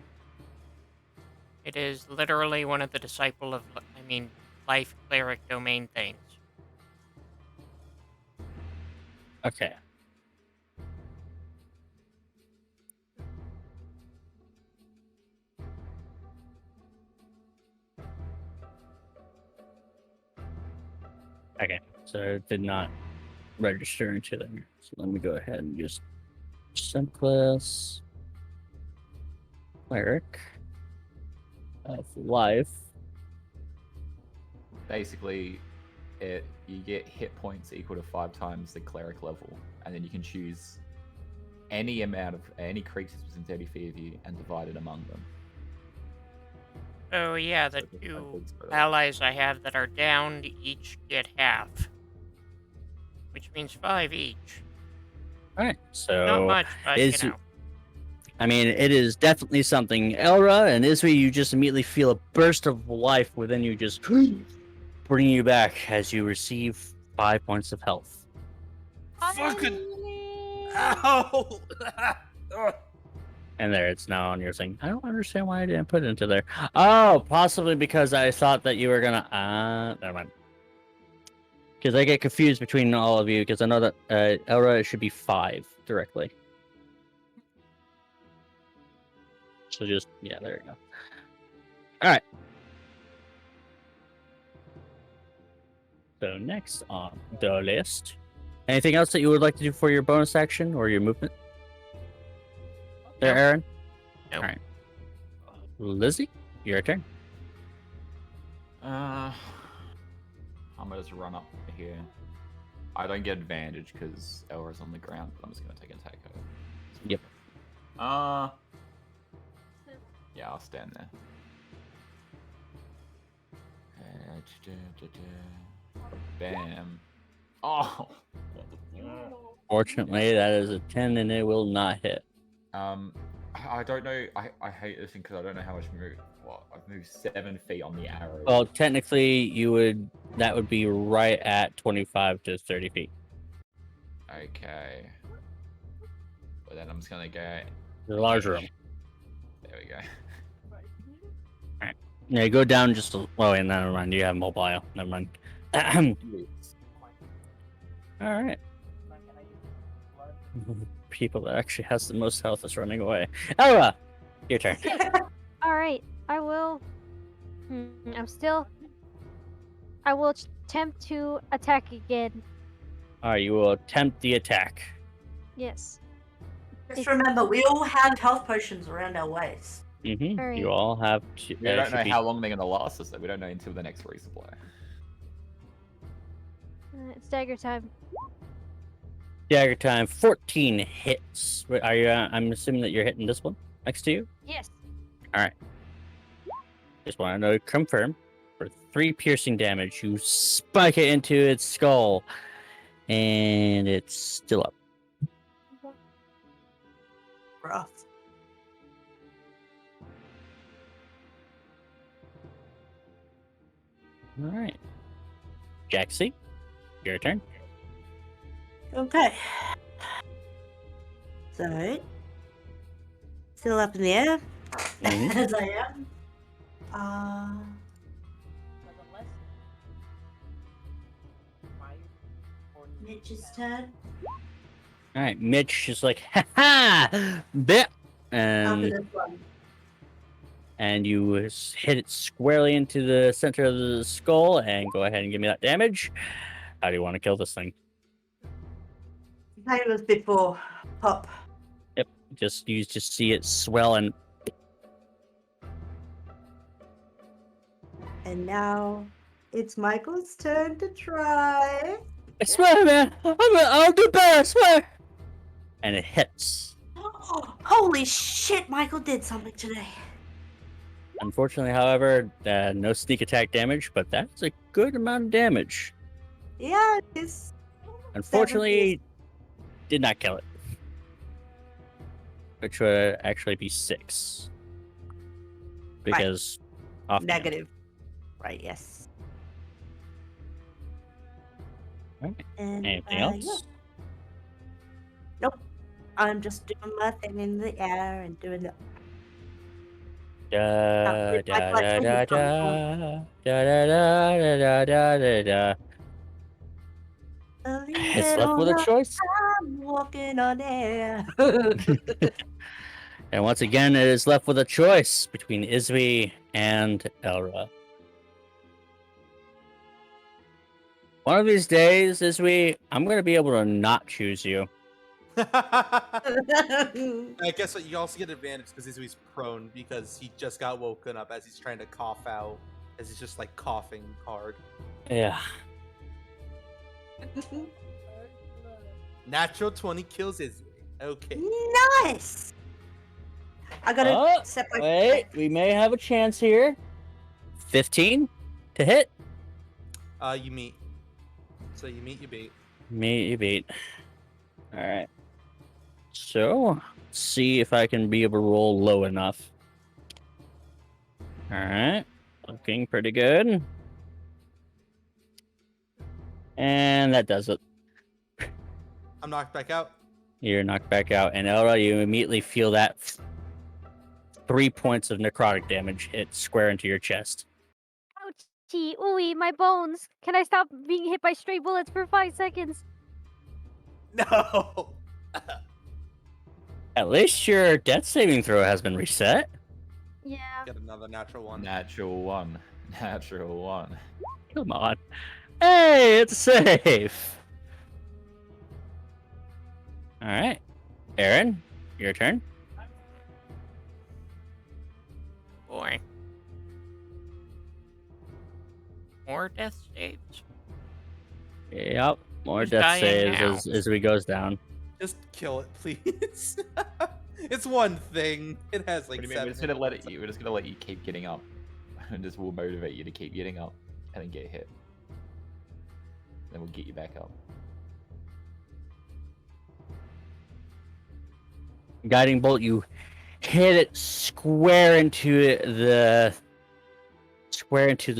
It is literally one of the life cleric domain things. Okay. Okay, so it did not register into there. So let me go ahead and just subclass cleric of life. Basically, you get hit points equal to 5 times the cleric level, and then you can choose any amount of any creatures within 30 feet of you and divide it among them. Oh yeah, the So it's like 2 big spread. allies I have that are downed each get half. Which means 5 each. Alright, so Not much, but is- you know. I mean, it is definitely something. Elra and Izzy, you just immediately feel a burst of life within you, just bringing you back as you receive 5 points of health. Fucking. Ow! Ugh. And there, it's now on your thing. I don't understand why I didn't put it into there. Oh, possibly because I thought that you were gonna. Never mind. Because I get confused between all of you. Because I know that Elra it should be 5 directly. So just yeah, there you go. All right. So next on the list, anything else that you would like to do for your bonus action or your movement? There, No. Aaron. Nope. All right. Lizzie, your turn. I'm gonna just run up here. I don't get advantage because Elra's on the ground, but I'm just gonna take an attack over. Yep. Yeah, I'll stand there. Bam. Oh. Fortunately, that is a 10 and it will not hit. I don't know. I hate this thing because I don't know how much move. What I've moved 7 feet on the arrow. Well, technically, that would be right at 25 to 30 feet. Okay. But then I'm just gonna go. The large room. There we go. Yeah, go down just a. Oh, wait, never mind. You have mobile. Never mind. All right. People that actually has the most health is running away. Elra, your turn. All right, I will. I will attempt to attack again. All right, you will attempt the attack. Yes. Just remember, we all have health potions around our waist. Mm-hmm. All right. You all have. We don't know how long they're gonna last us. Though. We don't know until the next resupply. It's dagger time. Dagger time. 14 hits. Wait, are you? I'm assuming that you're hitting this one next to you. Yes. Just want to confirm. For 3 piercing damage, you spike it into its skull, and it's still up. Rough. All right, Jaxie, your turn. Okay. So, still up in the air, Mhm. as I am. Nonetheless, fire or Mitch's turn. All right, Mitch is like, ha ha, bit, After and this one. you hit it squarely into the center of the skull, and go ahead and give me that damage. How do you want to kill this thing? Same as before. Pop. Yep, you just see it swell and And now it's Michael's turn to try. I swear, man, I'll do better, I swear. And it hits. Holy shit, Michael did something today. Unfortunately, however, no sneak attack damage, but that's a good amount of damage. Yeah, it's Unfortunately, did not kill it. Which would actually be 6. Because off negative. Right, yes. Alright. And, Anything yeah. else? Nope. I'm just doing my thing in the air and doing the. Da it's da like da when da you da da da da da da da da. Believe It's it left or with a not, choice. I'm walking on air. And once again, it is left with a choice between Izzy and Elra. One of these days, Izzy, I'm going to be able to not choose you. I guess what you also get advantage because he's prone because he just got woken up as he's trying to cough out, as he's just like coughing hard. Yeah. Natural 20 kills Izzy. Okay. Nice. I gotta Oh, separate. wait, we may have a chance here. 15 to hit. You meet. So you meet, you beat. Me, you beat. All right. So, see if I can be able to roll low enough. All right. Looking pretty good. And that does it. I'm knocked back out. You're knocked back out. And Elra, you immediately feel that 3 points of necrotic damage hit square into your chest. Ouchie, ooey, my bones. Can I stop being hit by stray bullets for 5 seconds? No. At least your death saving throw has been reset. Yeah. Get another natural one. Natural 1. Natural 1. Come on. Hey, it's safe. All right. Aaron, your turn. Boy. More death saves. Yep. More Who's death dying saves now? as we goes down. Just kill it, please. It's one thing. It has like What do you mean? 7. We're just gonna let you keep getting up, and this will motivate you to keep getting up. and then get hit. Then we'll get you back up. Guiding bolt, you hit it square into the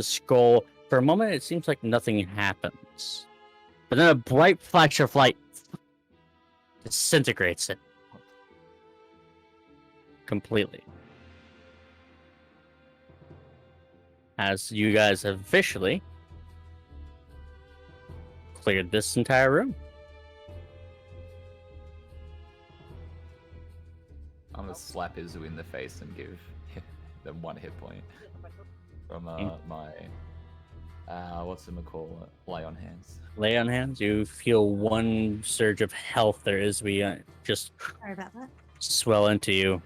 skull. For a moment, it seems like nothing happens, but then a bright flash of light disintegrates it completely. As you guys have officially cleared this entire room. I'm gonna slap Izu in the face and give them 1 hit point from my what's it called? Lay on hands. Lay on hands. You feel 1 surge of health there as we just Sorry about that. swell into you.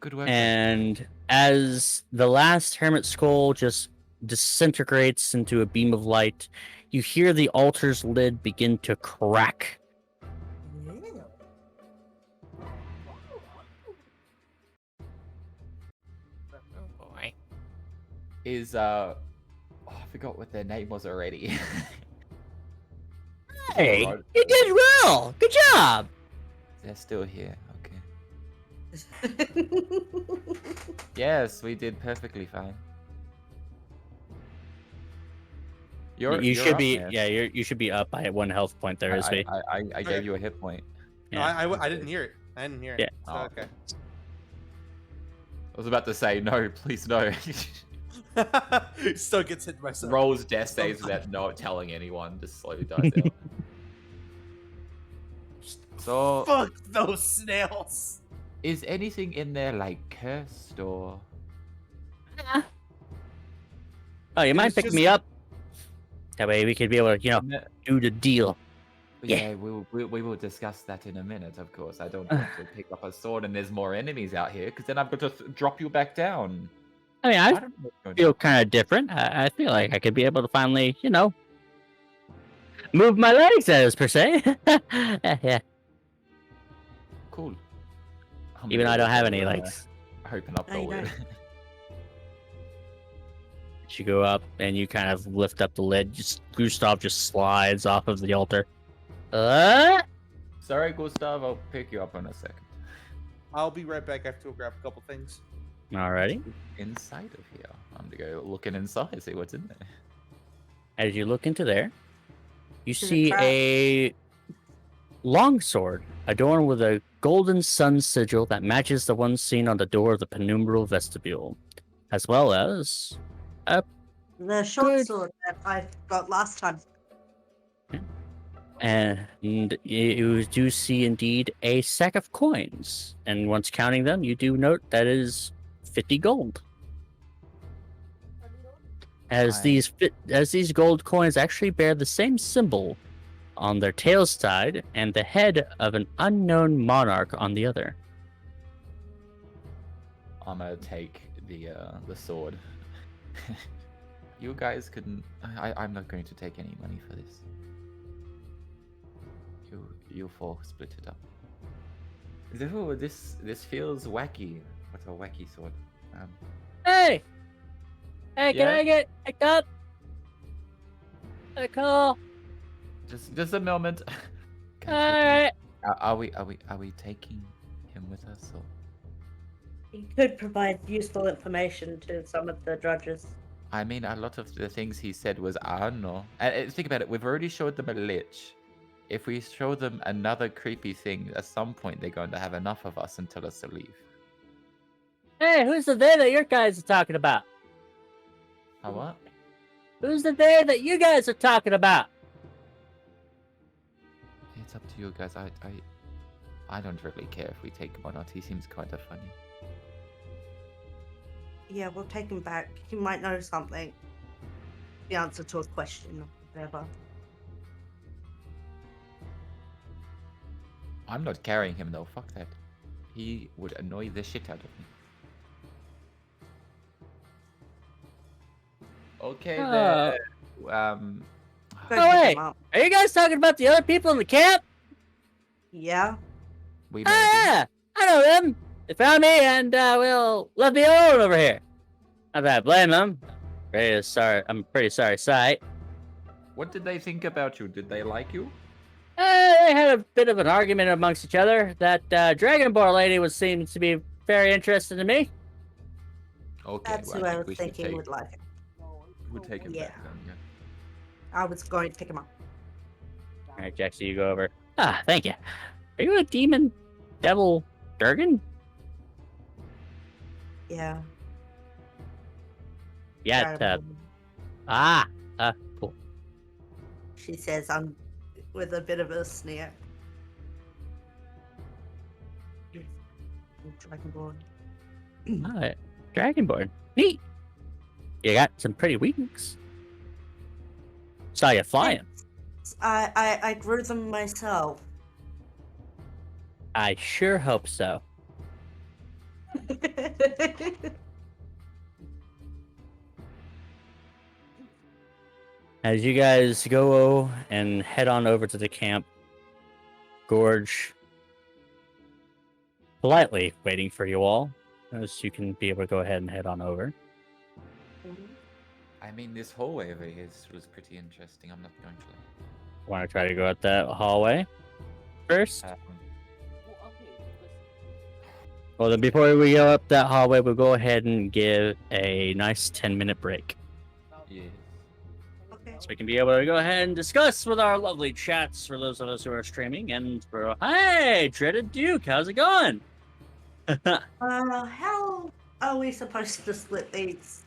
Good work. And as the last hermit skull just disintegrates into a beam of light, you hear the altar's lid begin to crack. Oh boy. Is I forgot what their name was already. Hey, Alright. you did well. Good job. They're still here. Okay. Yes, we did perfectly fine. You should up, be, man. yeah. You should be up by 1 health point there, Isby. I gave you a hit point. No, Yeah. I didn't hear it. I didn't hear it. Yeah. So, Oh. okay. I was about to say no, please no. Still gets hit by something. Rolls death saves without not telling anyone, just slowly dies down. So, Fuck those snails. is anything in there like cursed or? Oh, you mind It's picking just- me up? That way we could be able to, do the deal. Yeah, we will discuss that in a minute. Of course, I don't want to pick up a sword and there's more enemies out here, because then I've got to drop you back down. I mean, I don't know what's going feel kind of different. I feel like I could be able to finally, move my legs as per se. Yeah. Cool. I'm Even though I gonna don't have go, any legs. Open up No, the you lid. don't. You go up and you kind of lift up the lid. Just Gustav just slides off of the altar. Sorry, Gustav. I'll pick you up in a second. I'll be right back. I have to go grab a couple things. Alrighty. Inside of here, I'm gonna go looking inside, see what's in there. As you look into there, you Is it see trapped? a longsword adorned with a golden sun sigil that matches the one seen on the door of the penumbral vestibule, as well as The short Good. sword that I got last time. and you do see indeed a sack of coins. And once counting them, you do note that is 50 gold. As Nice. these gold coins actually bear the same symbol on their tail side and the head of an unknown monarch on the other. I'm gonna take the sword. You guys couldn't. I'm not going to take any money for this. You four split it up. Ooh, this feels wacky. What a wacky sword. Hey! Hey, can Yeah? I get picked up? A call. Just a moment. Can I take Alright. him? Are we taking him with us or? He could provide useful information to some of the drudges. I mean, a lot of the things he said was no. And think about it. We've already showed them a lich. If we show them another creepy thing, at some point they're going to have enough of us and tell us to leave. Hey, who's the they that your guys are talking about? A what? Who's the they that you guys are talking about? It's up to you guys. I don't really care if we take him or not. He seems kind of funny. Yeah, we'll take him back. He might know something. The answer to a question or whatever. I'm not carrying him though. Fuck that. He would annoy the shit out of me. Okay then. Go Oh, pick wait. him up. Are you guys talking about the other people in the camp? Yeah. We Oh, may be. yeah, I know them. They found me and well left me alone over here. Not that I blame them. I'm pretty sorry sight. What did they think about you? Did they like you? They had a bit of an argument amongst each other. That Dragonborn lady seems to be very interested in me. Okay, That's well, who I think was we should thinking take, would like it. we'll take him Yeah. back then. Yeah. I was going to pick him up. All right, Jack, so you go over. Ah, thank you. Are you a demon, devil, Durgan? Yeah. Yeah. Cool. She says I'm with a bit of a sneer. Dragonborn. Dragonborn. Neat. You got some pretty wings. Saw you flying. I grew them myself. I sure hope so. As you guys go and head on over to the camp, Gorge politely waiting for you all, as you can be able to go ahead and head on over. I mean, this hallway over here was pretty interesting. I'm not going to lie. Want to try to go out that hallway first? Well, okay, listen. Well, then before we go up that hallway, we'll go ahead and give a nice 10-minute break. Yeah. Okay. So we can be able to go ahead and discuss with our lovely chats for those of us who are streaming. And for, hey, Dreaded Duke, how's it going? How are we supposed to split these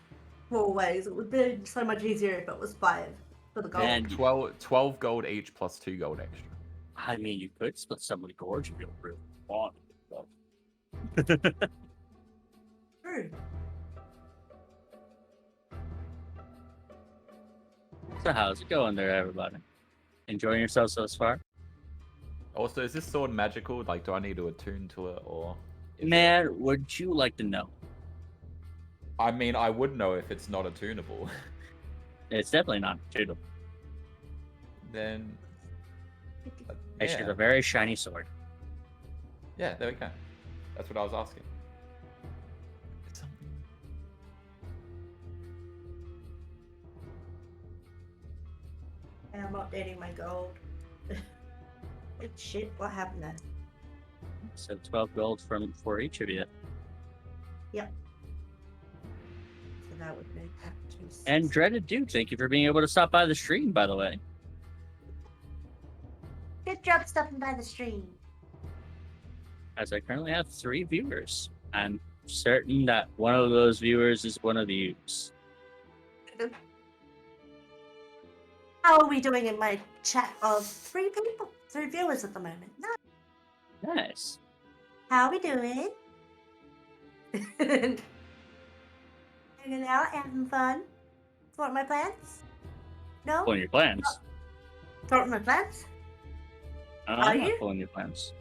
4 ways? It would be so much easier if it was 5 for the gold. And 12 gold each plus 2 gold extra. I mean, you could split some of the Gorge if you really want. True. So how's it going there, everybody? Enjoying yourselves thus far? Also, is this sword magical? Like, do I need to attune to it, or? is it- Man, would you like to know? I mean, I would know if it's not attunable. It's definitely not tunable. Then. It's just Yeah. a very shiny sword. Yeah, there we go. That's what I was asking. It's something. And I'm updating my gold. Shit, what happened there? So 12 gold for each of you. So that would make that 2. And Dreaded Duke, thank you for being able to stop by the stream, by the way. Good job stopping by the stream. As I currently have 3 viewers. I'm certain that one of those viewers is one of yous. How are we doing in my chat of 3 people? 3 viewers at the moment. No. Nice. How are we doing? Hanging out, having fun. Thwarting my plans? No? Pulling your plans. Thwarting my plans? I'm Are not you? pulling your plans.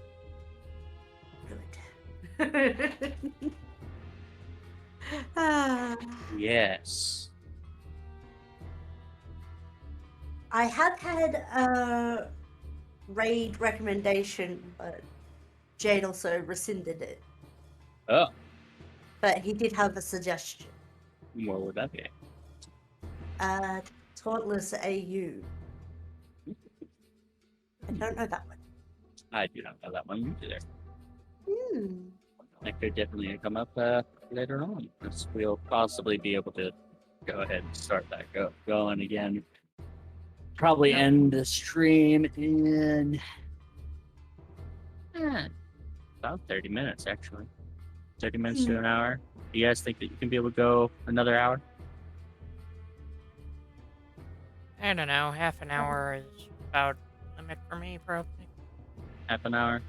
Good. Ah. Yes. I have had a raid recommendation, but Jade also rescinded it. Oh, But he did have a suggestion. what would that be? Tauntless AU. I don't know that one. I do not know that one either. Hmm. That could definitely come up later on. We'll possibly be able to go ahead and start that going again. Probably end the stream in about 30 minutes, actually. 30 minutes to an hour. Do you guys think that you can be able to go another hour? I don't know. Half an hour is about limit for me, probably. Half an hour?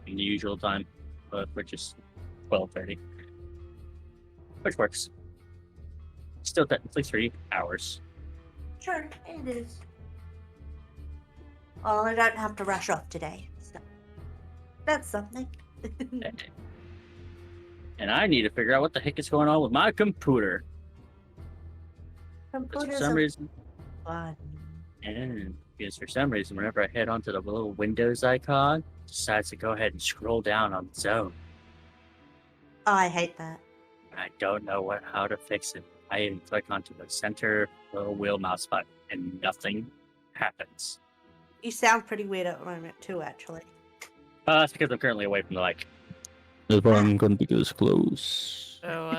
In the usual time, which is 12:30. Which works. Still technically 3 hours. Sure, it is. Well, I don't have to rush off today, so that's something. And I need to figure out what the heck is going on with my computer. 'Cause for Computers some are reason, fun. and because for some reason, whenever I head onto the little Windows icon, it decides to go ahead and scroll down on its own. Oh, I hate that. I don't know how to fix it. I even click onto the center little wheel mouse button, and nothing happens. You sound pretty weird at the moment too, actually. That's because I'm currently away from the mic. That's why I'm going to be this close. So,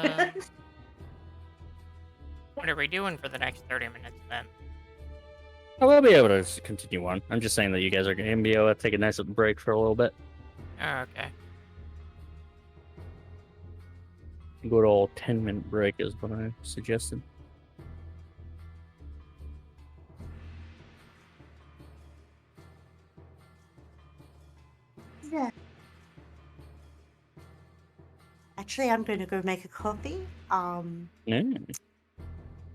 what are we doing for the next 30 minutes then? I will be able to continue on. I'm just saying that you guys are going to be able to take a nice little break for a little bit. Oh, okay. Good old 10-minute break is what I suggested. Yeah. Actually, I'm going to go make a coffee. Yeah.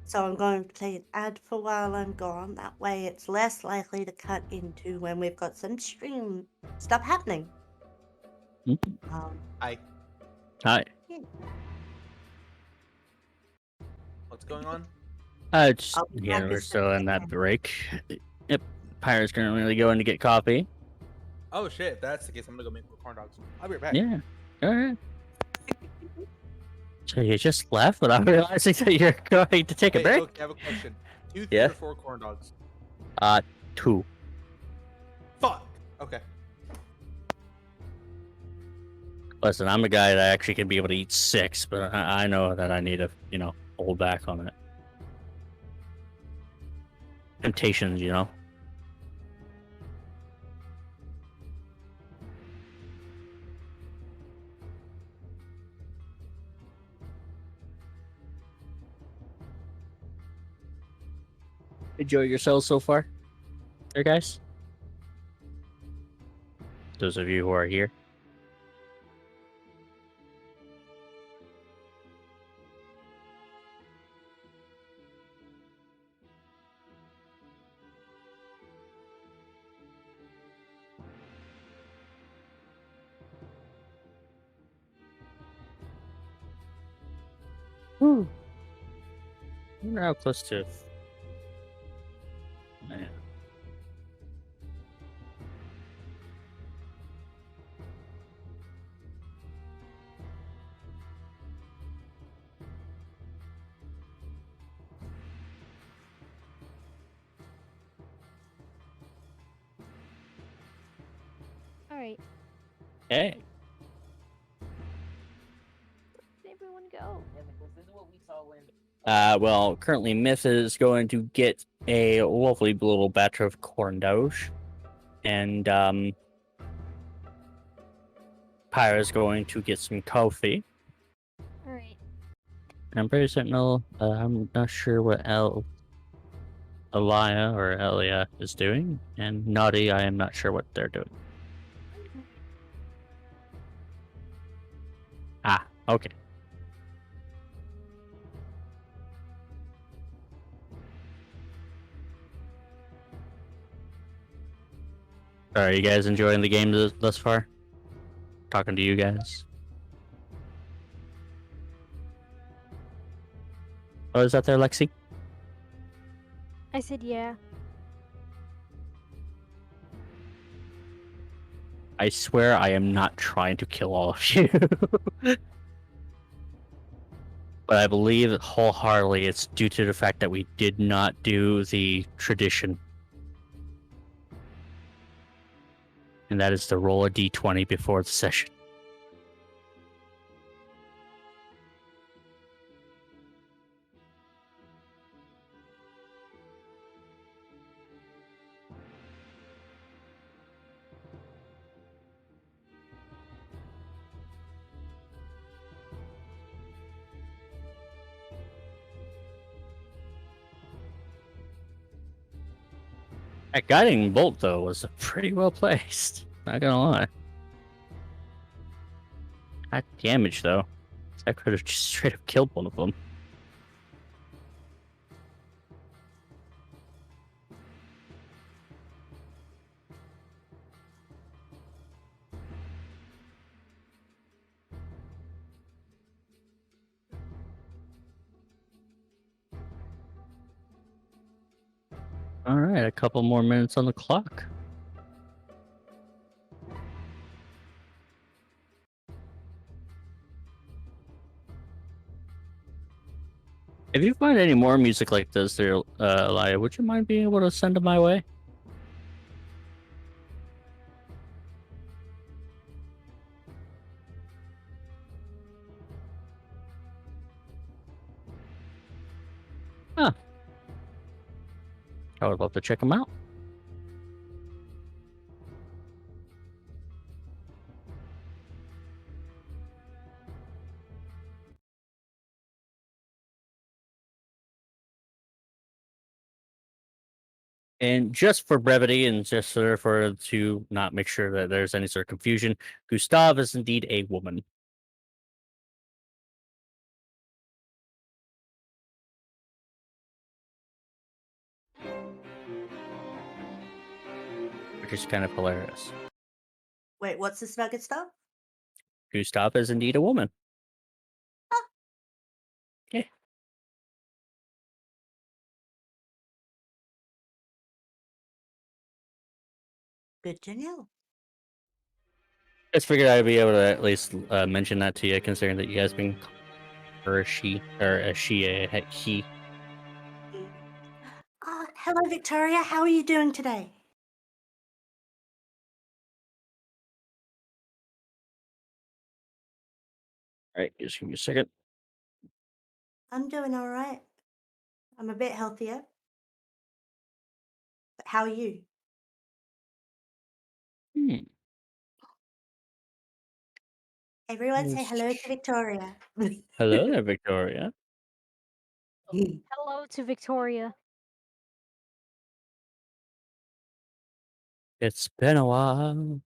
So I'm going to play an ad for while I'm gone. That way it's less likely to cut into when we've got some stream stuff happening. Mhm. Hi. Hi. What's going on? Just, I'll be yeah, back we're as still soon as in I that can. break. Yep. Pyro's currently going to get coffee. Oh shit, if that's the case, I'm gonna go make more corn dogs. I'll be right back. Yeah. All right. So you just left without realizing that you're going to take a Hey, break? okay, I have a question. 2, 3, Yeah. or 4 corn dogs? 2. Fuck! Okay. Listen, I'm a guy that actually can be able to eat 6, but I know that I need to, hold back on it. Temptations, Enjoy yourselves so far, there, guys. Those of you who are here. Whew. I wonder how close to. Man. Alright, Hey. where'd everyone go? Yeah, because this is what we saw when. Well, currently Myth is going to get a lovely little batch of corn doge. And, Pyra's going to get some coffee. Alright. And I'm pretty certain I'm not sure what Elia or Elia is doing. And Naughty, I am not sure what they're doing. Ah, okay. Are you guys enjoying the game thus far? Talking to you guys. Oh, is that there, Lexi? I said yeah. I swear I am not trying to kill all of you. But I believe wholeheartedly it's due to the fact that we did not do the tradition. And that is to roll a d20 before the session. That guiding bolt, though, was pretty well placed. Not gonna lie. That damage, though. I could have just straight up killed one of them. All right, a couple more minutes on the clock. If you find any more music like this there, Elia, would you mind being able to send them my way? Huh. I would love to check them out. And just for brevity and just sort of for to not make sure that there's any sort of confusion, Gustav is indeed a woman. Which is kind of hilarious. Wait, what's this nugget stuff? Gustav is indeed a woman. Yeah. Good to know. Just figured I'd be able to at least mention that to you, considering that you guys been or a she or a she a he. Hello, Victoria. How are you doing today? All right, just give me a second. I'm doing all right. I'm a bit healthier. But how are you? Hmm. Everyone say Yes. hello to Victoria. Hello there, Victoria. Hello to Victoria. It's been a while.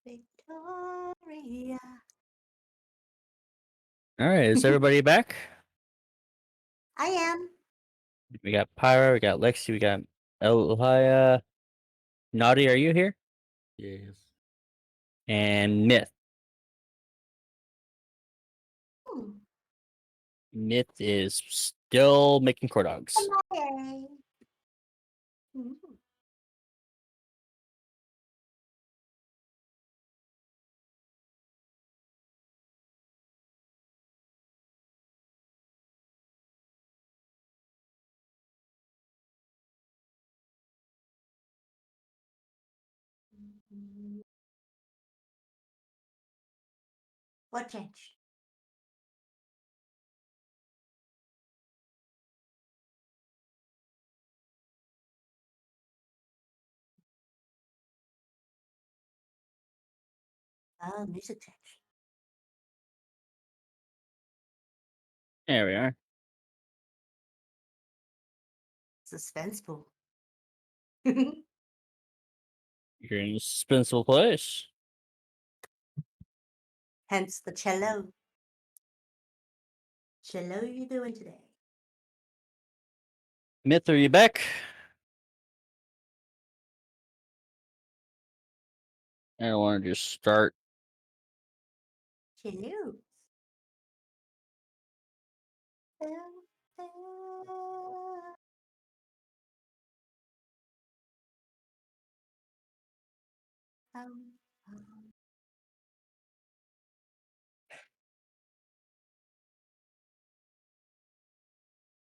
Victoria. All right, is everybody back? I am. We got Pyra, we got Lexi, we got Elia. Naughty, are you here? Yes. And Myth. Hmm. Myth is still making corn dogs. Hello. Hmm. What changed? Oh, music changed. There we are. Suspenseful. You're in a suspenseful place. Hence the cello. Cello, you doing today? Myth, are you back? I want to just start. Cello.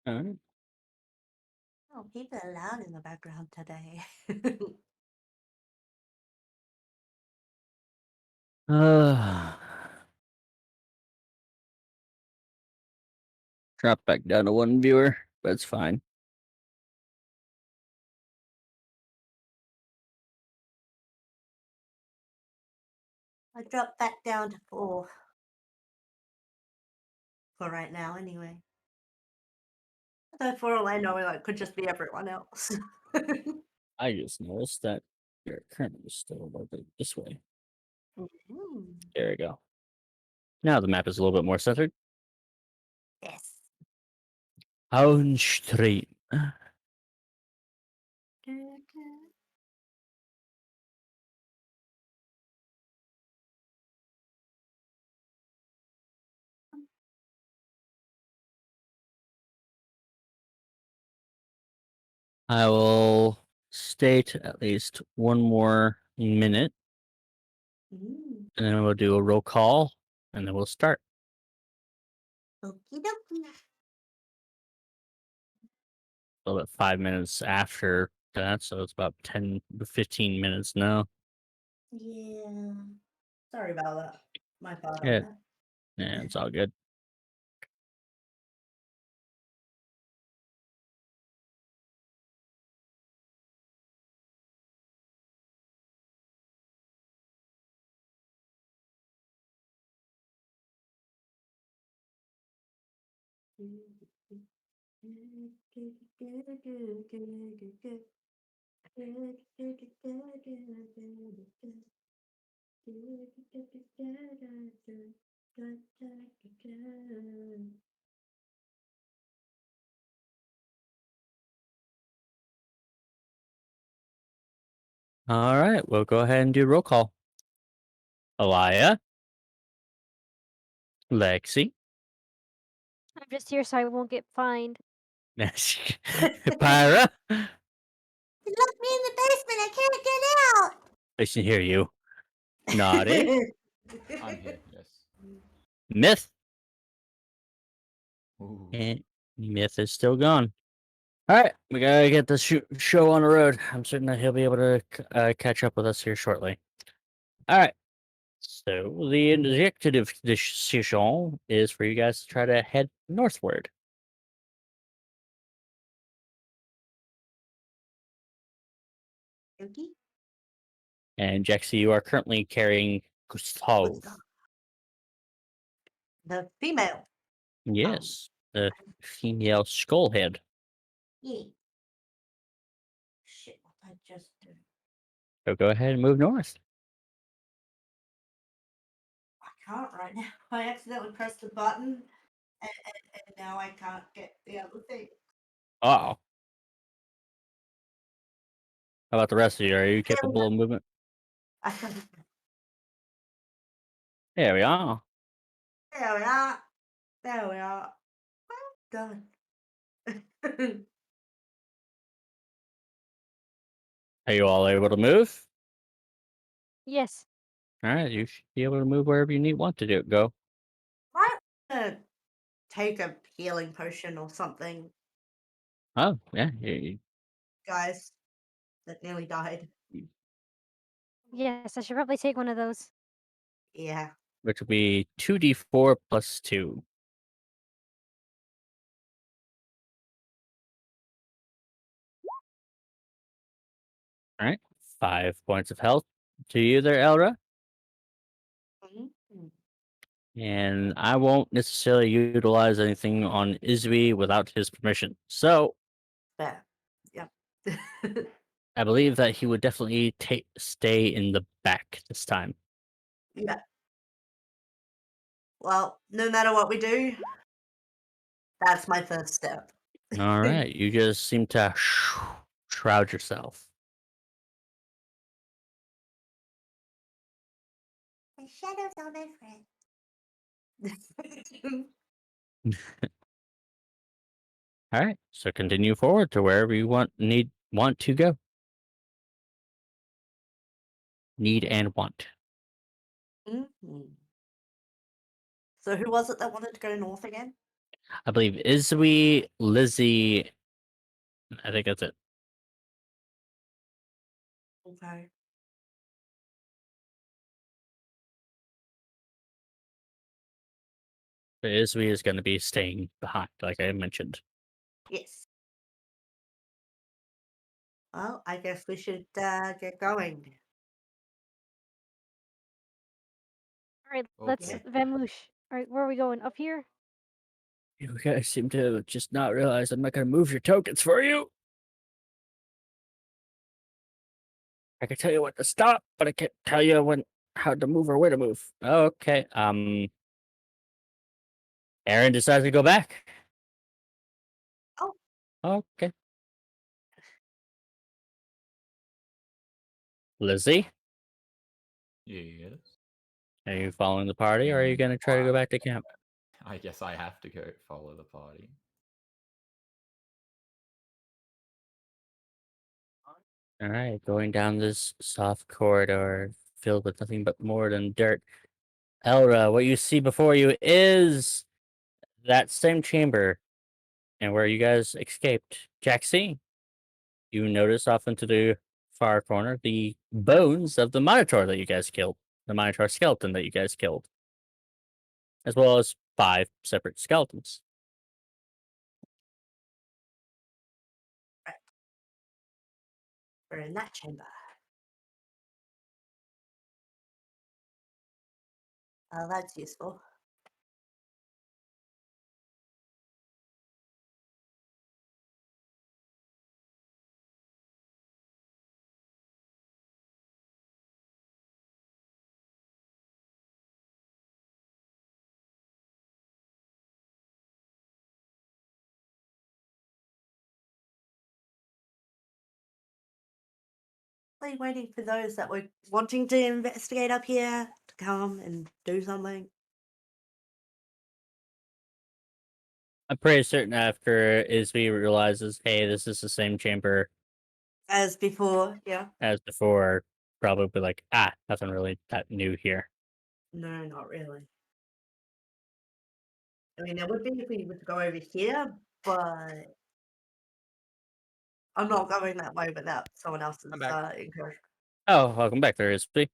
All right. Oh, people are loud in the background today. Drop back down to one viewer, but it's fine. I dropped back down to 4. For right now, anyway. Although for all I know, it could just be everyone else. I just noticed that your currently is still a little bit this way. Mhm. There we go. Now the map is a little bit more centered. Yes. Auenstream. I will state at least one more minute, Mm. and then we'll do a roll call, and then we'll start. Okie dokie. So about 5 minutes after that, so it's about 10 to 15 minutes now. Yeah. Sorry about that. My part on Yeah, that. yeah, it's all good. All right, we'll go ahead and do roll call. Elia, Lexi, I'm just here so I won't get fined. Pyra. You locked me in the basement. I can't get out. I can hear you. Naughty, I'm here. Yes. Myth, Ooh. and Myth is still gone. All right, we gotta get the show on the road. I'm certain that he'll be able to catch up with us here shortly. All right. So the executive decision is for you guys to try to head northward. Yogi? And Jexy, you are currently carrying Gustav. Gustav. The female. Yes, the female skullhead. Yeah. Shit, what I just do. So go ahead and move north. I can't right now. I accidentally pressed the button and now I can't get the other thing. Oh. How about the rest of you? Are you capable of movement? I can't. There we are. There we are. There we are. Well done. Are you all able to move? Yes. All right, you should be able to move wherever you want to do. Go. I'm gonna take a healing potion or something, Oh, yeah. guys. That nearly died. Yes, I should probably take one of those. Yeah. Which will be 2d4 plus 2. All right. 5 points of health to you there, Elra. Mhm. And I won't necessarily utilize anything on Izui without his permission. So Fair. Yep. I believe that he would definitely stay in the back this time. Yeah. Well, no matter what we do, that's my first step. All right. You just seem to shroud yourself. My shadows are my friend. All right. So continue forward to wherever you want to go. Need and want. Mhm. So who was it that wanted to go north again? I believe Izui, Lizzie. I think that's it. Okay. But Izui is going to be staying behind, like I mentioned. Yes. Well, I guess we should get going. All right, let's Okay. vamoose. All right, where are we going? Up here? You guys seem to just not realize I'm not going to move your tokens for you. I can tell you when to stop, but I can't tell you how to move or where to move. Okay. Aaron decides to go back. Oh. Okay. Lizzie, Yes. are you following the party, or are you going to try to go back to camp? I guess I have to go follow the party. All right, going down this soft corridor filled with nothing but more than dirt. Elra, what you see before you is that same chamber and where you guys escaped. Jaxie, you notice off into the far corner the bones of the Minotaur that you guys killed, the Minotaur skeleton that you guys killed, as well as 5 separate skeletons. We're in that chamber. Oh, that's useful. Like waiting for those that were wanting to investigate up here to come and do something. I'm pretty certain after Isby realizes, hey, this is the same chamber As before, yeah. as before, probably like, nothing really that new here. No, not really. I mean, there would be if we were to go over here, but I'm not going that way without someone else's I'm back. encouragement. Oh, welcome back there, Isby.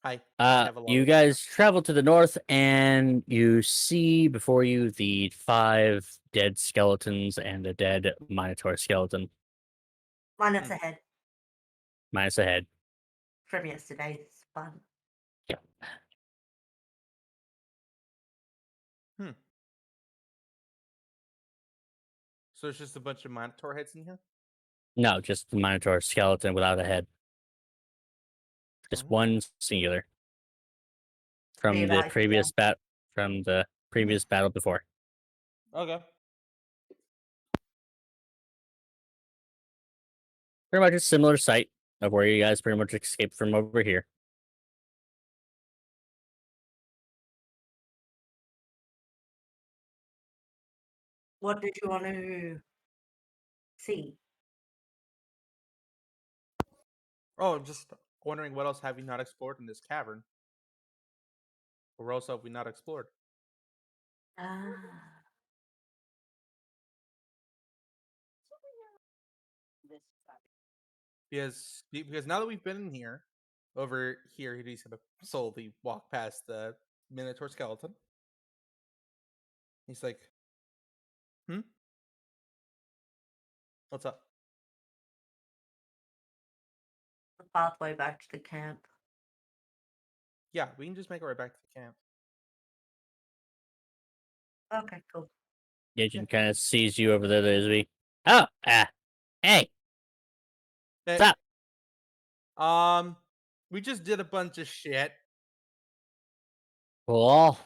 Hi. I have a lot You of guys travel to the north and you see before you the 5 dead skeletons and a dead Minotaur skeleton, Minus ahead minus a head. from yesterday's fun. So it's just a bunch of Minotaur heads in here? No, just the Minotaur skeleton without a head. Just Oh. one singular. From Be the about previous battle before. Okay. Pretty much a similar site of where you guys pretty much escaped from over here. What did you want to see? Oh, I'm just wondering what else have we not explored in this cavern? Or what else have we not explored? Ah, Because now that we've been in here, over here, he's gonna slowly walk past the Minotaur skeleton. He's like, what's up? the pathway back to the camp. Yeah, we can just make our way back to the camp. Okay, cool. Agent kind of sees you over there, Isby. Oh, hey, Hey, what's up? we just did a bunch of shit. Cool.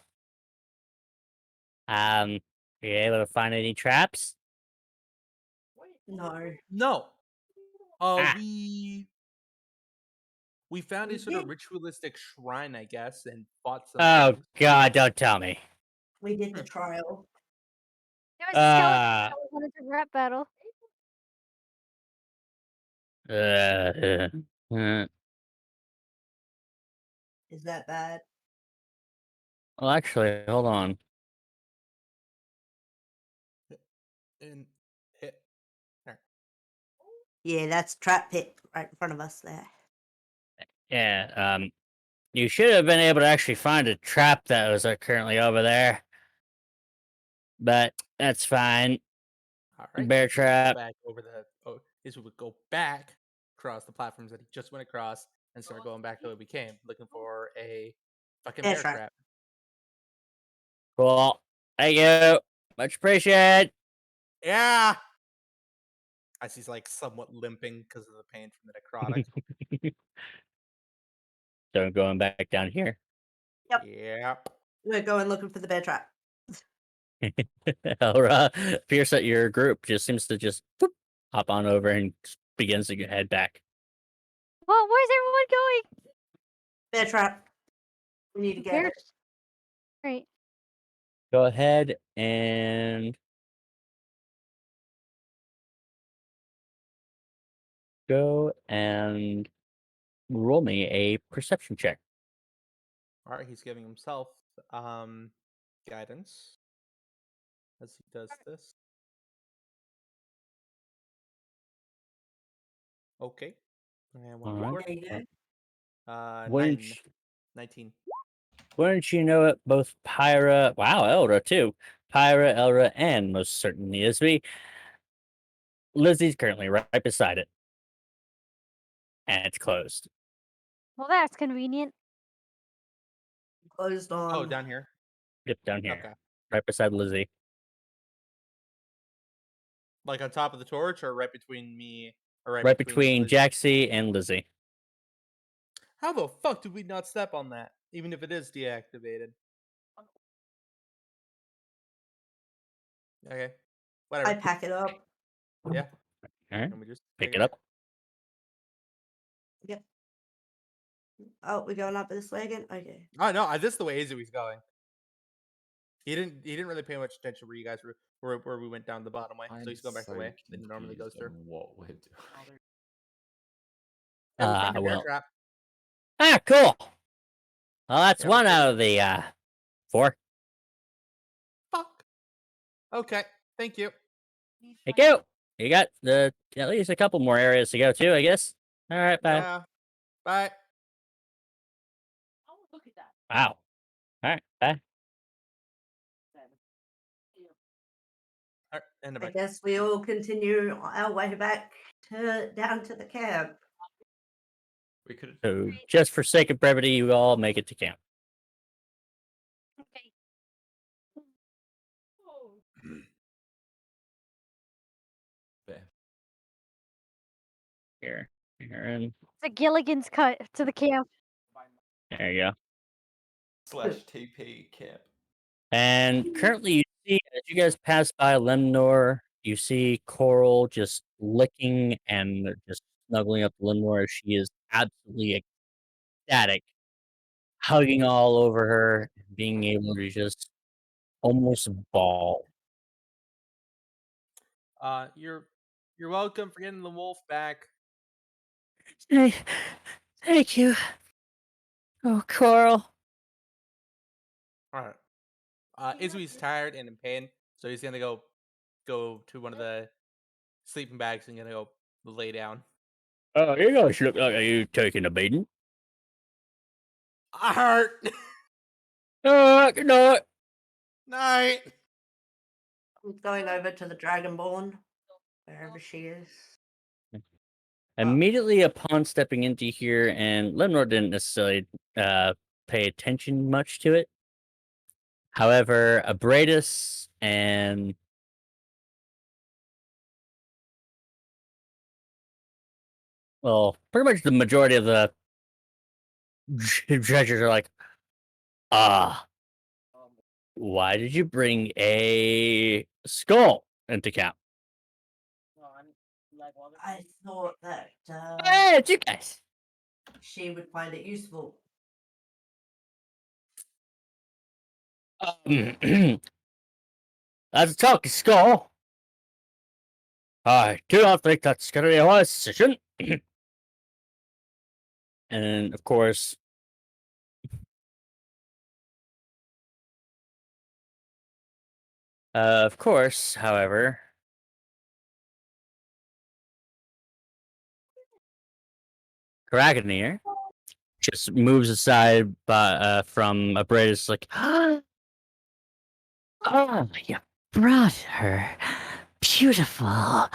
Are you able to find any traps? No. No. Ah. We found We a sort of did. ritualistic shrine, I guess, and fought some Oh things. God, don't tell me. We did the trial. There was a skeleton Uh, that wanted to rap battle. uh, Is that bad? well, actually, hold on. And hit. There. Yeah, that's trap pit right in front of us there. Yeah, you should have been able to actually find a trap that was currently over there. But that's fine. All right. Bear This would go trap. back over the. Oh, this would go back across the platforms that he just went across and start going back the way we came, looking for a fucking Bear bear trap. trap. Cool. Thank you. Much appreciated. Yeah. As he's like somewhat limping because of the pain from the necrotic. So going back down here. Yeah. We're going looking for the bear trap. Elra appears at your group, just seems to just boop, hop on over and begins to head back. Well, where's everyone going? Bear trap. We need to get Bear- it. Right. Go ahead and go and roll me a perception check. All right, he's giving himself guidance as he does this. Okay. And one Alright. more. There you go. Wouldn't 9, you, 19. wouldn't you know it? Both Pyra, wow, Eldra too. Pyra, Elra, and most certainly Isby. Lizzie's currently right beside it, and it's closed. Well, that's convenient. Closed on. Oh, down here. Yep, down here, Okay. right beside Lizzie. Like on top of the torch, or right between me, or Right between Lizzie? Jaxie and Lizzie. How the fuck did we not step on that? Even if it is deactivated. Okay. Whatever. I pack it up. Yeah. Alright, Can we just pick take it up. Yep. Oh, we're going up this way again? Okay. Oh no, this is the way Izui's going. He didn't really pay much attention where you guys where we went down the bottom way. So he's going back the way that he normally goes through. What we're doing. Hey, we found a bear Well. trap. Ah, cool. Well, that's Yeah, one we're out of the 4. Fuck. Okay. Thank you. Thank you. You got at least a couple more areas to go to, I guess. All right, bye. Yeah. Bye. Oh, look at that. Wow. All right, bye. All right, and I bye. guess we all continue our way back down to the camp. We could. So, just for sake of brevity, you all make it to camp. Okay. Here, and It's a Gilligan's cut to the camp. there you go. /TP camp. And currently, you see as you guys pass by Lemnor, you see Coral just licking and just snuggling up to Lemnor as she is absolutely ecstatic, hugging all over her, being able to just almost bawl. You're welcome for getting the wolf back. Thank you. Oh, Coral. All right. Izui's tired and in pain, so he's gonna go to one of the sleeping bags and gonna go lay down. Oh, you guys look like you taking a beating. I hurt. Good night. Night. I'm going over to the Dragonborn, wherever she is. Immediately upon stepping into here, and Lemnor didn't necessarily pay attention much to it. However, Abradus and well, pretty much the majority of the treasures are like, why did you bring a skull into camp? I thought that Hey, it's you guys. she would find it useful. As a talking skull, I do not think that's going to be a wise decision. And of course, however, Kraganir just moves aside from Abradus, like, oh, you brought her. Beautiful. Huh,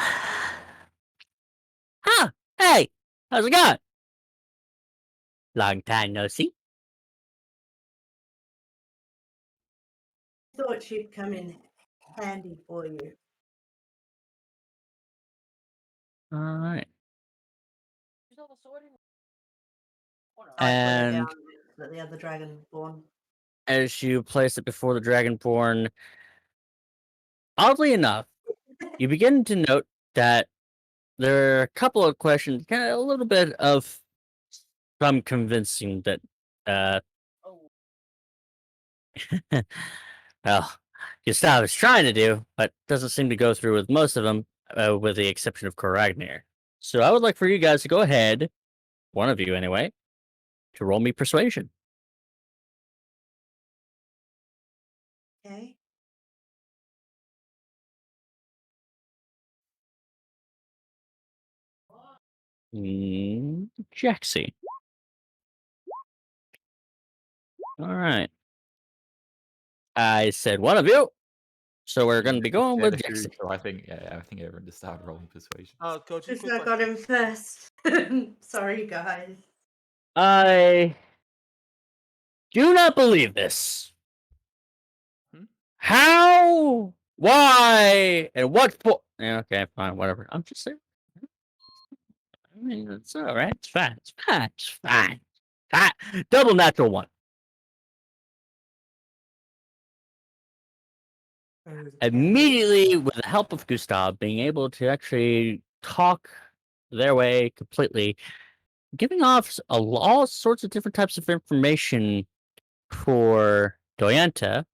hey, how's it going? Long time no see. Thought she'd come in handy for you. All right. There's all the sword in- Oh, no. I put it And down next to the other Dragonborn. as you place it before the Dragonborn, oddly enough, you begin to note that there are a couple of questions, kind of a little bit of some convincing that, Oh, well, Gustav is trying to do, but doesn't seem to go through with most of them, with the exception of Koragnir. So I would like for you guys to go ahead, one of you anyway, to roll me persuasion. Okay. Jaxie. All right. I said one of you. So we're going to be going with Jaxie. So I think everyone just started rolling persuasion. Koji, Who's quick not got question. him first? Sorry, guys. I do not believe this. Hmm? How? Why? And what for? Yeah, okay, fine, whatever. I'm just saying. I mean, it's all right. It's fine. It's fine. It's fine. Fine. Double natural one. Immediately, with the help of Gustav, being able to actually talk their way completely, giving off all sorts of different types of information for Doyenta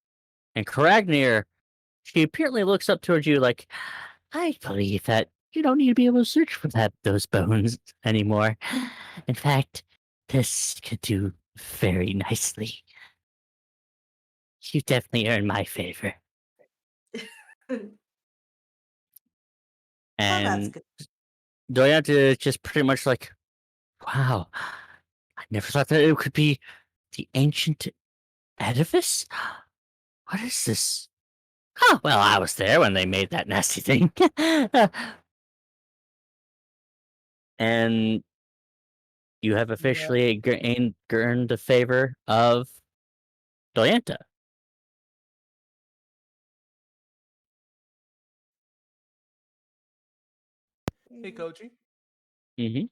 and Karagnir. She apparently looks up towards you like, I believe that you don't need to be able to search for those bones anymore. In fact, this could do very nicely. You definitely earned my favor. Oh, that's And good. Doyanta is just pretty much like, wow, I never thought that it could be the ancient edifice? What is this? Oh, well, I was there when they made that nasty thing. And you have officially earned the favor of Doyanta. Hey, Koji. Mm-hmm.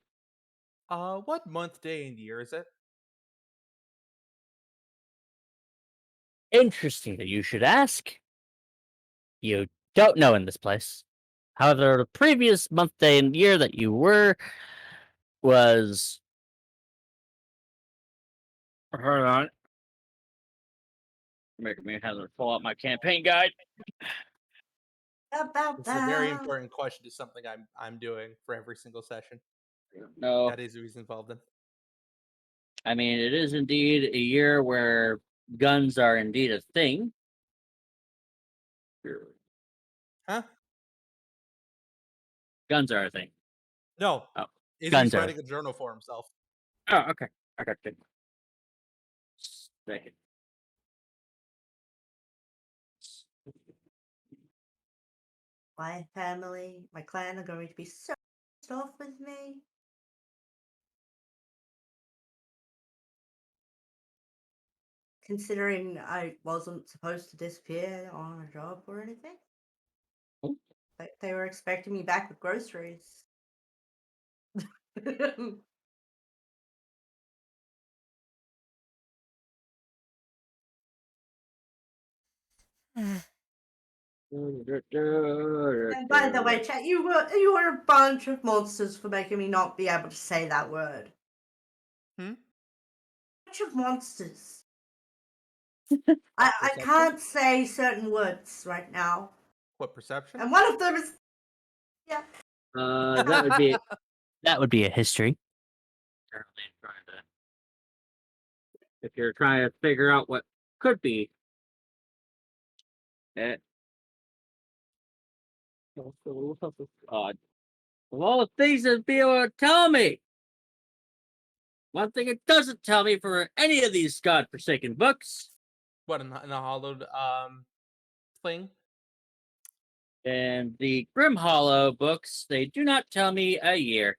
What month, day, and year is it? Interesting that you should ask. You don't know in this place. However, the previous month, day, and year that you were was. Hold on. Making me have to pull out my campaign guide. It's a very important question. It's something I'm doing for every single session. No, That is the reason involved in. I mean it is indeed a year where guns are indeed a thing. Huh? Guns are a thing. No. Oh, Izzy's guns are. writing a journal for himself. Oh, okay. I got you. Second. My family, my clan are going to be so pissed off with me. Considering I wasn't supposed to disappear on a job or anything. Oh. They were expecting me back with groceries. And by the way, chat, you were a bunch of monsters for making me not be able to say that word. Hmm? Bunch of monsters. I can't say certain words right now. What, perception? And one of them is that would be a history. If you're trying to figure out what could be. Odd. Of all the things that be able to tell me, one thing it doesn't tell me for any of these godforsaken books. What, in the hollowed thing? And the Grim Hollow books, they do not tell me a year.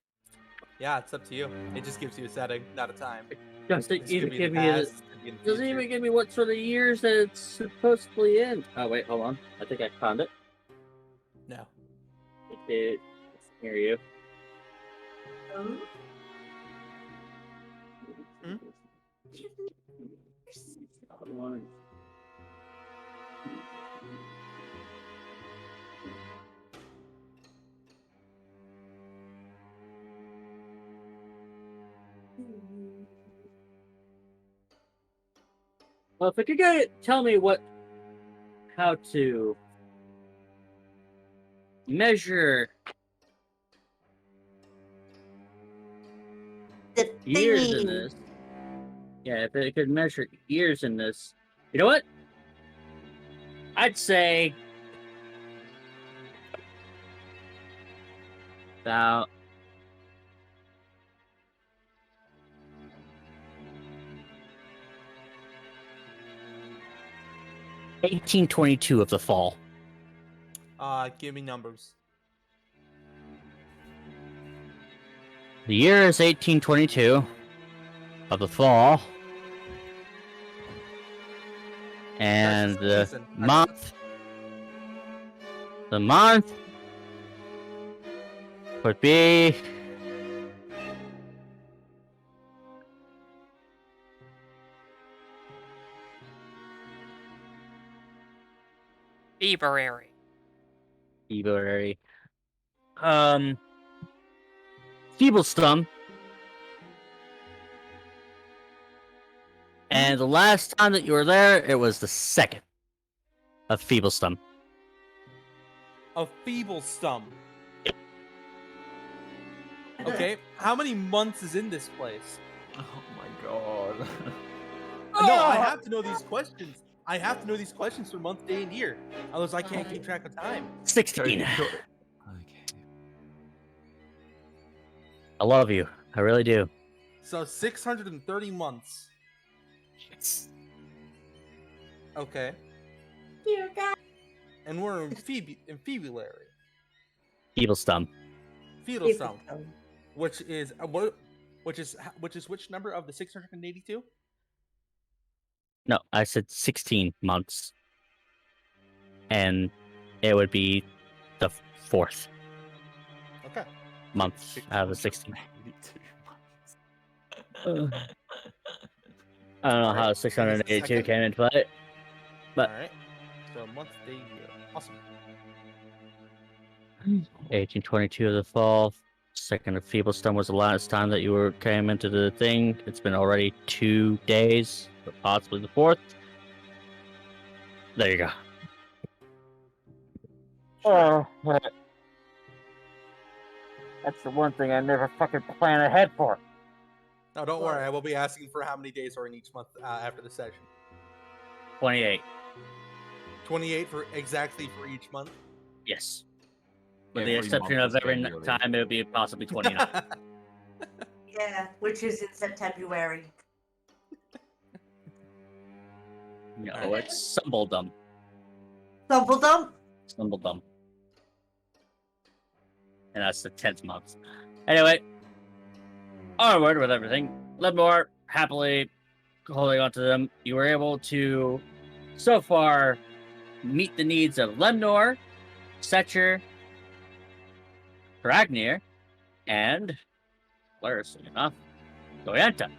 Yeah, it's up to you. It just gives you a setting, not a time. Doesn't This even could be give the me past, could be in the doesn't future. even give me what sort of years that it's supposedly in. Oh wait, hold on. I think I found it. No. It did. Hear you. oh, Hmm? Hold on. Well, if you could tell me how to measure The years in thingy. this. Yeah, if it could measure years in this, you know what? I'd say about 1822 of the fall. Give me numbers. The year is 1822 of the fall. And That's the season. month would be February. February. Feeblestum. And the last time that you were there, it was the 2nd of Feeblestum. A feeble stump. Okay, how many months is in this place? Oh my god. No, I have to know these questions. I have to know these questions for month, day, and year. Otherwise, I can't keep track of time. 16. Okay. I love you. I really do. So 630 months. Yes. Okay. Dear God. And we're in February. Feeblestum. Fetal stump, which is which number of the 682? No, I said 16 months. And it would be the 4th Okay. month out of the 16. I don't know how 682 Second. came into play. But All right. So month, day, year. Awesome. 1822 of the fall. 2nd of Feeblestum was the last time that you came into the thing. It's been already 2 days, but possibly the 4th. There you go. Oh, that's the one thing I never fucking plan ahead for. No, don't worry. I will be asking for how many days are in each month after the session. 28. 28 for exactly for each month. Yes. With the Every exception month of is every January. time, it would be possibly 29. Yeah, which is in September. No, it's Sumbledum. Dumbledore. Sumbledum. And that's the 10th month. Anyway, onward with everything. Ledmore, happily holding on to them. You were able to, so far, meet the needs of Lemnor, Setcher, Ragnir, and, hilariously enough, Goyenta.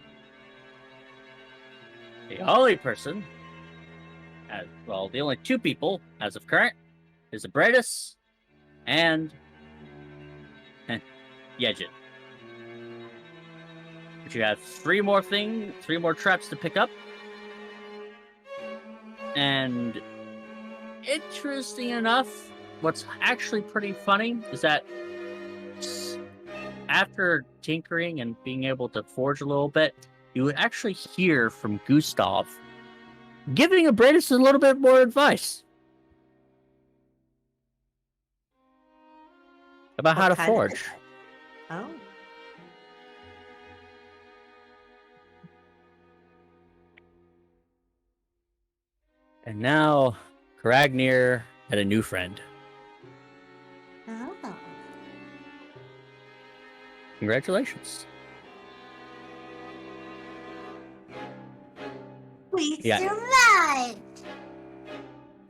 The only person, the only 2 people, as of current, is Abradus and Yejin. But you have 3 more traps to pick up. And interesting enough, what's actually pretty funny is that after tinkering and being able to forge a little bit, you would actually hear from Gustav giving Abradus a little bit more advice about how to kind of forge. advice? Oh. And now, Ragnir had a new friend. Oh. Congratulations. We Yeah. survived.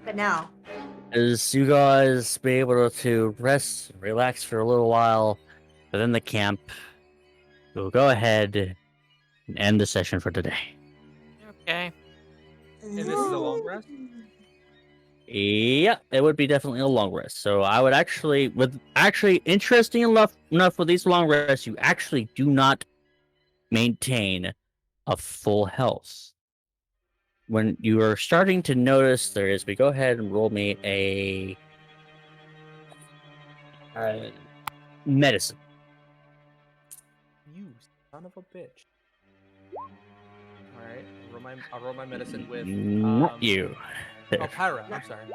But now. As you guys be able to rest, relax for a little while within the camp, we'll go ahead and end the session for today. Okay. And this is a long rest? Yeah, it would be definitely a long rest. So I would actually, interesting enough with these long rests, you actually do not maintain a full health. When you are starting to notice there is, we go ahead and roll me a medicine. You Son of a bitch. Alright, I'll roll my medicine with Not you. Oh, Pyra, I'm sorry.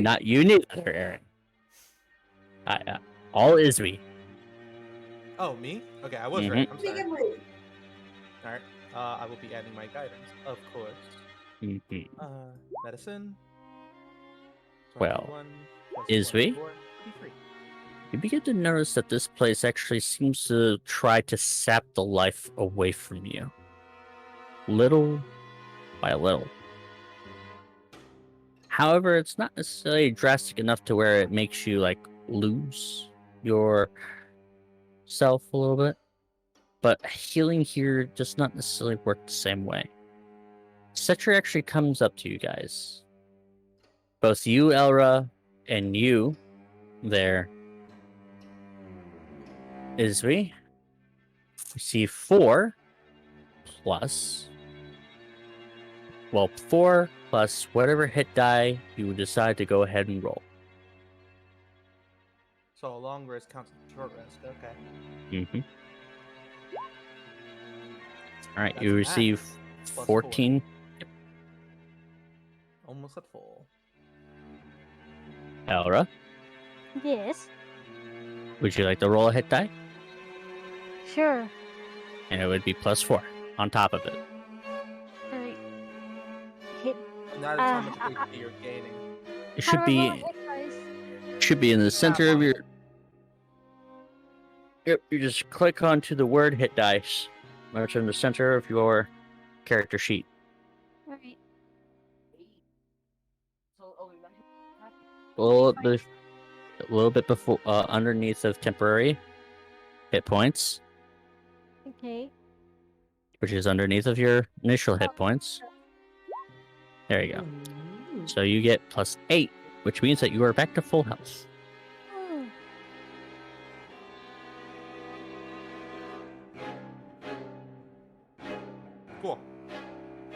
Not you neither, Aaron. All is we. Oh, me? Okay, I was right. I'm sorry. Alright. I will be adding my guidance, of course. Medicine. Well, 21 plus is we? 24, 33. You begin to notice that this place actually seems to try to sap the life away from you. Little by little. However, it's not necessarily drastic enough to where it makes you, like, lose your self a little bit. But healing here does not necessarily work the same way. Cetri actually comes up to you guys. Both you, Elra, and you, there, Isvi, receive 4 plus... Well, 4 plus whatever hit die you would decide to go ahead and roll. So a long rest counts as a short rest, okay. Mm-hmm. Alright, That's you max, receive plus 14. Almost at full. Elra, Yes. would you like to roll a hit die? Sure. And it would be plus 4 on top of it. Alright. Hit. Not how much HP you're gaining. It How should do I roll be a hit dice? should be in the center of your... Yep, you just click onto the word hit dice. It's in the center of your character sheet. Alright. A little bit before, underneath of temporary hit points, Okay. which is underneath of your initial hit points. There you go. So you get plus 8, which means that you are back to full health. Oh. Cool.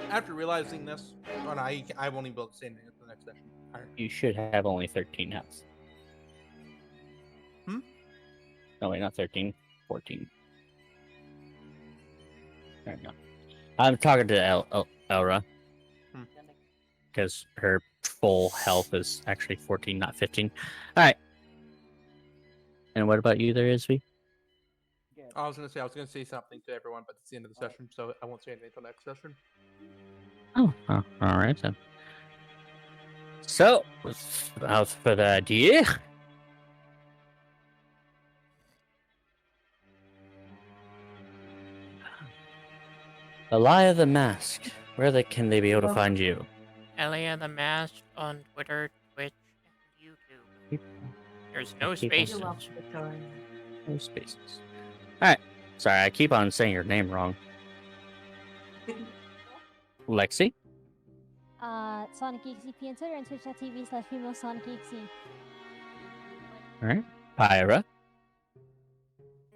After realizing this, oh no, I won't even be able to say anything at the next session. Alright. You should have only 13 health. No, wait, not 13. 14. There we go. I'm talking to Elra. Because her full health is actually 14, not 15. Alright. And what about you there, Isvi? I was gonna say something to everyone, but it's the end of the session, so I won't say anything until next session. Oh, alright then. So, without further ado, Elia the Mask. Where can they be able to find you? Elia the Masked on Twitter, Twitch, and YouTube. There's no spaces. No spaces. Alright. Sorry, I keep on saying your name wrong. Lexi? Sonic EXP on Twitter and twitch.tv/female Sonic EXP. Alright. Pyra?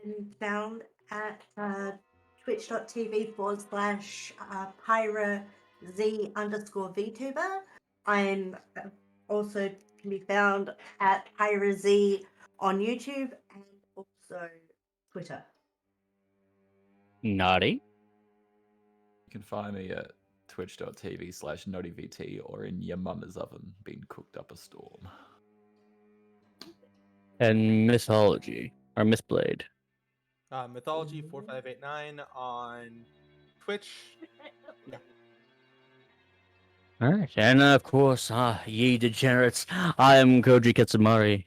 And found at twitch.tv/PyraZ_VTuber. I'm also can be found at PyraZ on YouTube and also Twitter. Naughty? You can find me at twitch.tv/NaughtyVT or in your mama's oven being cooked up a storm. And Mythology. Or Mythblade. Mythology 4589 on Twitch. Yeah. Alright, and of course, ye degenerates, I am Koji Katsumari,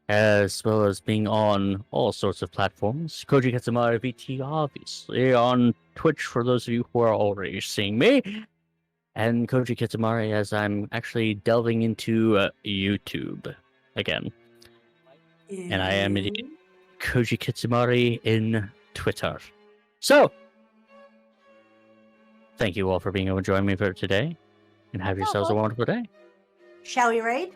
as well as being on all sorts of platforms. Koji Katsumari VT, obviously, on Twitch for those of you who are already seeing me, and Koji Katsumari as I'm actually delving into YouTube again. And I am indeed Koji Katsumari in Twitter. So, thank you all for being able to join me for today. And have yourselves a wonderful day. Shall we raid?